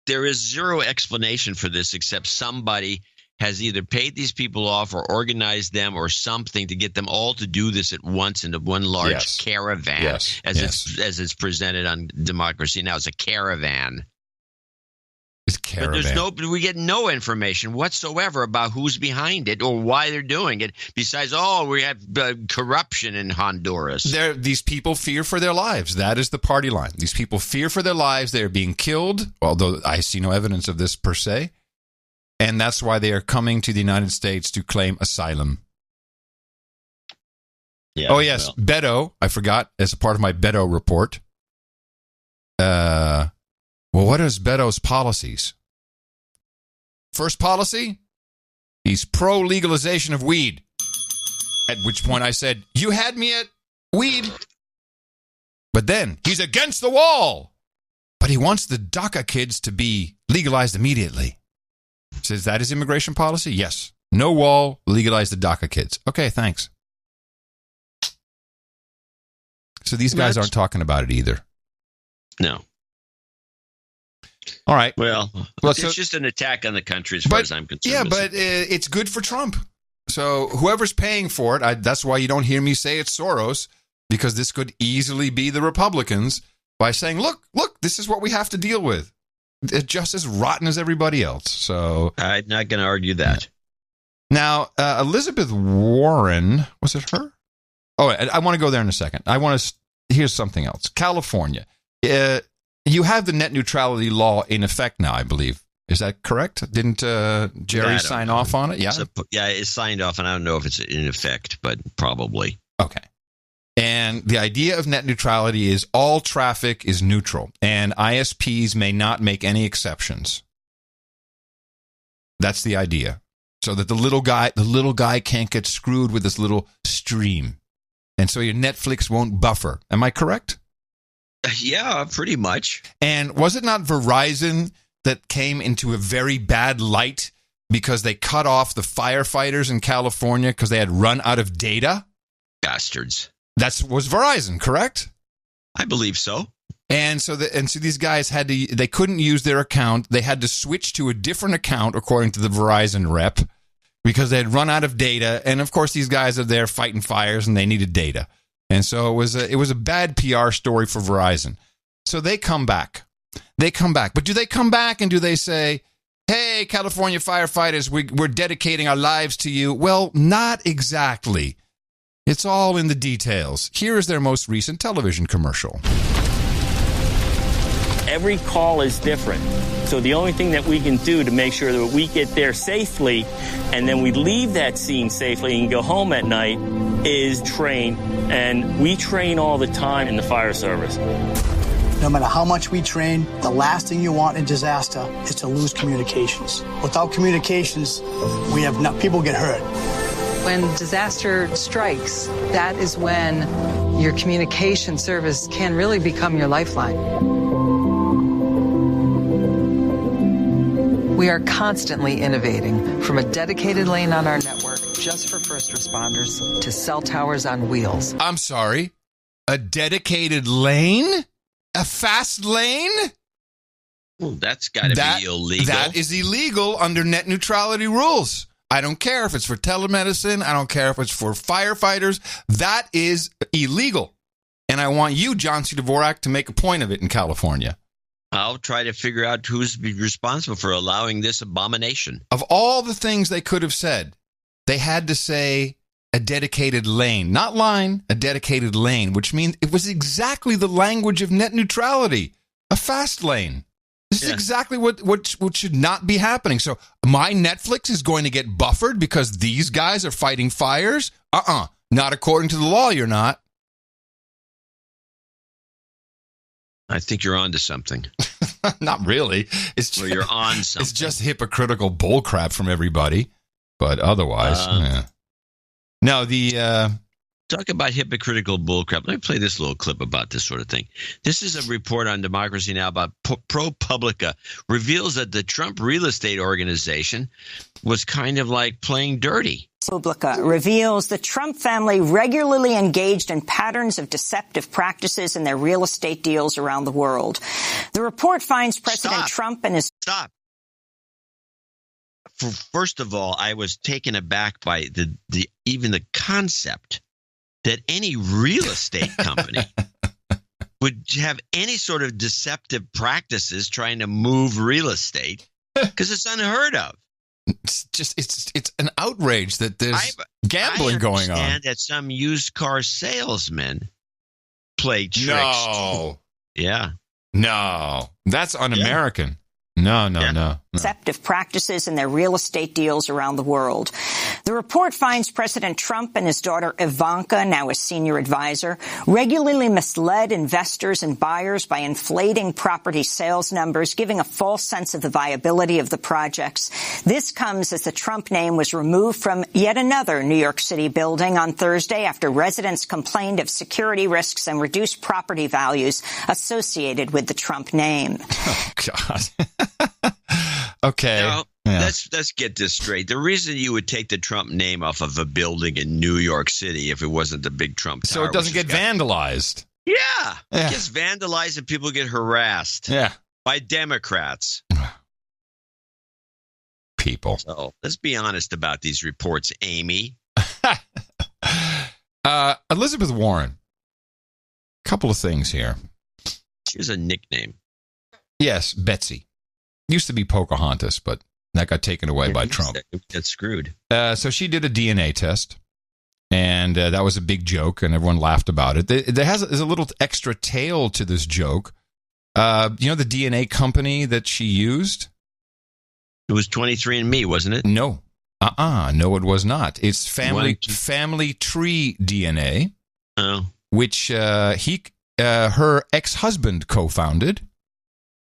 There is zero explanation for this except somebody has either paid these people off or organized them or something to get them all to do this at once into one large caravan, as it's presented on Democracy Now! It's a caravan. But we get no information whatsoever about who's behind it or why they're doing it. Besides, we have corruption in Honduras. These people fear for their lives. That is the party line. These people fear for their lives. They are being killed, although I see no evidence of this per se. And that's why they are coming to the United States to claim asylum. Yeah, oh, yes. Well. Beto, I forgot, as a part of my Beto report. Well, what is Beto's policies? First policy, he's pro-legalization of weed. At which point I said, you had me at weed. But then, he's against the wall. But he wants the DACA kids to be legalized immediately. Says that is immigration policy? Yes. No wall, legalize the DACA kids. Okay, thanks. So these guys aren't talking about it either. No. All right. Well, it's just an attack on the country as far as I'm concerned. Yeah, but it's good for Trump. So whoever's paying for it, that's why you don't hear me say it's Soros, because this could easily be the Republicans by saying, look, this is what we have to deal with. It's just as rotten as everybody else. So I'm not going to argue that. Now, Elizabeth Warren, was it her? Oh, I want to go there in a second. Here's something else. California. You have the net neutrality law in effect now, I believe. Is that correct? Didn't Jerry sign off on it? Yeah. Yeah, it's signed off, and I don't know if it's in effect, but probably. Okay. And the idea of net neutrality is all traffic is neutral, and ISPs may not make any exceptions. That's the idea. So that the little guy can't get screwed with this little stream. And so your Netflix won't buffer. Am I correct? Yeah, pretty much. And was it not Verizon that came into a very bad light because they cut off the firefighters in California because they had run out of data? Bastards. That was Verizon, correct? I believe so. And so these guys they couldn't use their account. They had to switch to a different account, according to the Verizon rep, because they had run out of data. And of course, these guys are there fighting fires and they needed data. And so it was a bad PR story for Verizon. So they come back. But do they come back and do they say, hey, California firefighters, we're dedicating our lives to you? Well, not exactly. It's all in the details. Here is their most recent television commercial. Every call is different. So the only thing that we can do to make sure that we get there safely and then we leave that scene safely and go home at night is train. And we train all the time in the fire service. No matter how much we train, the last thing you want in disaster is to lose communications. Without communications, people get hurt. When disaster strikes, that is when your communication service can really become your lifeline. We are constantly innovating, from a dedicated lane on our network just for first responders to cell towers on wheels. I'm sorry, a dedicated lane? A fast lane? Well, that's got to be illegal. That is illegal under net neutrality rules. I don't care if it's for telemedicine. I don't care if it's for firefighters. That is illegal. And I want you, John C. Dvorak, to make a point of it in California. I'll try to figure out who's responsible for allowing this abomination. Of all the things they could have said, they had to say a dedicated lane. Not line, a dedicated lane, which means it was exactly the language of net neutrality. A fast lane. This is exactly what should not be happening. So my Netflix is going to get buffered because these guys are fighting fires? Not according to the law, you're not. I think you're on to something. Not really. You're on something. It's just hypocritical bullcrap from everybody. But otherwise, yeah. Now, talk about hypocritical bullcrap. Let me play this little clip about this sort of thing. This is a report on Democracy Now! About ProPublica reveals that the Trump real estate organization was kind of like playing dirty. ProPublica reveals the Trump family regularly engaged in patterns of deceptive practices in their real estate deals around the world. The report finds President Trump and his... Stop. First of all, I was taken aback by even the concept that any real estate company would have any sort of deceptive practices trying to move real estate, because it's unheard of. It's an outrage that there's gambling going on. I understand that some used car salesmen play tricks. No. Yeah. No. That's un-American. No. Deceptive practices in their real estate deals around the world. The report finds President Trump and his daughter Ivanka, now a senior advisor, regularly misled investors and buyers by inflating property sales numbers, giving a false sense of the viability of the projects. This comes as the Trump name was removed from yet another New York City building on Thursday after residents complained of security risks and reduced property values associated with the Trump name. Oh, God. Okay. Now, let's get this straight. The reason you would take the Trump name off of a building in New York City if it wasn't the big Trump Tower, so it doesn't get vandalized. Yeah. It gets vandalized and people get harassed. Yeah. By Democrats. People. So let's be honest about these reports, Amy. Elizabeth Warren. Couple of things here. She has a nickname. Yes, Betsy. Used to be Pocahontas, but that got taken away by Trump. That's screwed. So she did a DNA test, and that was a big joke, and everyone laughed about it. There's a little extra tail to this joke. You know the DNA company that she used? It was 23andMe, wasn't it? No. No, it was not. It's family tree DNA. Oh. which her ex-husband co-founded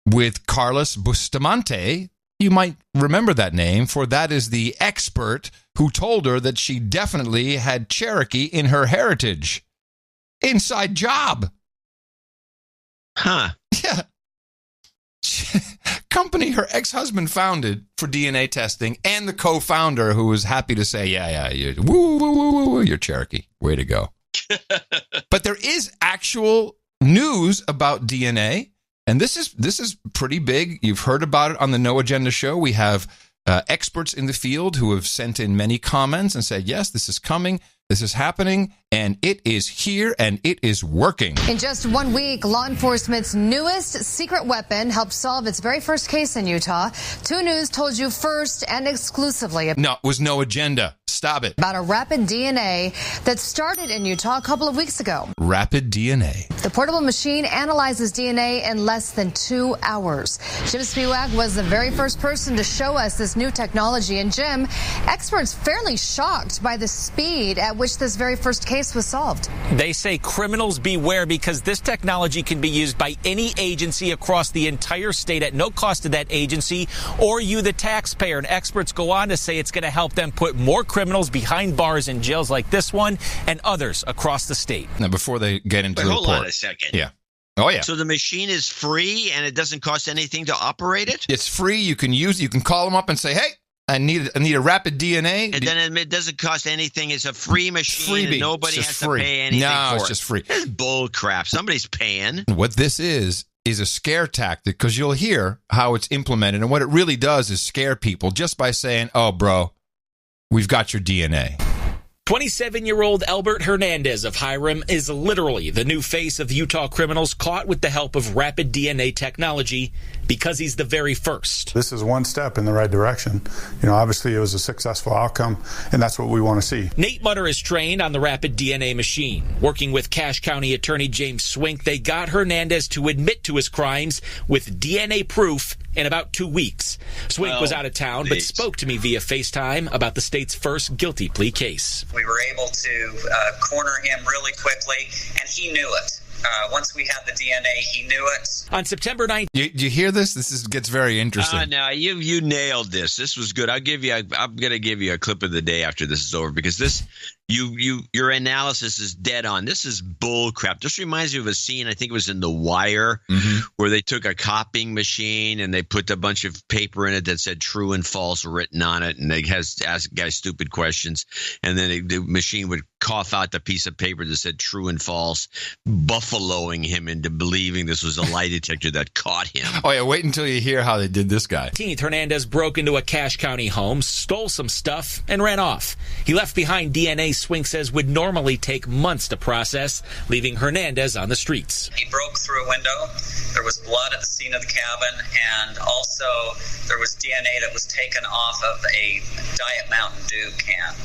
with Carlos Bustamante. You might remember that name, for that is the expert who told her that she definitely had Cherokee in her heritage. Inside job. Huh. Yeah. Company her ex-husband founded for DNA testing, and the co-founder who was happy to say, yeah, you're Cherokee. Way to go. But there is actual news about DNA. And this is pretty big. You've heard about it on the No Agenda show. We have experts in the field who have sent in many comments and said, yes, this is coming, this is happening, and it is here, and it is working. In just 1 week, law enforcement's newest secret weapon helped solve its very first case in Utah. 2 News told you first and exclusively. No, it was No Agenda. Stop it. About a rapid DNA that started in Utah a couple of weeks ago. Rapid DNA. The portable machine analyzes DNA in less than 2 hours. Jim Spiewak was the very first person to show us this new technology. And Jim, experts fairly shocked by the speed at which this very first case was solved. They say criminals beware, because this technology can be used by any agency across the entire state at no cost to that agency or you, the taxpayer. And experts go on to say it's going to help them put more criminals behind bars in jails like this one and others across the state. Now, before they get into the report. Hold on a second. Yeah. Oh, yeah. So the machine is free and it doesn't cost anything to operate it? It's free. You can use it. You can call them up and say, hey, I need a rapid DNA. And then it doesn't cost anything. It's a free machine. And nobody has to pay anything for it. No, it's just free. That's bull crap. Somebody's paying. What this is a scare tactic, because you'll hear how it's implemented. And what it really does is scare people just by saying, oh, bro, we've got your DNA. 27-year-old Albert Hernandez of Hiram is literally the new face of Utah criminals caught with the help of rapid DNA technology, because he's the very first. This is one step in the right direction. You know, obviously it was a successful outcome, and that's what we want to see. Nate Mutter is trained on the rapid DNA machine. Working with Cache County Attorney James Swink, they got Hernandez to admit to his crimes with DNA proof in about 2 weeks. Swink was out of town, but spoke to me via FaceTime about the state's first guilty plea case. We were able to corner him really quickly, and he knew it. Once we had the DNA, he knew it. On September 9th. Do you hear this? This gets very interesting. No, you nailed this. This was good. I'm going to give you a clip of the day after this is over, because this your analysis is dead on. This is bull crap. This reminds me of a scene, I think it was in The Wire, where they took a copying machine and they put a bunch of paper in it that said true and false written on it, and they asked guys stupid questions, and then the machine would cough out the piece of paper that said true and false, buffaloing him into believing this was a lie detector that caught him. Oh, yeah, wait until you hear how they did this guy. Hernandez broke into a Cache County home, stole some stuff, and ran off. He left behind DNA Swink says would normally take months to process, leaving Hernandez on the streets. He broke through a window. There was blood at the scene of the cabin, and also there was DNA that was taken off of a Diet Mountain Dew can.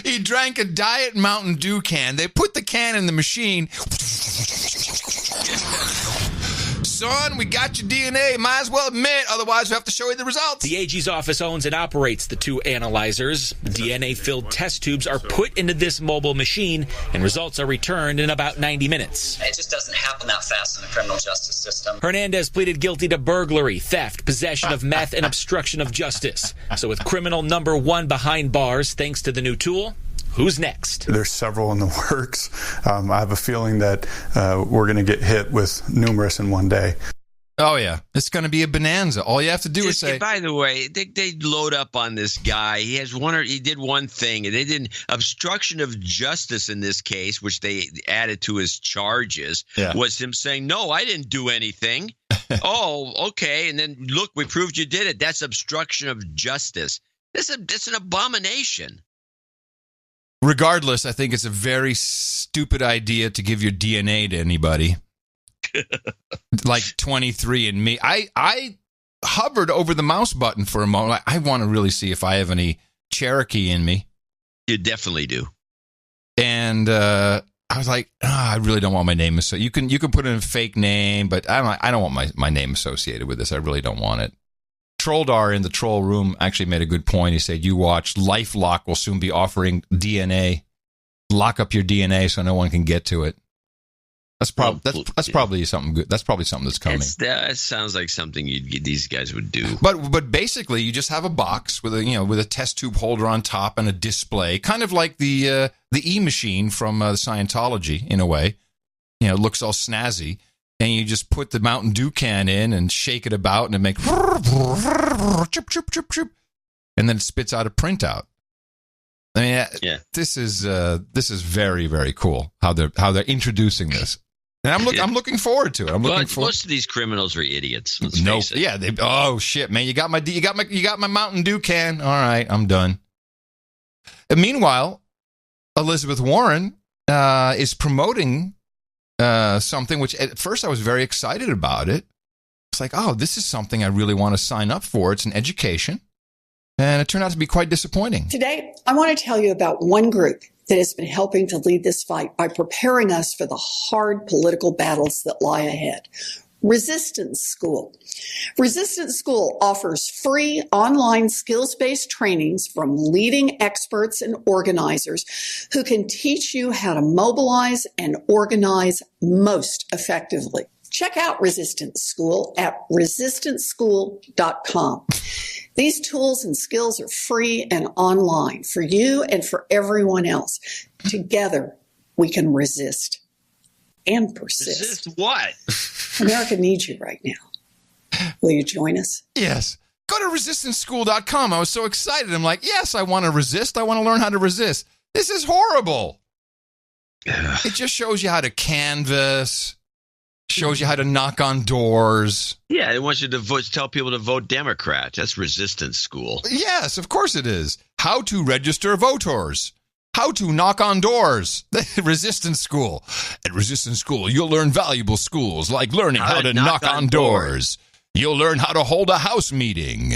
He drank a Diet Mountain Dew can. They put the can in the machine. Son, we got your DNA. Might as well admit, otherwise we have to show you the results. The AG's office owns and operates the 2 analyzers. DNA-filled test tubes are put into this mobile machine, and results are returned in about 90 minutes. It just doesn't happen that fast in the criminal justice system. Hernandez pleaded guilty to burglary, theft, possession of meth, and obstruction of justice. So with criminal number 1 behind bars, thanks to the new tool, who's next? There's several in the works. I have a feeling that we're going to get hit with numerous in one day. Oh, yeah. It's going to be a bonanza. All you have to do is say... By the way, they load up on this guy. He did one thing. They did obstruction of justice in this case, which they added to his charges, was him saying, no, I didn't do anything. Oh, okay. And then, look, we proved you did it. That's obstruction of justice. It's an abomination. Regardless, I think it's a very stupid idea to give your DNA to anybody. Like 23andMe. I hovered over the mouse button for a moment. I want to really see if I have any Cherokee in me. You definitely do. And I was like, I really don't want my name. So you can put in a fake name, but I don't want my name associated with this. I really don't want it. Trolldar in the troll room actually made a good point. He said, you watch, LifeLock will soon be offering DNA lock up your DNA so no one can get to it. That's probably something good. That's probably something that's coming. That sounds like something these guys would do. But basically, you just have a box with a test tube holder on top and a display, kind of like the E-machine from Scientology in a way. It looks all snazzy, and you just put the Mountain Dew can in and shake it about, and it makes chip chip chip chip, and then it spits out a printout. I mean, this is very, very cool how they're introducing this. And I'm looking forward to it. Most of these criminals are idiots. Let's face it. Yeah. Oh shit, man! You got my Mountain Dew can. All right, I'm done. And meanwhile, Elizabeth Warren is promoting something which at first I was very excited about it. It's like, oh, this is something I really want to sign up for. It's an education, and it turned out to be quite disappointing. Today, I want to tell you about one group that has been helping to lead this fight by preparing us for the hard political battles that lie ahead. Resistance School. Resistance School offers free online skills-based trainings from leading experts and organizers who can teach you how to mobilize and organize most effectively. Check out Resistance School at resistanceschool.com. These tools and skills are free and online for you and for everyone else. Together, we can resist and persist. Resist what? America needs you right now. Will you join us? Yes. Go to resistanceschool.com. I was so excited. I'm like, yes, I want to resist. I want to learn how to resist. This is horrible. It just shows you how to canvas. Shows you how to knock on doors. Yeah, it wants you to tell people to vote Democrat. That's Resistance School. Yes, of course it is. How to register voters. How to knock on doors. Resistance School. At Resistance School, you'll learn valuable schools like learning how to knock on doors. You'll learn how to hold a house meeting.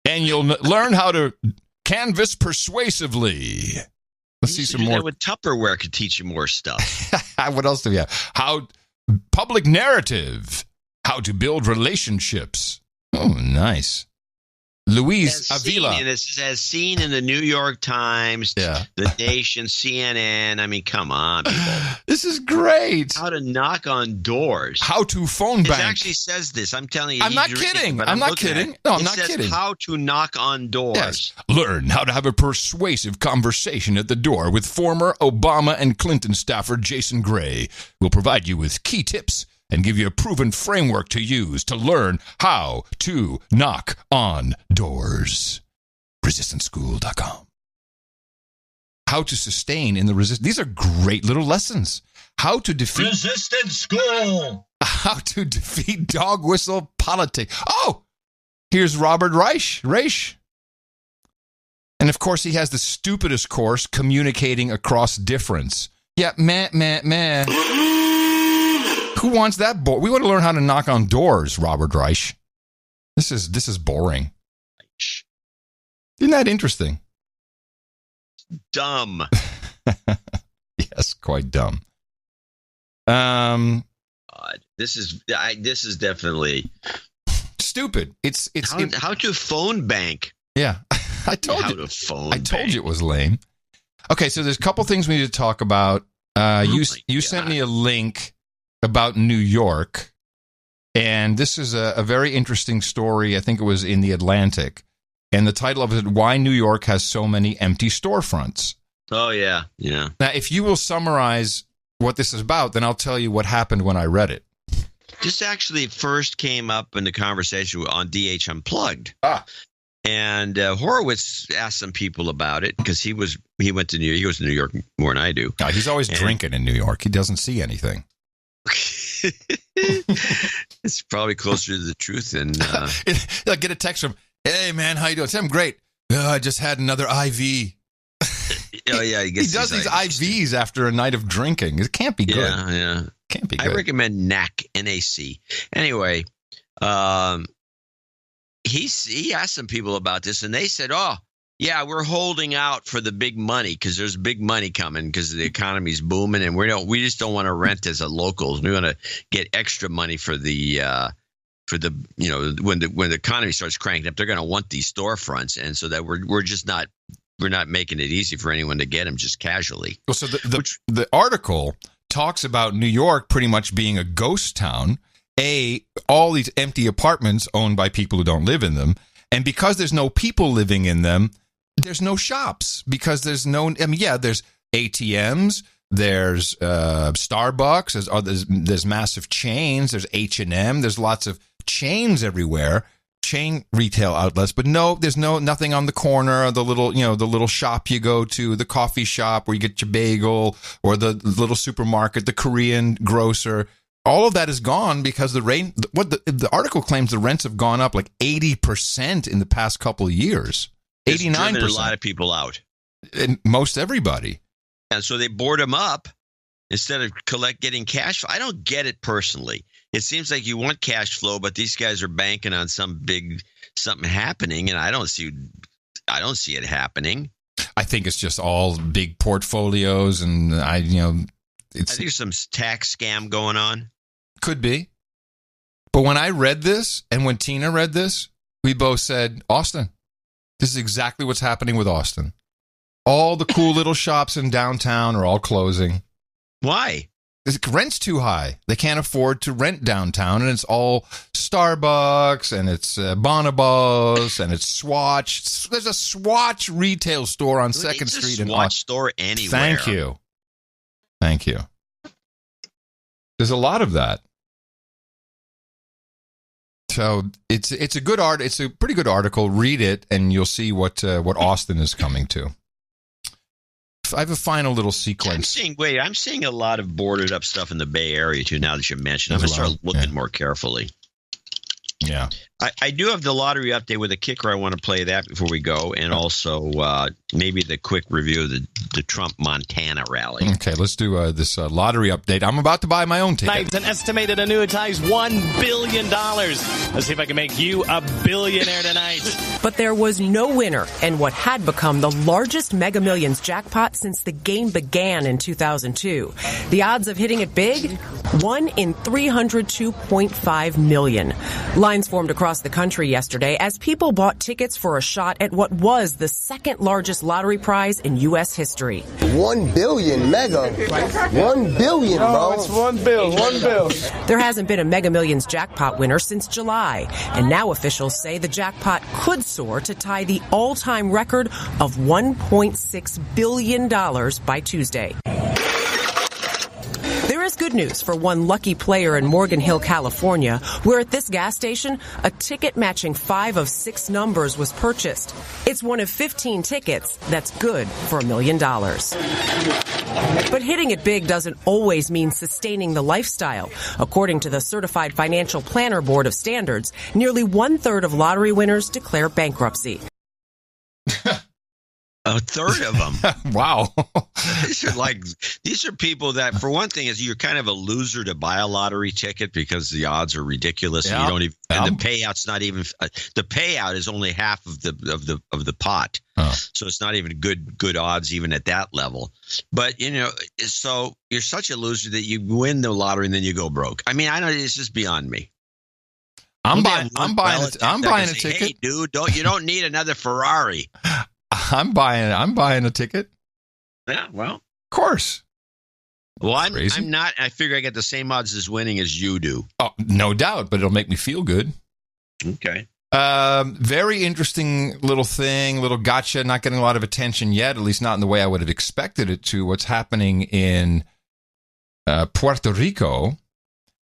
And you'll learn how to canvass persuasively. Let's see some more. With Tupperware could teach you more stuff. What else do we have? Public narrative. How to build relationships. Oh, nice. Luis Avila. As seen in the New York Times, The Nation, CNN. I mean, come on, people. This is great. How to knock on doors. How to phone bank. It actually says this. I'm telling you. I'm not kidding. I'm not kidding. No, I'm not kidding. How to knock on doors. Yes. Learn how to have a persuasive conversation at the door with former Obama and Clinton staffer Jason Gray. We'll provide you with key tips and give you a proven framework to use to learn how to knock on doors. ResistanceSchool.com. How to sustain in the resistance. These are great little lessons. How to defeat... Resistance School! How to defeat dog whistle politics. Oh! Here's Robert Reich. And of course, he has the stupidest course, Communicating Across Difference. Yeah, meh. Who wants that? We want to learn how to knock on doors, Robert Reich. This is boring. Isn't that interesting? Dumb. Yes, quite dumb. This is definitely stupid. It's how to phone bank. Yeah, I told you it was lame. Okay, so there's a couple things we need to talk about. You sent me a link about New York, and this is a very interesting story. I think it was in The Atlantic, and the title of it, Why New York Has So Many Empty Storefronts. Oh, yeah. Now, if you will summarize what this is about, then I'll tell you what happened when I read it. This actually first came up in the conversation on DH Unplugged. And Horowitz asked some people about it because he went to New York. He goes to New York more than I do. He's always drinking in New York. He doesn't see anything. It's probably closer to the truth than get a text from, hey man, how you doing? I'm great. I just had another IV. Oh yeah, he does these IVs after a night of drinking. It can't be good. Yeah. Can't be good. I recommend NAC. Anyway, he asked some people about this, and they said, "Oh, yeah, we're holding out for the big money because there's big money coming because the economy's booming, and we just don't want to rent as a locals. We want to get extra money for the when the economy starts cranking up, they're going to want these storefronts, and so that we're just not making it easy for anyone to get them just casually. Well, so the article talks about New York pretty much being a ghost town. All these empty apartments owned by people who don't live in them. And because there's no people living in them, there's no shops. Because there's there's ATMs, there's Starbucks, there's massive chains, there's H&M, there's lots of chains everywhere, chain retail outlets. But no, there's nothing on the corner, the little shop you go to, the coffee shop where you get your bagel, or the little supermarket, the Korean grocer. All of that is gone because the article claims the rents have gone up like 80% in the past couple of years. 89%. Driven a lot of people out. And most everybody. And so they board them up instead of getting cash flow. I don't get it personally. It seems like you want cash flow, but these guys are banking on something happening, and I don't see it happening. I think it's just all big portfolios, and I think there's some tax scam going on. Could be. But when I read this and when Tina read this, we both said, Austin, this is exactly what's happening with Austin. All the cool little shops in downtown are all closing. Why? Rent's too high. They can't afford to rent downtown, and it's all Starbucks, and it's Bonobos, and it's Swatch. There's a Swatch retail store on 2nd Street. There's a Swatch store anywhere. Thank you. There's a lot of that. So it's a good art. It's a pretty good article. Read it, and you'll see what Austin is coming to. I have a final little sequence. I'm seeing a lot of boarded up stuff in the Bay Area too. Now that you mentioned, I'm going to start looking more carefully. Yeah. I do have the lottery update with a kicker. I want to play that before we go, and also maybe the quick review of the Trump Montana rally. Okay, let's do this lottery update. I'm about to buy my own ticket. An estimated annuitized $1 billion. Let's see if I can make you a billionaire tonight. But there was no winner in what had become the largest Mega Millions jackpot since the game began in 2002. The odds of hitting it big? 1 in 302.5 million. Lines formed across the country yesterday as people bought tickets for a shot at what was the second largest lottery prize in U.S. history. 1 billion mega. 1 billion, bro. It's 1 bill. 1 bill. There hasn't been a Mega Millions jackpot winner since July, and now officials say the jackpot could soar to tie the all-time record of $1.6 billion by Tuesday. There is good news for one lucky player in Morgan Hill, California, where at this gas station, a ticket matching 5 of 6 numbers was purchased. It's one of 15 tickets that's good for $1 million. But hitting it big doesn't always mean sustaining the lifestyle. According to the Certified Financial Planner Board of Standards, nearly 1/3 of lottery winners declare bankruptcy. A third of them. Wow. These are people that, for one thing, is you're kind of a loser to buy a lottery ticket because the odds are ridiculous. Yeah. And you don't even, and the payout's not even. The payout is only half of the pot, so it's not even good odds even at that level. But so you're such a loser that you win the lottery and then you go broke. I mean, I know it's just beyond me. I'm buying a ticket. Hey, dude, you don't need another Ferrari. I'm buying a ticket. Yeah, well, of course. Well, I'm not. I figure I get the same odds as winning as you do. Oh, no doubt, but it'll make me feel good. Okay. Very interesting little thing, little gotcha. Not getting a lot of attention yet, at least not in the way I would have expected it to. What's happening in Puerto Rico?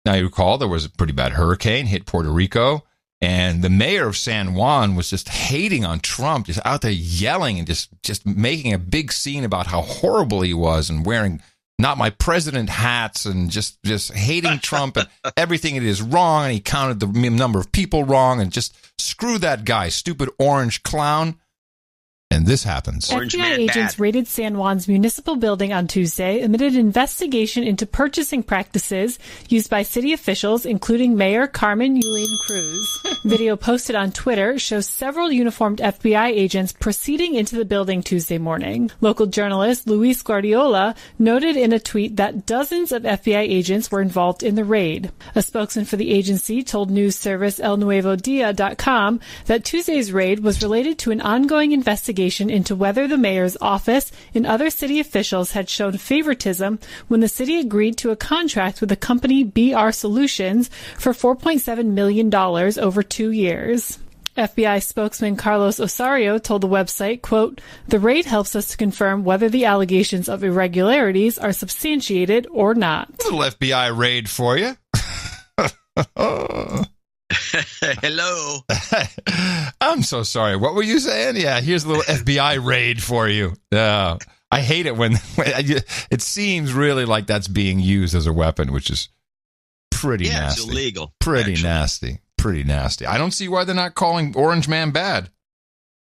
Now you recall there was a pretty bad hurricane hit Puerto Rico. And the mayor of San Juan was just hating on Trump, just out there yelling and just making a big scene about how horrible he was and wearing not my president hats and just hating Trump and everything it is wrong. And he counted the number of people wrong and just screw that guy, stupid orange clown. And this happens. FBI agents raided San Juan's municipal building on Tuesday amid an investigation into purchasing practices used by city officials, including Mayor Carmen Yulín Cruz. Video posted on Twitter shows several uniformed FBI agents proceeding into the building Tuesday morning. Local journalist Luis Guardiola noted in a tweet that dozens of FBI agents were involved in the raid. A spokesman for the agency told news service ElNuevoDia.com that Tuesday's raid was related to an ongoing investigation investigation into whether the mayor's office and other city officials had shown favoritism when the city agreed to a contract with the company BR Solutions for $4.7 million over 2 years. FBI spokesman Carlos Osorio told the website, quote, "The raid helps us to confirm whether the allegations of irregularities are substantiated or not." A little FBI raid for you. Hello. I'm so sorry. What were you saying? Yeah, here's a little FBI raid for you. I hate it when it seems really like that's being used as a weapon, which is pretty nasty. It's illegal. Pretty nasty. Pretty nasty. I don't see why they're not calling Orange Man bad.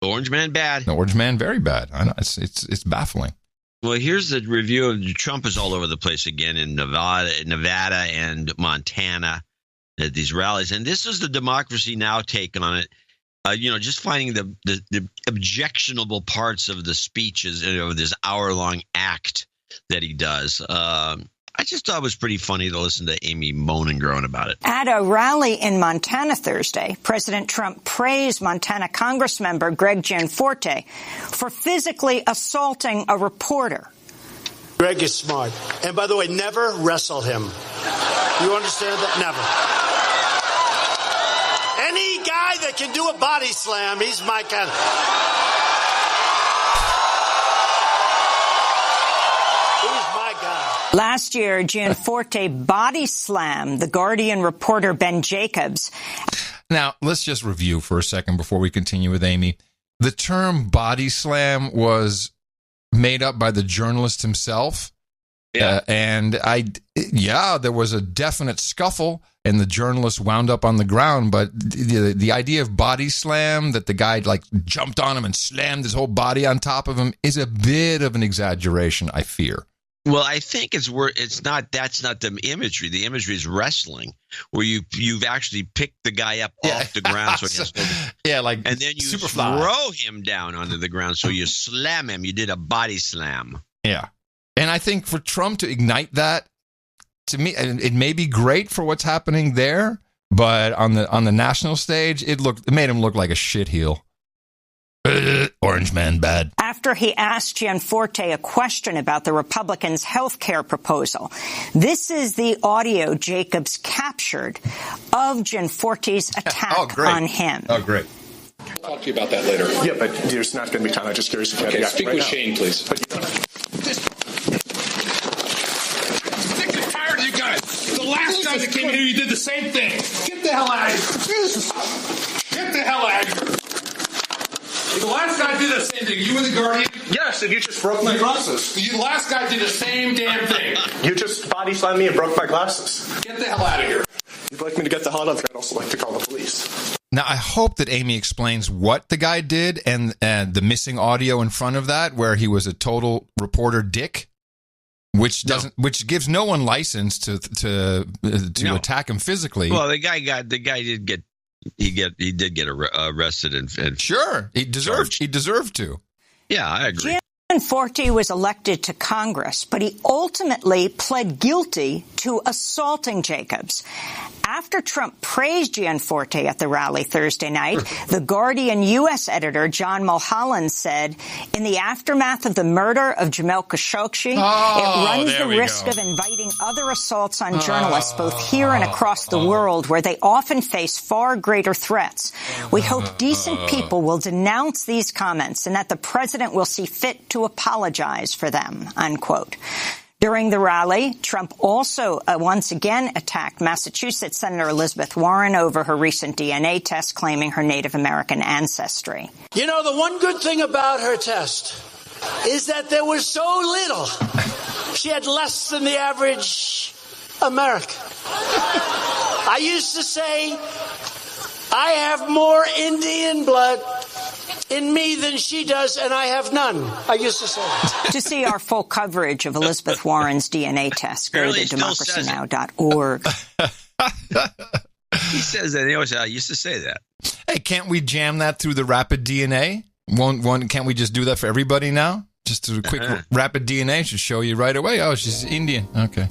Orange Man bad. Orange Man very bad. I know, it's baffling. Well, here's the review of Trump is all over the place again in Nevada and Montana at these rallies. And this is the Democracy Now! Take on it. Just finding the objectionable parts of the speeches of this hour-long act that he does. I just thought it was pretty funny to listen to Amy moan and groan about it. At a rally in Montana Thursday, President Trump praised Montana Congressmember Greg Gianforte for physically assaulting a reporter. Greg is smart. And by the way, never wrestle him. You understand that? Never. Any guy that can do a body slam, he's my kind of... Last year, Gianforte body slammed the Guardian reporter Ben Jacobs. Now, let's just review for a second before we continue with Amy. The term body slam was made up by the journalist himself. Yeah. There was a definite scuffle and the journalist wound up on the ground. But the idea of body slam, that the guy like jumped on him and slammed his whole body on top of him, is a bit of an exaggeration, I fear. Well, I think that's not the imagery. The imagery is wrestling, where you've actually picked the guy up off the ground, so and then you throw him down onto the ground, so you slam him. You did a body slam. Yeah, and I think for Trump to ignite that, to me, it may be great for what's happening there, but on the national stage, it made him look like a shitheel. Orange Man bad. After he asked Gianforte a question about the Republicans' health care proposal. This is the audio Jacobs captured of Gianforte's attack on him. Oh, great. I'll talk to you about that later. Yeah, but there's not going to be time. I'm just curious if you have speak with now. Shane, please. But sick and tired of you guys. The last guy that came here, you did the same thing. Get the hell out of here. Get the hell out of here. The last guy did the same thing. You were the Guardian? Yes, and you just broke my glasses. The last guy did the same damn thing. You just body slammed me and broke my glasses. Get the hell out of here. If you'd like me to get the hot up, I'd also like to call the police. Now, I hope that Amy explains what the guy did and the missing audio in front of that, where he was a total reporter dick, which gives no one license to attack him physically. Well, the guy did get. He did get arrested and sure, he deserved to. Yeah, I agree. Gianforte was elected to Congress, but he ultimately pled guilty to assaulting Jacobs. After Trump praised Gianforte at the rally Thursday night, the Guardian U.S. editor John Mulholland said, in the aftermath of the murder of Jamal Khashoggi, it runs the risk of inviting other assaults on journalists, both here and across the world, where they often face far greater threats. We hope decent people will denounce these comments and that the president will see fit to apologize for them, unquote. During the rally, Trump also once again attacked Massachusetts Senator Elizabeth Warren over her recent DNA test claiming her Native American ancestry. You know, the one good thing about her test is that there was so little. She had less than the average American. I used to say, I have more Indian blood in me than she does, and I have none. I used to say that. To see our full coverage of Elizabeth Warren's DNA test, go to democracynow.org. He says that. He always used to say that. Hey, can't we jam that through the rapid DNA? Can't we just do that for everybody now? Just a quick rapid DNA should show you right away. Oh, she's Indian. Okay.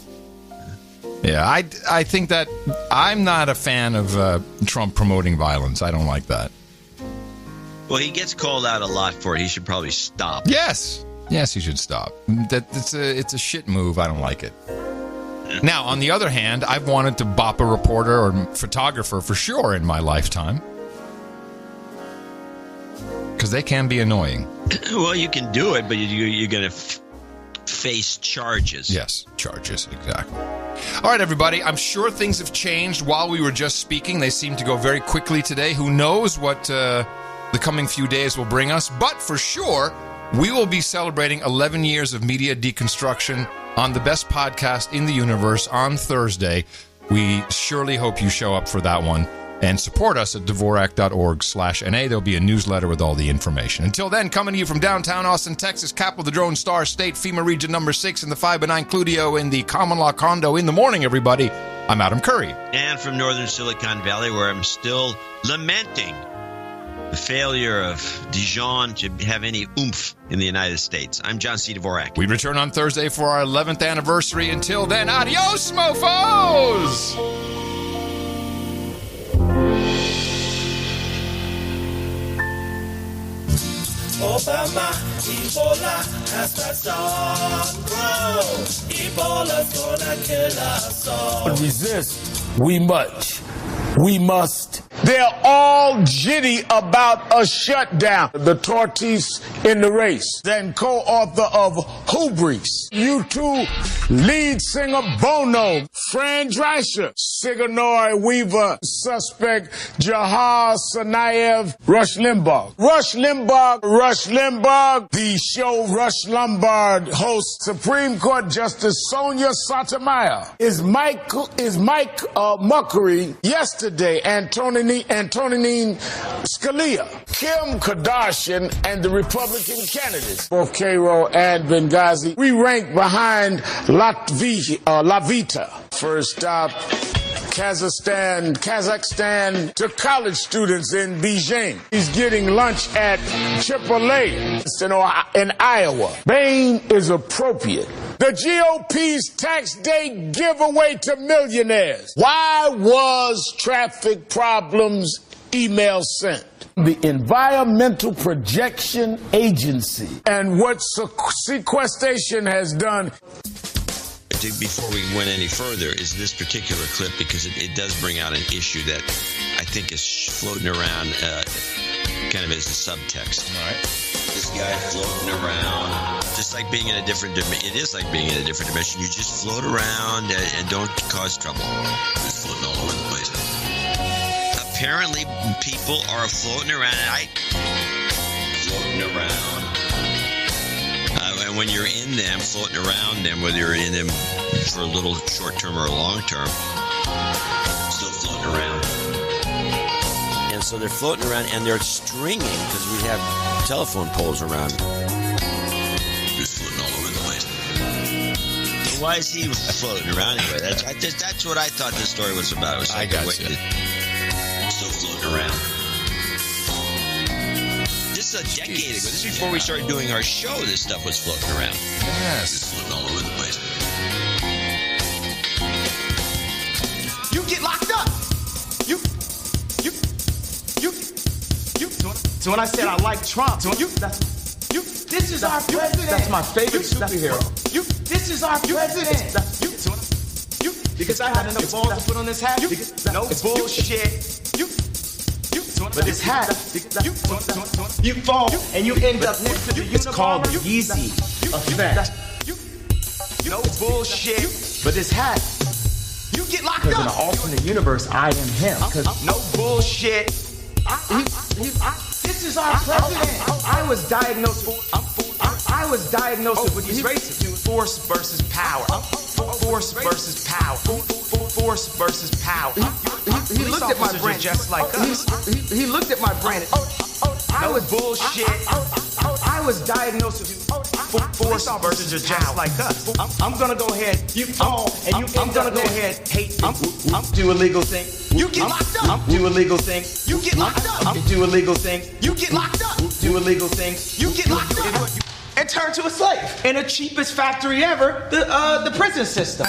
Yeah, I think that I'm not a fan of Trump promoting violence. I don't like that. Well, he gets called out a lot for it. He should probably stop. Yes, he should stop. It's a shit move. I don't like it. Yeah. Now, on the other hand, I've wanted to bop a reporter or photographer for sure in my lifetime. Because they can be annoying. Well, you can do it, but you're going to face charges. Yes, charges, exactly. All right, everybody, I'm sure things have changed while we were just speaking. They seem to go very quickly today. Who knows what the coming few days will bring us? But for sure, we will be celebrating 11 years of media deconstruction on the best podcast in the universe on Thursday. We surely hope you show up for that one. And support us at Dvorak.org/NA. There'll be a newsletter with all the information. Until then, coming to you from downtown Austin, Texas, capital of the Drone Star State, FEMA Region number 6 in the 5-by-9 Cludio in the common law condo in the morning, everybody. I'm Adam Curry. And from northern Silicon Valley, where I'm still lamenting the failure of Dijon to have any oomph in the United States. I'm John C. Dvorak. We return on Thursday for our 11th anniversary. Until then, adios, mofos! Obama, Ebola has passed on, bro. Ebola's gonna kill us all. Resist, we must. They're all jitty about a shutdown. The tortoise in the race. Then co-author of Hubris. U2 lead singer Bono. Fran Drescher. Sigourney Weaver. Suspect Jahar Tsarnaev. Rush Limbaugh. The show Rush Limbaugh hosts Supreme Court Justice Sonia Sotomayor. Is Mike Muckery yesterday. Antonin Scalia, Kim Kardashian, and the Republican candidates, both Cairo and Benghazi, we rank behind Lavita. First stop, Kazakhstan to college students in Beijing. He's getting lunch at Chipotle in Iowa. Bane is appropriate. The GOP's tax day giveaway to millionaires. Why was traffic problems email sent? The Environmental Projection Agency. And what sequestration has done. Before we went any further, is this particular clip, because it does bring out an issue that I think is floating around kind of as a subtext. All right. This guy floating around, just like being in a different dimension. It is like being in a different dimension. You just float around and don't cause trouble. Just floating all over the place. Apparently, people are floating around. Floating around. And when you're in them, floating around them, whether you're in them for a little short term or a long term, still floating around. And so they're floating around and they're stringing, because we have telephone poles around. Just floating all over the place. So why is he floating around anyway? That's what I thought this story was about. It was like I got you. Still floating around. This is a decade ago. This is before we started doing our show. This stuff was floating around. Yes. Just floating all over the place. You get locked up. You. So when I said I like Trump, this is our president. That's my favorite superhero. This is our president. Because I had enough balls to put on this hat. No bullshit. But this hat, you fall and you end up next to the uniform. It's called the Yeezy effect. No bullshit. But this hat, you get locked up. Because in an alternate universe, I am him. Because no bullshit. This is our president. I was diagnosed with these races. Force versus power. Force versus power. Force versus power. He looked at my brand just like us. He looked at my brand. I was bullshit. I was diagnosed with force versus just like us. I'm gonna go ahead. You fall and you. I'm gonna go ahead. Hate. I'm do illegal thing. You get locked up. Do illegal thing. You get locked up. Do illegal thing. You get locked up. Do illegal thing. You get locked up. And turn to a slave. In the cheapest factory ever, the prison system.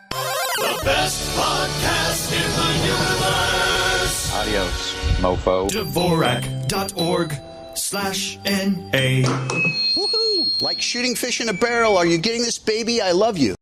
The best podcast in the universe. Adios. mofo. Dvorak.org/NA. Woohoo! Like shooting fish in a barrel. Are you getting this, baby? I love you.